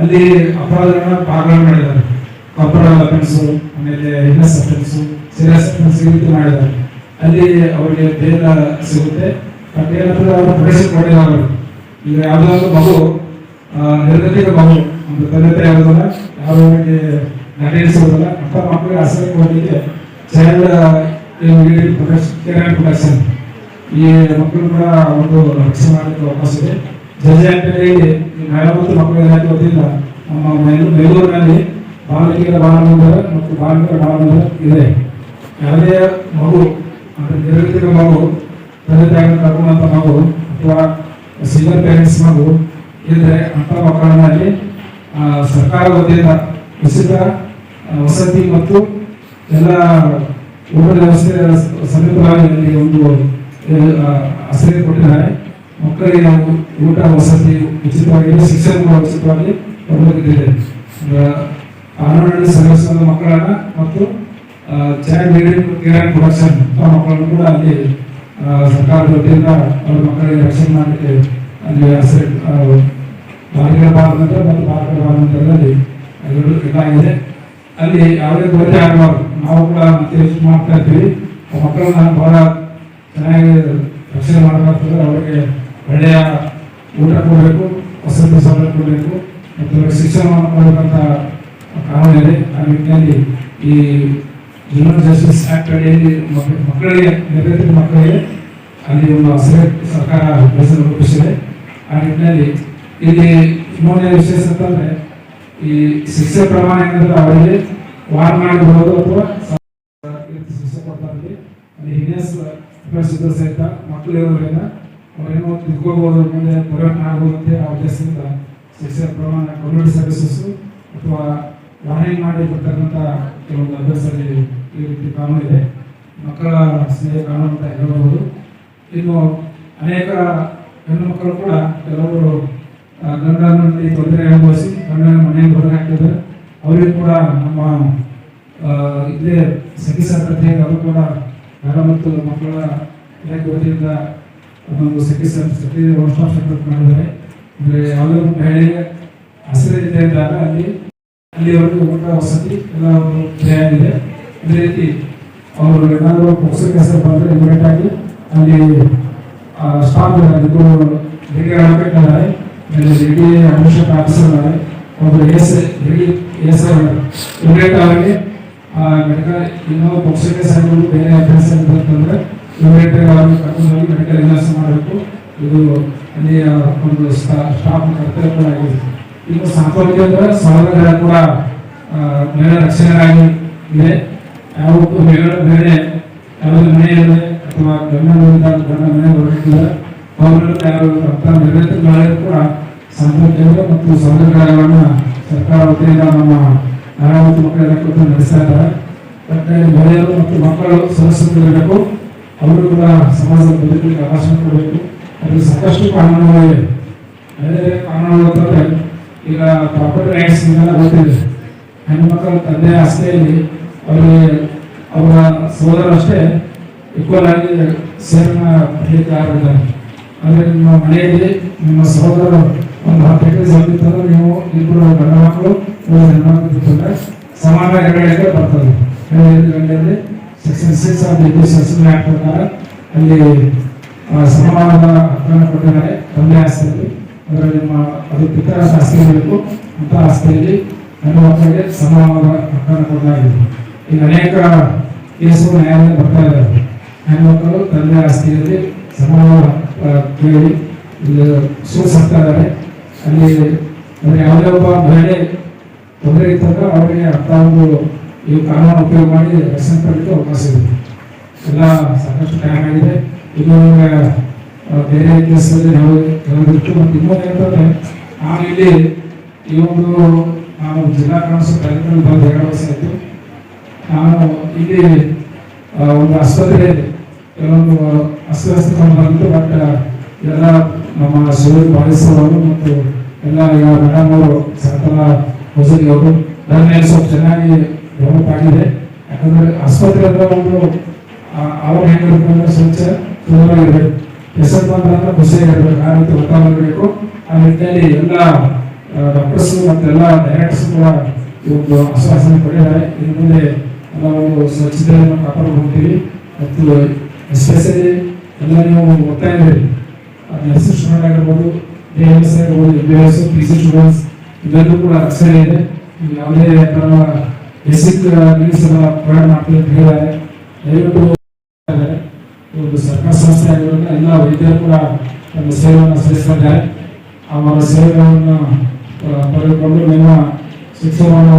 ಅಲ್ಲಿ ಅಪರಾಧಗಳನ್ನ ಭಾಗಗಳನ್ನು ಮಾಡಿದ್ದಾರೆ. ಕಾರ್ಪೊರಲ್ ಅಫೆನ್ಸು, ಆಮೇಲೆ ಇನ್ನಸ್ ಅಫೆನ್ಸು, ಸೀರಿಯಸ್ ಅಫೆನ್ಸ್ ಈ ರೀತಿ ಮಾಡಿದ್ದಾರೆ. ಅಲ್ಲಿ ಅವರಿಗೆ ಬೇಗ ಸಿಗುತ್ತೆ. ಬಟ್ ಏನಂದ್ರೆ ಅವರು ಪ್ರೊಟೆಕ್ಷನ್ ಕೊಟ್ಟಿದ್ದಾರೆ. ಈಗ ಯಾವುದೋ ಒಂದು ಮಗು ನಿರ್ಗತಿಕ ಮಗು ಒಂದು ತಂದೆ ತಾಯಿ ಇರೋದಿಲ್ಲ, ಯಾರಿಗೆ ಗೈಡೆನ್ಸ್ ಇರೋದಿಲ್ಲ ಅಂತ ಮಕ್ಕಳಿಗೆ ಆಶ್ರಯ ಕೊಡಲಿಕ್ಕೆ ಚೈಲ್ಡ್ ಪ್ರೊಟೆಕ್ಷನ್ ಈ ಮಕ್ಕಳು ಕೂಡ ಒಂದು ರಕ್ಷಣೆ ಮಾಡಲಿಕ್ಕೆ ಅವಕಾಶ ಇದೆ. ಜಜೆ ಆ್ಯಕ್ಟಲ್ಲಿ ಮಹಿಳಾ ಮತ್ತು ಮಕ್ಕಳ ಇಲಾಖೆ ವತಿಯಿಂದ ನಮ್ಮ ಬೆಂಗಳೂರಿನಲ್ಲಿ ಬಾಲಕಿಯರ ಬಾಲಮಂದಿರ ಮತ್ತು ಬಾಲಕರ ಬಾಲಮಂದಿರ ಇದೆ. ಯಾವುದೇ ಮಗು ಅಂದರೆ ನಿರ್ಗತಿಕ ಮಗು, ತಂದೆ ತಾಯಿಯನ್ನು ಕರ್ಕೊಂಡಂಥ ಮಗು ಅಥವಾ ಸಿಂಗಲ್ ಪೇರೆಂಟ್ಸ್ ಮಗು ಇದ್ದರೆ ಅಂಥ ಮಕ್ಕಳಲ್ಲಿ ಸರ್ಕಾರದ ವತಿಯಿಂದ ಉಚಿತ ವಸತಿ ಮತ್ತು ಎಲ್ಲ ಊಟದ ವ್ಯವಸ್ಥೆ ಸಮೀಪವಾಗಿ ಇಲ್ಲಿ ಒಂದು ಆಶ್ರಯ ಕೊಟ್ಟಿದ್ದಾರೆ. ಮಕ್ಕಳಿಗೆ ನಾವು ಊಟ ವಸತಿ ಉಚಿತವಾಗಿ, ಶಿಕ್ಷಣ ಕೂಡ ಉಚಿತವಾಗಿ ಕೊಡಬೇಕಿದೆ. ಕಾನೂನಲ್ಲಿ ಸಂಘರ್ಷದ ಮಕ್ಕಳನ್ನ ಮತ್ತು ಚೈಲ್ಡ್ ಕೇರ್ ಆ್ಯಂಡ್ ಪ್ರೊಟೆಕ್ಷನ್ ಮಕ್ಕಳನ್ನು ಕೂಡ ಅಲ್ಲಿ ಸರ್ಕಾರದ ವತಿಯಿಂದ ಅವರ ಮಕ್ಕಳಿಗೆ ರಕ್ಷಣೆ ಮಾಡಲಿಕ್ಕೆ ಅಲ್ಲಿ ಆಶ್ರಯ ಬಾಲಿಕರ ಬಾಲಮಂದಿರ ಮತ್ತು ಬಾಲಕರ ಬಾಲಮಂದಿರದಲ್ಲಿ ಇದಾಗಿದೆ. ಅಲ್ಲಿ ಯಾವುದೇ ಕೊರತೆ ಆಗಬಾರ್ದು. ನಾವು ಕೂಡ ಮತ್ತೆ ಯೋಚನೆ ಮಾಡ್ತಾ ಇರ್ತೀವಿ. ಆ ಮಕ್ಕಳನ್ನ ಬಹಳ ಚೆನ್ನಾಗಿ ರಕ್ಷಣೆ ಮಾಡಬೇಕಾಗ್ತದೆ. ಅವರಿಗೆ ಒಳ್ಳೆಯ ಊಟ ಕೊಡಬೇಕು, ವಸತಿ ಸೌಲಭ್ಯ ಕೊಡಬೇಕು ಮತ್ತು ಶಿಕ್ಷಣವನ್ನು ಕೊಡಬೇಕಂತ ಕಾನೂನಿದೆ. ಆ ನಿಟ್ಟಿನಲ್ಲಿ ಈ ಜುವೆನೈಲ್ ಜಸ್ಟಿಸ್ ಆ್ಯಕ್ಟ್ ಅಡಿಯಲ್ಲಿ ಮಕ್ಕಳಿಗೆ, ನಿರ್ಗತಿಕ ಮಕ್ಕಳಿಗೆ ಅಲ್ಲಿ ಒಂದು ಆಶ್ರಯ ಸರ್ಕಾರ ಯೋಜನೆ ರೂಪಿಸಿದೆ. ಆ ನಿಟ್ಟಿನಲ್ಲಿ ಇಲ್ಲಿ ಇನ್ನೊಂದು ವಿಶೇಷ ಅಂತಂದರೆ ಈ ಶಿಕ್ಷೆ ಪ್ರಮಾಣ ಏನಂದ್ರೆ ಅವರಿಗೆ ವಾರ್ ಮಾಡಿ ಬರೋದು ಅಥವಾ ಶಿಕ್ಷೆ ಕೊಡ್ತಾರೆ. ಅಲ್ಲಿ ಹಿರಿಯಸ್ ಇದ್ರೂ ಸಹಿತ ಮಕ್ಕಳು ಇರೋದ್ರಿಂದ ಅವರೇನೋ ತಿಳ್ಕೋಬಹುದು, ಮುಂದೆ ಪರಿವರ್ತನೆ ಆಗ್ಬೋದು ಅಂತ ಆ ಉದ್ದೇಶದಿಂದ ಶಿಕ್ಷೆ ಪ್ರಮಾಣ ಕಮ್ಯುನಿಟಿ ಸರ್ವಿಸಸ್ ಅಥವಾ ವಾರ್ನಿಂಗ್ ಮಾಡಿ ಬರ್ತಕ್ಕಂಥ ಕೆಲವೊಂದು ಅಭ್ಯಾಸದಲ್ಲಿ ಈ ರೀತಿ ಕಾನೂನು ಇದೆ. ಮಕ್ಕಳ ಸ್ನೇಹ ಕಾನೂನು ಅಂತ ಹೇಳಬಹುದು. ಇನ್ನು ಅನೇಕ ಹೆಣ್ಣು ಮಕ್ಕಳು ಕೂಡ ಕೆಲವರು ಗಂಡನಲ್ಲಿ ತೊಂದರೆ ಅನುಭವಿಸಿ ಗಂಡನ ಮನೆಯಲ್ಲಿ ಹೊರಗೆ ಹಾಕಿದ್ದಾರೆ. ಅವರಿಗೂ ಕೂಡ ನಮ್ಮ ಇಲ್ಲೇ ಸಖಿ ಸಂತತಿ ಅವರು ಕೂಡ ಗಂಡ ಮತ್ತು ಮಕ್ಕಳ ಇಲಾಖೆ ವತಿಯಿಂದ ಒಂದು ಸಖಿ ಸಂತತಿ ವರ್ಕ್ಶಾಪ್ ಸೆಟಪ್ ಮಾಡಿದ್ದಾರೆ. ಅಂದರೆ ಯಾವುದೇ ಒಂದು ಮಹಿಳೆಗೆ ಆಶ್ರಯ ಇದೆ ಅಂದಾಗ ಅಲ್ಲಿವರೆಗೂ ಊಟ ವಸತಿ ಎಲ್ಲ ಒಂದು ಇದೆ. ಅದೇ ರೀತಿ ಅವರು ಏನಾದರೂ ಪುಸ್ತಕ ಹೆಸರು ಬಂದರೆ ಇಮಿಡಿಯೇಟ್ ಆಗಿ ಅಲ್ಲಿ ಸ್ಟಾಫ್ ಡಿಗ್ರಿ ಅಡ್ವೊಕೇಟ್ ಇದ್ದಾರೆ, ಡಿ ಅಡ್ಮಿನಿಸ್ಟ್ರೇಟಿವ್ ಆಫೀಸರ್ ಇದ್ದಾರೆ, ಒಬ್ಬರು ಎಸ್ ಇಮಿಡಿಯೇಟ್ ಅವರಿಗೆ ಮೆಡಿಕಲ್ ಇನ್ನೂ ಪುಸ್ತಕ ಹೆಸರುಗಳು ಬೇರೆ ಅಭ್ಯಾಸ ಅಂತಂದರೆ ಇಮಿಡಿಯೇಟ್ ಅವರಿಗೆ ಕರ್ಕೊಂಡು ಹೋಗಿ ಮೆಡಿಕಲ್ ಎಕ್ಸಾಮಿನೇಷನ್ ಮಾಡಬೇಕು. ಇದು ಅಲ್ಲಿ ಒಂದು ಸ್ಟಾಫ್ ಕರ್ತವ್ಯ ಕೂಡ ಆಗಿದೆ. ಇನ್ನು ಸಾಂತ್ವನಿಕ ಅಂದರೆ ಸಹೋದರಗಳ ಕೂಡ ಮಹಿಳಾ ರಕ್ಷಣೆಗಾಗಿ ಇದೆ. ಯಾವತ್ತೂ ಬೇರೆ ಯಾವುದೇ ಮನೆಯಲ್ಲಿ ಅಥವಾ ಗಂಡ ಮನೆ ಹೊರಟಿದ್ದಾರೆ ಅವರನ್ನು ಯಾರು ರಕ್ತ ನಿರ್ಗತಿಗಳಾದರೂ ಕೂಡ ಸಾಂತ್ವನಿಕ ಮತ್ತು ಸಹೋದರಗಳನ್ನು ಸರ್ಕಾರ ವತಿಯಿಂದ ನಮ್ಮ ಮಹಿಳಾ ಮತ್ತು ಮಕ್ಕಳ ಇಲಾಖೆ ನಡೆಸ್ತಾ ಇದ್ದಾರೆ. ಮತ್ತೆ ಮಹಿಳೆಯರು ಮತ್ತು ಮಕ್ಕಳು ಸುರಕ್ಷಿತರಿರಬೇಕು. ಅವರು ಕೂಡ ಸಮಾಜದ ಬದುಕಲಿಕ್ಕೆ ಅವಕಾಶ ಕೊಡಬೇಕು. ಅದಕ್ಕೆ ಸಾಕಷ್ಟು ಕಾನೂನುಗಳಿವೆ. ಅದೇ ಕಾನೂನುಗಳು ಅಂತಂದರೆ ಈಗ ಪ್ರಾಪರ್ಟಿ ರೈಟ್ಸ್ ನಿಮ್ಮೆಲ್ಲ ಗೊತ್ತಿದೆ. ಹೆಣ್ಣುಮಕ್ಕಳ ತಂದೆ ಆಸ್ತಿಯಲ್ಲಿ ಅವರಿಗೆ ಅವರ ಸಹೋದರಷ್ಟೇ ಈಕ್ವಲ್ ಆಗಿ ಸೇರನ್ನ ಪಡೆಯಲಿಕ್ಕೆ ಆಗಿದ್ದಾರೆ. ಅಂದರೆ ನಿಮ್ಮ ಮನೆಯಲ್ಲಿ ನಿಮ್ಮ ಸಹೋದರ ಒಂದು 10 ಎಕರೆ ಜಮೀನಿತ್ತಂದ್ರೆ ನೀವು ಇಬ್ಬರು ಗಂಡ ಮಕ್ಕಳು 3 ಹೆಣ್ಮಕ್ಳು ಇರ್ತಂದ್ರೆ ಸಮಾನ 2 ಎಕರೆ ಬರ್ತದೆ. 2 ಗಂಟೆಯಲ್ಲಿ section 6 of the section act ಪ್ರಕಾರ ಅಲ್ಲಿ ಸಮಾನವಾದ ಹಕ್ಕನ್ನು ಕೊಟ್ಟಿದ್ದಾರೆ ತಂದೆ ಆಸ್ತಿಯಲ್ಲಿ. ಅದರಲ್ಲಿ ನಿಮ್ಮ ಅದು ಪಿತರ ಆಸ್ತಿ ಇರಬೇಕು, ಅಂತ ಆಸ್ತಿಯಲ್ಲಿ ಹೆಣ್ಣು ಮಕ್ಕಳಿಗೆ ಸಮಾನವಾದ ಹಕ್ಕನ್ನು ಕೊಡಲಾಗಿದೆ. ಈಗ ಅನೇಕ ಕೇಸುಗಳು ನ್ಯಾಯಾಲಯ ಬರ್ತಾ ಇದ್ದಾರೆ. ಹೆಣ್ಮಕ್ಕಳು ತಂದೆ ಆಸ್ತಿಯಲ್ಲಿ ಸಮಾನವಾದ ಕೇಳಿ ಸೂಟ್ ಹಾಕ್ತಾ ಇದ್ದಾರೆ. ಅಲ್ಲಿ ಅಂದರೆ ಯಾವುದೇ ಒಬ್ಬ ಮಹಿಳೆ ತೊಂದರೆ ಇತ್ತಂದ್ರೆ ಅವರಿಗೆ ಅಂತ ಒಂದು ಈ ಕಾನೂನು ಉಪಯೋಗ ಮಾಡಿ ರಕ್ಷಣೆ ಪಡೆಯಲಿಕ್ಕೆ ಅವಕಾಶ ಇದೆ. ಎಲ್ಲ ಸಾಕಷ್ಟು ಟೈಮ್ ಆಗಿದೆ. ಇದು ಬೇರೆ ಕೇಸಲ್ಲಿ ಹೇಳೋದಿತ್ತು. ಮತ್ತು ಇನ್ನೊಂದು ಏನಂತಂದ್ರೆ ನಾನು ಇಲ್ಲಿ ಈ ಒಂದು ನಾನು ಜಿಲ್ಲಾ ಕಾನೂನು ಕಾರ್ಯಕ್ರಮ ಬಂದು 2 ವರ್ಷ ಆಯಿತು. ನಾನು ಇಲ್ಲಿ ಒಂದು ಆಸ್ಪತ್ರೆ ಕೆಲವೊಂದು ಅಸ್ತವ್ಯಸ್ತ ಬಂದಿತ್ತು. ಬಟ್ ಎಲ್ಲ ನಮ್ಮ ಶಿವರಿ ಪಾಲಿಸೋರು ಮತ್ತು ಎಲ್ಲ ಈಗ ಮೇಡಮ್ ಅವರು ಸಕಲ ಹೊಸದಿ ಅವರು ನನ್ನ ಮೇಲೆ ಸ್ವಲ್ಪ ಚೆನ್ನಾಗಿ ಡೆವಲಪ್ ಆಗಿದೆ. ಯಾಕಂದ್ರೆ ಆಸ್ಪತ್ರೆ ಅಂದ್ರೆ ಒಂದು ಅವ್ರು ಹೆಂಗಿರ್ಬೇಕಂದ್ರೆ ಸ್ವಚ್ಛ ಸುಂದರವಾಗಿರ್ಬೇಕು, ಹೆಸರು ಬಂದ್ರೆ ಖುಷಿಯಾಗಿರ್ಬೇಕು, ಆ ರೀತಿ ವಾತಾವರಣ ಇರಬೇಕು. ಆ ನಿಟ್ಟಿನಲ್ಲಿ ಎಲ್ಲ ಡಾಕ್ಟರ್ಸ್ ಮತ್ತು ಎಲ್ಲ ಡೈರೆಕ್ಟರ್ಸ್ ಕೂಡ ಈ ಒಂದು ಆಶ್ವಾಸನೆ ಪಡೆದಿದ್ದಾರೆ. ಇನ್ನು ಮುಂದೆ ಎಲ್ಲ ಒಂದು ಸ್ವಚ್ಛತೆಯನ್ನು ಕಾಪಾಡಿ ಹೋಗ್ತೀವಿ. ಮತ್ತು ಎಸ್ಪೆಷಲಿ ಎಲ್ಲ ನೀವು ಓದ್ತಾ ಇದ್ದೀರಿ, ನರ್ಸಿಂಗ್ ಸ್ಟೂಡೆಂಟ್ ಆಗಿರ್ಬೋದು, AMS ಆಗಿರ್ಬೋದು, MBBS, PC ಸ್ಟೂಡೆಂಟ್ಸ್ ಇವೆಲ್ಲರೂ ಕೂಡ ಅಕ್ಷರ ಇದೆ. ಯಾವುದೇ ಥರ ಬೇಸಿಕ್ ನೀಡ್ಸ್ ಎಲ್ಲ ಪ್ರೊವೈಡ್ ಮಾಡ್ತೀವಿ ಅಂತ ಹೇಳಿದ್ದಾರೆ. ದಯವಿಟ್ಟು ಒಂದು ಸರ್ಕಾರ ಸಂಸ್ಥೆ ಆಗಿರೋದ್ರಿಂದ ಎಲ್ಲ ವೈದ್ಯರು ಕೂಡ ತಮ್ಮ ಸೇವೆಯನ್ನು ಸಲ್ಲಿಸಿದ್ದಾರೆ. ಅವರ ಸೇವೆಯನ್ನು ಪಡೆದುಕೊಂಡು ನಿಮ್ಮ ಶಿಕ್ಷಣವನ್ನು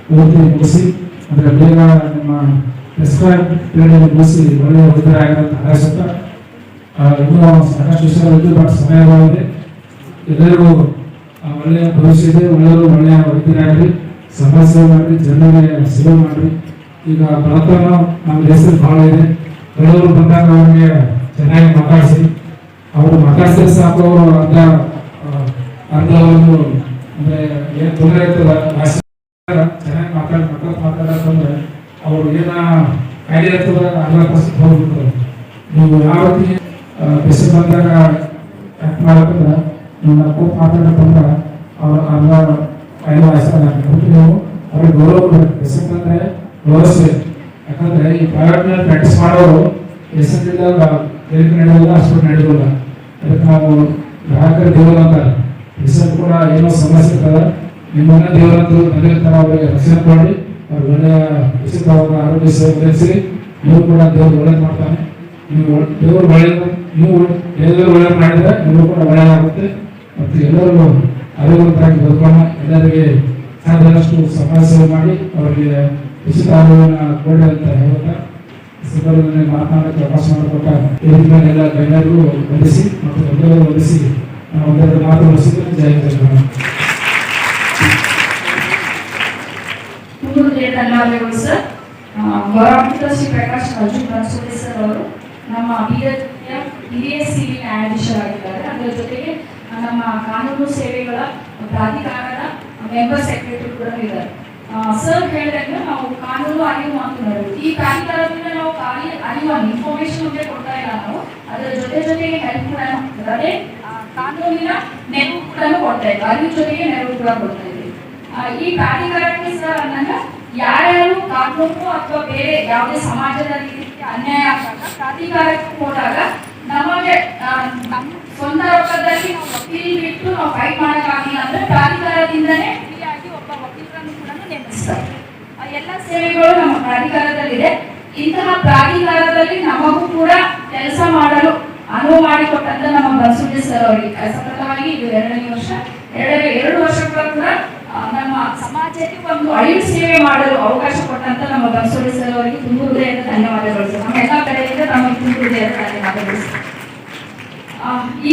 ಪೂರ್ತಿ ಮುಗಿಸಿ ಅಂದರೆ ಬೇಗ ನಿಮ್ಮ ಪ್ರಿಸ್ಕ್ರೈಬ್ ಪೀರಿಯಡ್ ಮುಗಿಸಿ ಒಳ್ಳೆಯ ವೈದ್ಯರಾಗಿರುವಂಥ ಆಶಯ. ಇನ್ನೂ ಸಾಕಷ್ಟು ವಿಷಯಗಳಿದ್ದು ಬಟ್ ಸಮಯವಾಗಿದೆ. ಎಲ್ಲರಿಗೂ ಒಳ್ಳೆಯ ಭವಿಷ್ಯ ಇದೆ. ಒಳ್ಳೆಯವರು ಒಳ್ಳೆಯ ವೈದ್ಯರಾಗಲಿ, ಸಮಾಜ ಸೇವೆ ಮಾಡಿರಿ, ಜನರಿಗೆ ಸೇವೆ ಮಾಡಿರಿ. ಈಗ ಬಡತನ ನಮ್ಮ ದೇಶದಲ್ಲಿ ಬಹಳ ಇದೆ. ಕೆಲವರು ಬಂದಾಗ ಅವರಿಗೆ ಚೆನ್ನಾಗಿ ಮಾತಾಡಿಸಿ, ಅವರು ಮಾತಾಡಿಸಿದ್ರೆ ಸಾಕು. ಅವರು ಅರ್ಧ ಒಂದು ಅಂದರೆ ಏನು ತೊಂದರೆ ಇರ್ತದೆ ಚೆನ್ನಾಗಿ ಮಾತಾಡೋದಂದ್ರೆ ಅವರು ಏನ ಕಾಯಿಲೆ ಇರ್ತದೆ 40% ಹೋಗ್ಬಿಡ್ತದೆ. ನೀವು ಯಾವ ರೀತಿ ಪೇಷಂಟ್ ಬಂದಾಗ ಆಕ್ಟ್ ಮಾಡಬೇಕಂದ್ರೆ ನೀವು ನಕ್ಕೋತ್ ಮಾತಾಡಬೇಕಂದ್ರೆ ಅವ್ರು ಕಾಯಿಲೆ ನೀವು ಅವ್ರಿಗೆ ಗೌರವ ಕೊಡಬೇಕು. ಪೇಷಂಟ್ ಅಂದರೆ ಗೌರವಿಸಬೇಕು. ಯಾಕಂದ್ರೆ ಈ ಪ್ರೈವೇಟ್ನಲ್ಲಿ ಪ್ರಾಕ್ಟೀಸ್ ಮಾಡೋರು ಪೇಷಂಟ್ ಇದ್ದಾಗ ಕ್ಲಿನಿಕ್ ನಡೆಯೋಲ್ಲ, ಹಾಸ್ಪಿಟಲ್ ನಡೆಯೋಲ್ಲ. ಅದಕ್ಕೆ ನಾವು ಗ್ರಾಹಕರ ದೇವರು ಅಂತಾರೆ. ಪೇಷಂಟ್ ಕೂಡ ಏನೋ ಸಮಸ್ಯೆ ಇರ್ತದೆ, ನಿಮ್ಮನ್ನ ದೇವರಂತೂ ಬಂದಿರ್ತಾರೆ, ಅವರಿಗೆ ರಕ್ಷಣೆ ಮಾಡಿ ಅವ್ರು ಒಳ್ಳೆಯ ಉಚಿತವಾದ ಆರೋಗ್ಯ ಸೇವೆ ಒದಗಿಸಿ. ನೀವು ಕೂಡ ದೇವರು ಒಳ್ಳೇದು ಮಾಡ್ತಾನೆ. ನೀವು ದೇವರು ಒಳ್ಳೆಯದು, ನೀವು ಎಲ್ಲರೂ ಒಳ್ಳೇದು ಮಾಡಿದರೆ ನೀವು ಕೂಡ ಒಳ್ಳೆಯದಾಗುತ್ತೆ. ಮತ್ತು ಎಲ್ಲರೂ ಆರೋಗ್ಯವಂತರಾಗಿ ಬದುಕೋಣ. ಎಲ್ಲರಿಗೆ ಸಾಧ್ಯದಷ್ಟು ಸಮಾಜ ಸೇವೆ ಮಾಡಿ ಅವರಿಗೆ ಉಚಿತ ಆರೋಗ್ಯವನ್ನು ಕೊಡಿ ಅಂತ ಹೇಳ್ತಾ ಸಂದರ್ಭದಲ್ಲಿ ಮಾತನಾಡಕ್ಕೆ ಅವಕಾಶ ಮಾಡಿಕೊಟ್ಟ ವೇದಿಕೆಯಲ್ಲಿ ಎಲ್ಲ ಗಣ್ಯರಿಗೂ ವಂದಿಸಿ ಮತ್ತು ಎಲ್ಲರೂ ವಂದಿಸಿ ಒಂದೆರಡು ಮಾತು ವಹಿಸಿದ್ರೆ ಜಯ ಜಗನ್ನಾಥ. ಧನ್ಯವಾದಗಳು ಸರ್. ಗೌರವಾನ್ವಿತ ಶ್ರೀ ಪ್ರಕಾಶ್ ಅರ್ಜುನ್ ಬನ್ಸೋಡೆ ಸರ್ ಅವರು ನಮ್ಮ ಬೀದರ್ನ ಹಿರಿಯ ಸಿವಿಲ್ ನ್ಯಾಯಾಧೀಶರಾಗಿದ್ದಾರೆ. ಅದರ ಜೊತೆಗೆ ನಮ್ಮ ಕಾನೂನು ಸೇವೆಗಳ ಪ್ರಾಧಿಕಾರದ ಮೆಂಬರ್ ಸೆಕ್ರೆಟರಿ ಕೂಡ ಇದ್ದಾರೆ. ಸರ್ ಹೇಳಿದಂಗೆ ನಾವು ಕಾನೂನು ಅರಿವು ಮಾತನಾಡೋದು. ಈ ಪ್ರಾಧಿಕಾರದಿಂದ ನಾವು ಖಾಲಿ ಅರಿವನ್ನು ಇನ್ಫಾರ್ಮೇಶನ್ ಬಗ್ಗೆ ಕೊಡ್ತಾ ಇಲ್ಲ, ನಾವು ಅದರ ಜೊತೆಗೆ ಹೆಲ್ಪ್ ಕೂಡ ಅದೇ ಕಾನೂನಿನ ನೆರವು ಕೂಡ ಕೊಡ್ತಾ ಇದ್ದೀವಿ. ಅರಿವು ಜೊತೆಗೆ ನೆರವು ಕೂಡ ಕೊಡ್ತಾ ಇದ್ದೀವಿ. ಈ ಪ್ರಾಧಿಕಾರಕ್ಕೆ ಸರ್ ಅಂದಾಗ ಯಾರ್ಯಾರು ಕಾನೂನು ಅಥವಾ ಬೇರೆ ಯಾವುದೇ ಸಮಾಜದಲ್ಲಿ ಅನ್ಯಾಯ ಆದಾಗ ಪ್ರಾಧಿಕಾರಕ್ಕೆ ಹೋದಾಗ ನಮಗೆ ನಮ್ಮ ಸ್ವಂತ ರೊಕ್ಕದಲ್ಲಿ ನಾವು ವಕೀಲ್ ಬಿಟ್ಟು ನಾವು ಫೈಟ್ ಮಾಡೋಕ್ಕಾಗಿಲ್ಲ ಅಂದ್ರೆ ಪ್ರಾಧಿಕಾರದಿಂದನೇ ಫ್ರೀಯಾಗಿ ಒಬ್ಬ ವಕೀಲರನ್ನು ಕೂಡ ನೇಮಿಸ್ತಾರೆ. ಎಲ್ಲ ಸೇವೆಗಳು ನಮ್ಮ ಪ್ರಾಧಿಕಾರದಲ್ಲಿದೆ. ಇಂತಹ ಪ್ರಾಧಿಕಾರದಲ್ಲಿ ನಮಗೂ ಕೂಡ ಕೆಲಸ ಮಾಡಲು ಅನುವು ಮಾಡಿಕೊಟ್ಟಂತ ನಮ್ಮ ಬನ್ಸೋಡೆ ಸರ್ ಅವರಿಗೆ ಸತತವಾಗಿ ಇದು 2ನೇ ವರ್ಷ, 2 ವರ್ಷಗಳ ಕೂಡ ನಮ್ಮ ಸಮಾಜಕ್ಕೆ ಒಂದು ಅಳಿವು ಸೇವೆ ಮಾಡಲು ಅವಕಾಶ ಕೊಟ್ಟಂತ ನಮ್ಮ ಬನ್ಸೋಡೆ ಸರ್ ಅವರಿಗೆ ತುಂಬ ಹೃದಯದ ಧನ್ಯವಾದಗಳು ಸರ್. ನಮ್ಮ ಎಲ್ಲ ಕಡೆಯಿಂದ ತಮಗೆ ತುಂಬ ಹೃದಯದ ಧನ್ಯವಾದಗಳು ಸರ್.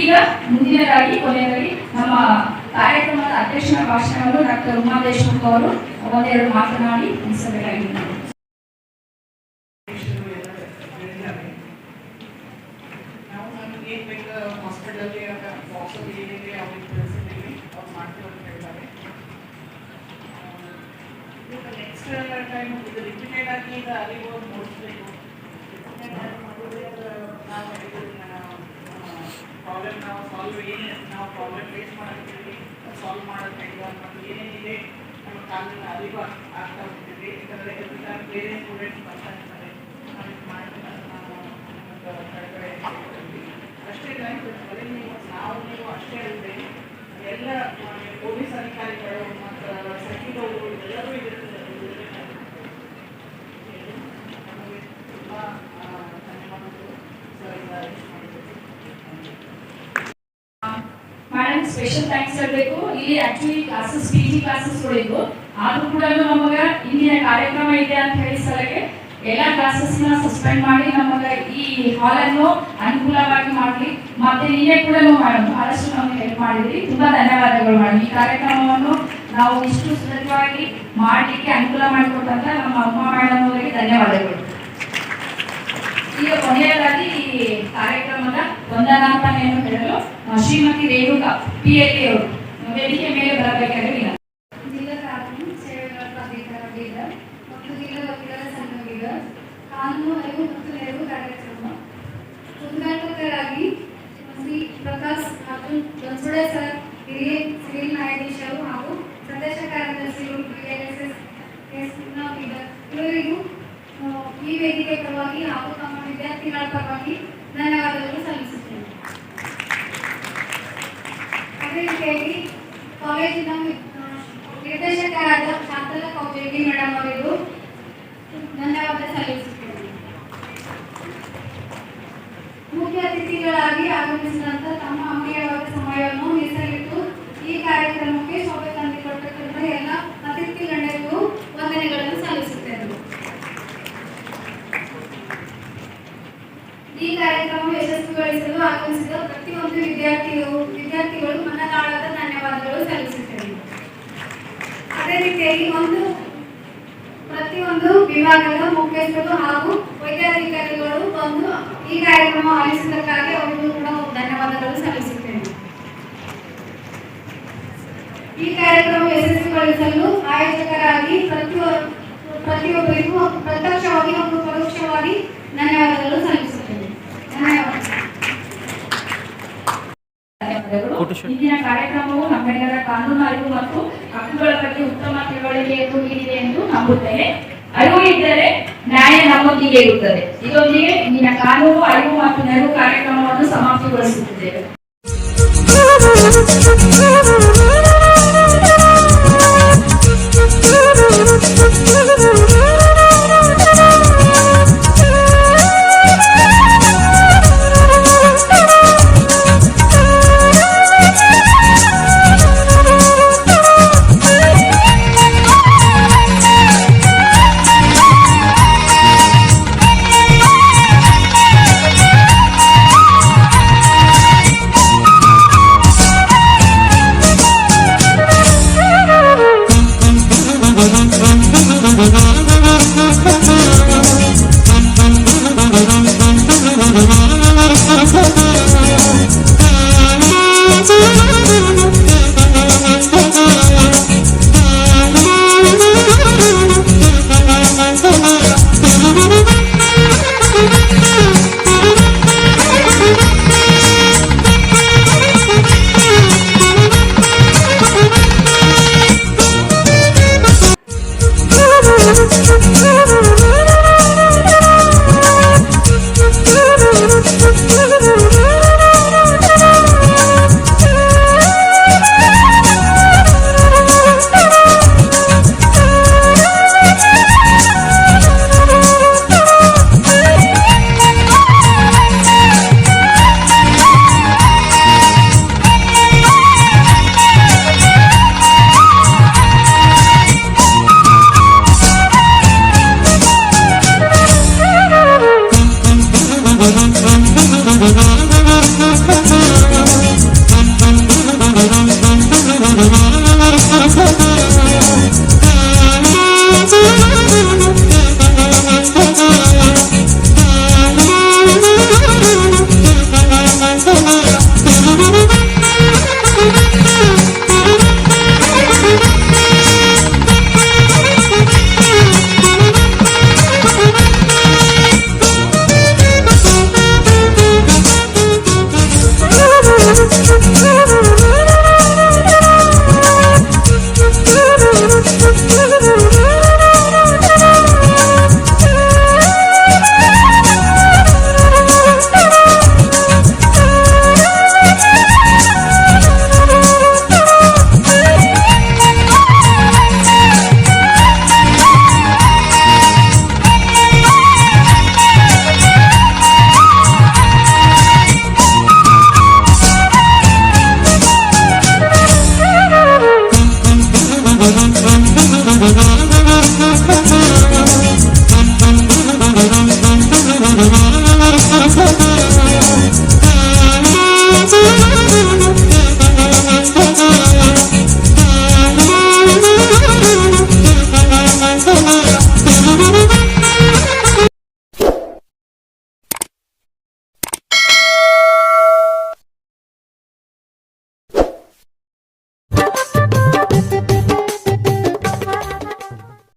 ಈಗ ಮುಂದಿನದಾಗಿ ಕೊನೆಯದಾಗಿ ನಮ್ಮ ಕಾರ್ಯಕ್ರಮದ ಅಧ್ಯಕ್ಷರ ಭಾಷಣವನ್ನು ಡಾಕ್ಟರ್ ಉಮಾ ದೇಶಮುಖ್ ಅವರು ಒಂದೆರಡು ಮಾತನಾಡಿ ಮುಗಿಸಬೇಕಾಗಿದೆ. ಹಾಸ್ಪಿಟಲ್ಗೆ ಅವ್ರಿಗೆ ಅವ್ರು ಮಾಡ್ತೀವಿ ಅಂತ ಹೇಳ್ತಾರೆ. ನೆಕ್ಸ್ಟ್ ನೆಕ್ಸ್ಟ್ ಟೈಮ್ ಇದು ರಿಪೀಟೆಡ್ ಆಗಿ ಇದು ಅರಿವು ಮೂಡಿಸ್ಬೇಕು. ರಿಪೀಟೆಡ್ ಆಗಿ ಮಾಡಿದ್ರೆ ನಾವು ಪ್ರಾಬ್ಲಮ್ ನಾವು ಪ್ರಾಬ್ಲಮ್ ಫೇಸ್ ಮಾಡ್ತೀವಿ, ಸಾಲ್ವ್ ಮಾಡೋದು ಹೆಂಗೆ ಮತ್ತು ಏನೇನಿದೆ ನಮ್ಮ ಕಾಲಿನ ಅರಿವು ಆಗ್ತಾ ಹೋಗ್ತೀವಿ. ಯಾಕಂದರೆ ಬೇರೆ ಸ್ಟೂಡೆಂಟ್ಸ್ ಬರ್ತಾ ಇರ್ತಾರೆ, ನಾವು ಇದು ಮಾಡ್ತೀವಿ ನಾವು ಕಡೆ ಅಷ್ಟೇ ನೀವು ಅಷ್ಟೇ ಅಲ್ಲದೆ ಎಲ್ಲ ಪೊಲೀಸ್ ಅಧಿಕಾರಿಗಳು ಮತ್ತು ಸಚಿವರು ಎಲ್ಲರೂ ನಮಗೆ ತುಂಬ ಧನ್ಯವಾದಗಳು ಸರ್. ಮೇಡಮ್ ಸ್ಪೆಷಲ್ ಥ್ಯಾಂಕ್ಸ್ ಹೇಳಬೇಕು. ಇಲ್ಲಿ ಆಕ್ಚುಲಿ ಕ್ಲಾಸಸ್ PG ಕ್ಲಾಸಸ್ ಇದ್ವು, ಆದ್ರೂ ಕೂಡ ನಮಗ ಇಂದಿನ ಕಾರ್ಯಕ್ರಮ ಇದೆ ಅಂತ ಹೇಳಿ ಸಲಕ್ಕೆ ಎಲ್ಲ ಕ್ಲಾಸಸ್ನ ಸಸ್ಪೆಂಡ್ ಮಾಡಿ ನಮಗ ಈ ಹಾಲ್ ಅನ್ನು ಅನುಕೂಲವಾಗಿ ಮಾಡಲಿ. ಮತ್ತೆ ನೀವೇ ಕೂಡ ಬಹಳಷ್ಟು ನಮಗೆ ಹೆಲ್ಪ್ ಮಾಡಿದ್ರಿ. ತುಂಬಾ ಧನ್ಯವಾದಗಳು ಮೇಡಮ್. ಈ ಕಾರ್ಯಕ್ರಮವನ್ನು ನಾವು ಇಷ್ಟು ಸುಲಭವಾಗಿ ಮಾಡಲಿಕ್ಕೆ ಅನುಕೂಲ ಮಾಡಿಕೊಟ್ಟಂತ ನಮ್ಮ ಅಮ್ಮ ಮೇಡಮ್ ಅವರಿಗೆ ಧನ್ಯವಾದಗಳು. ಈಗ ಕೊನೆಯದಾಗಿ ಈ ಕಾರ್ಯಕ್ರಮದ ವಂದನಾರ್ಪಣೆಯನ್ನು ಹೇಳಲು ಶ್ರೀಮತಿ ರೇಣುಕಾ PLD ಅವರು ವೇದಿಕೆ ಮೇಲೆ ಬರಬೇಕಾಗಿ ವಿನಂತಿ. ಜಿಲ್ಲಾ ಕಾನೂನು ಸೇವೆಗಳ ಪ್ರಾಧಿಕಾರ ಬೀದರ್ ಮತ್ತು ಜಿಲ್ಲಾ ವಕೀಲರ ಸಂಘ ಬೀದರ್ ಕಾನೂನು ಅರಿವು ಮತ್ತು ನೆರವು ಕಾರ್ಯಕ್ರಮ ಉದ್ಘಾಟಕರಾಗಿ ಶ್ರೀ ಪ್ರಕಾಶ್ ಅರ್ಜುನ್ ಬನ್ಸೋಡೆ ಸರ್, ಹಿರಿಯ ಸಿವಿಲ್ ನ್ಯಾಯಾಧೀಶರು ಹಾಗೂ ಪ್ರದೇಶ ಕಾರ್ಯದರ್ಶಿಗಳು PLSS ಬೀದರ್ ಇವರಿಗೂ ಈ ವೇದಿಕೆ ಪರವಾಗಿ ಹಾಗೂ ತಮ್ಮ ವಿದ್ಯಾರ್ಥಿಗಳ ಪರವಾಗಿ ಧನ್ಯವಾದಗಳು ಸಲ್ಲಿಸುತ್ತೇನೆ. ಅದೇ ರೀತಿಯಾಗಿ ಕಾಲೇಜಿನ ನಿರ್ದೇಶಕರಾದ ಶಾಂತಲಾ ಕೌಜೇಗಿ ಮೇಡಮ್ ಅವರಿಗೂ ಧನ್ಯವಾದ ಸಲ್ಲಿಸುತ್ತೇನೆ. ಮುಖ್ಯ ಅತಿಥಿಗಳಾಗಿ ಆಗಮಿಸಿದಂತ ತಮ್ಮ ಅಮೂಲ್ಯವಾದ ಸಮಯವನ್ನು ಮೀಸಲಿಟ್ಟು ಈ ಕಾರ್ಯಕ್ರಮಕ್ಕೆ ಶೋಭೆ ತಂದುಕೊಟ್ಟಂತ ಎಲ್ಲ ಅತಿಥಿ ಗಣ್ಯರಿಗೂ ವಂದನೆಗಳನ್ನು ಸಲ್ಲಿಸುತ್ತೇನೆ. ಈ ಕಾರ್ಯಕ್ರಮ ಯಶಸ್ವಿಗೊಳಿಸಲು ಆಗಮಿಸಿದ ಪ್ರತಿಯೊಂದು ವಿದ್ಯಾರ್ಥಿಗಳು ಮನದಾಳದ ಧನ್ಯವಾದಗಳು ಸಲ್ಲಿಸುತ್ತೇನೆ. ಅದೇ ರೀತಿಯಾಗಿ ಪ್ರತಿಯೊಂದು ವಿಭಾಗದ ಮುಖ್ಯಸ್ಥರು ಹಾಗೂ ವೈದ್ಯಾಧಿಕಾರಿಗಳು ಬಂದು ಈ ಕಾರ್ಯಕ್ರಮ ಆಲಿಸಿದ್ದಕ್ಕಾಗಿ ಅವರಿಗೂ ಕೂಡ ಧನ್ಯವಾದಗಳು ಸಲ್ಲಿಸುತ್ತೇನೆ. ಈ ಕಾರ್ಯಕ್ರಮ ಯಶಸ್ವಿಗೊಳಿಸಲು ಆಯೋಜಕರಾಗಿ ಪ್ರತಿಯೊಬ್ಬರಿಗೂ ಪ್ರತ್ಯಕ್ಷವಾಗಿ ಮತ್ತು ಪರೋಕ್ಷವಾಗಿ ಧನ್ಯವಾದಗಳು ಸಲ್ಲಿಸುತ್ತೇನೆ. ಇಂದಿನ ಕಾರ್ಯಕ್ರಮವು ನಮ್ಮೆಲ್ಲರ ಕಾನೂನು ಅರಿವು ಮತ್ತು ಹಕ್ಕುಗಳ ಬಗ್ಗೆ ಉತ್ತಮ ತಿಳುವಳಿಕೆಯನ್ನು ನೀಡಿದೆ ಎಂದು ನಂಬುತ್ತೇನೆ. ಅರಿವು ಇದ್ದರೆ ನ್ಯಾಯ ನಮ್ಮೊಂದಿಗೆ ಇರುತ್ತದೆ. ಇದರೊಂದಿಗೆ ಇಂದಿನ ಕಾನೂನು ಅರಿವು ಮತ್ತು ನೆರವು ಕಾರ್ಯಕ್ರಮವನ್ನು ಸಮಾಪ್ತಿಗೊಳಿಸುತ್ತಿದ್ದೇವೆ.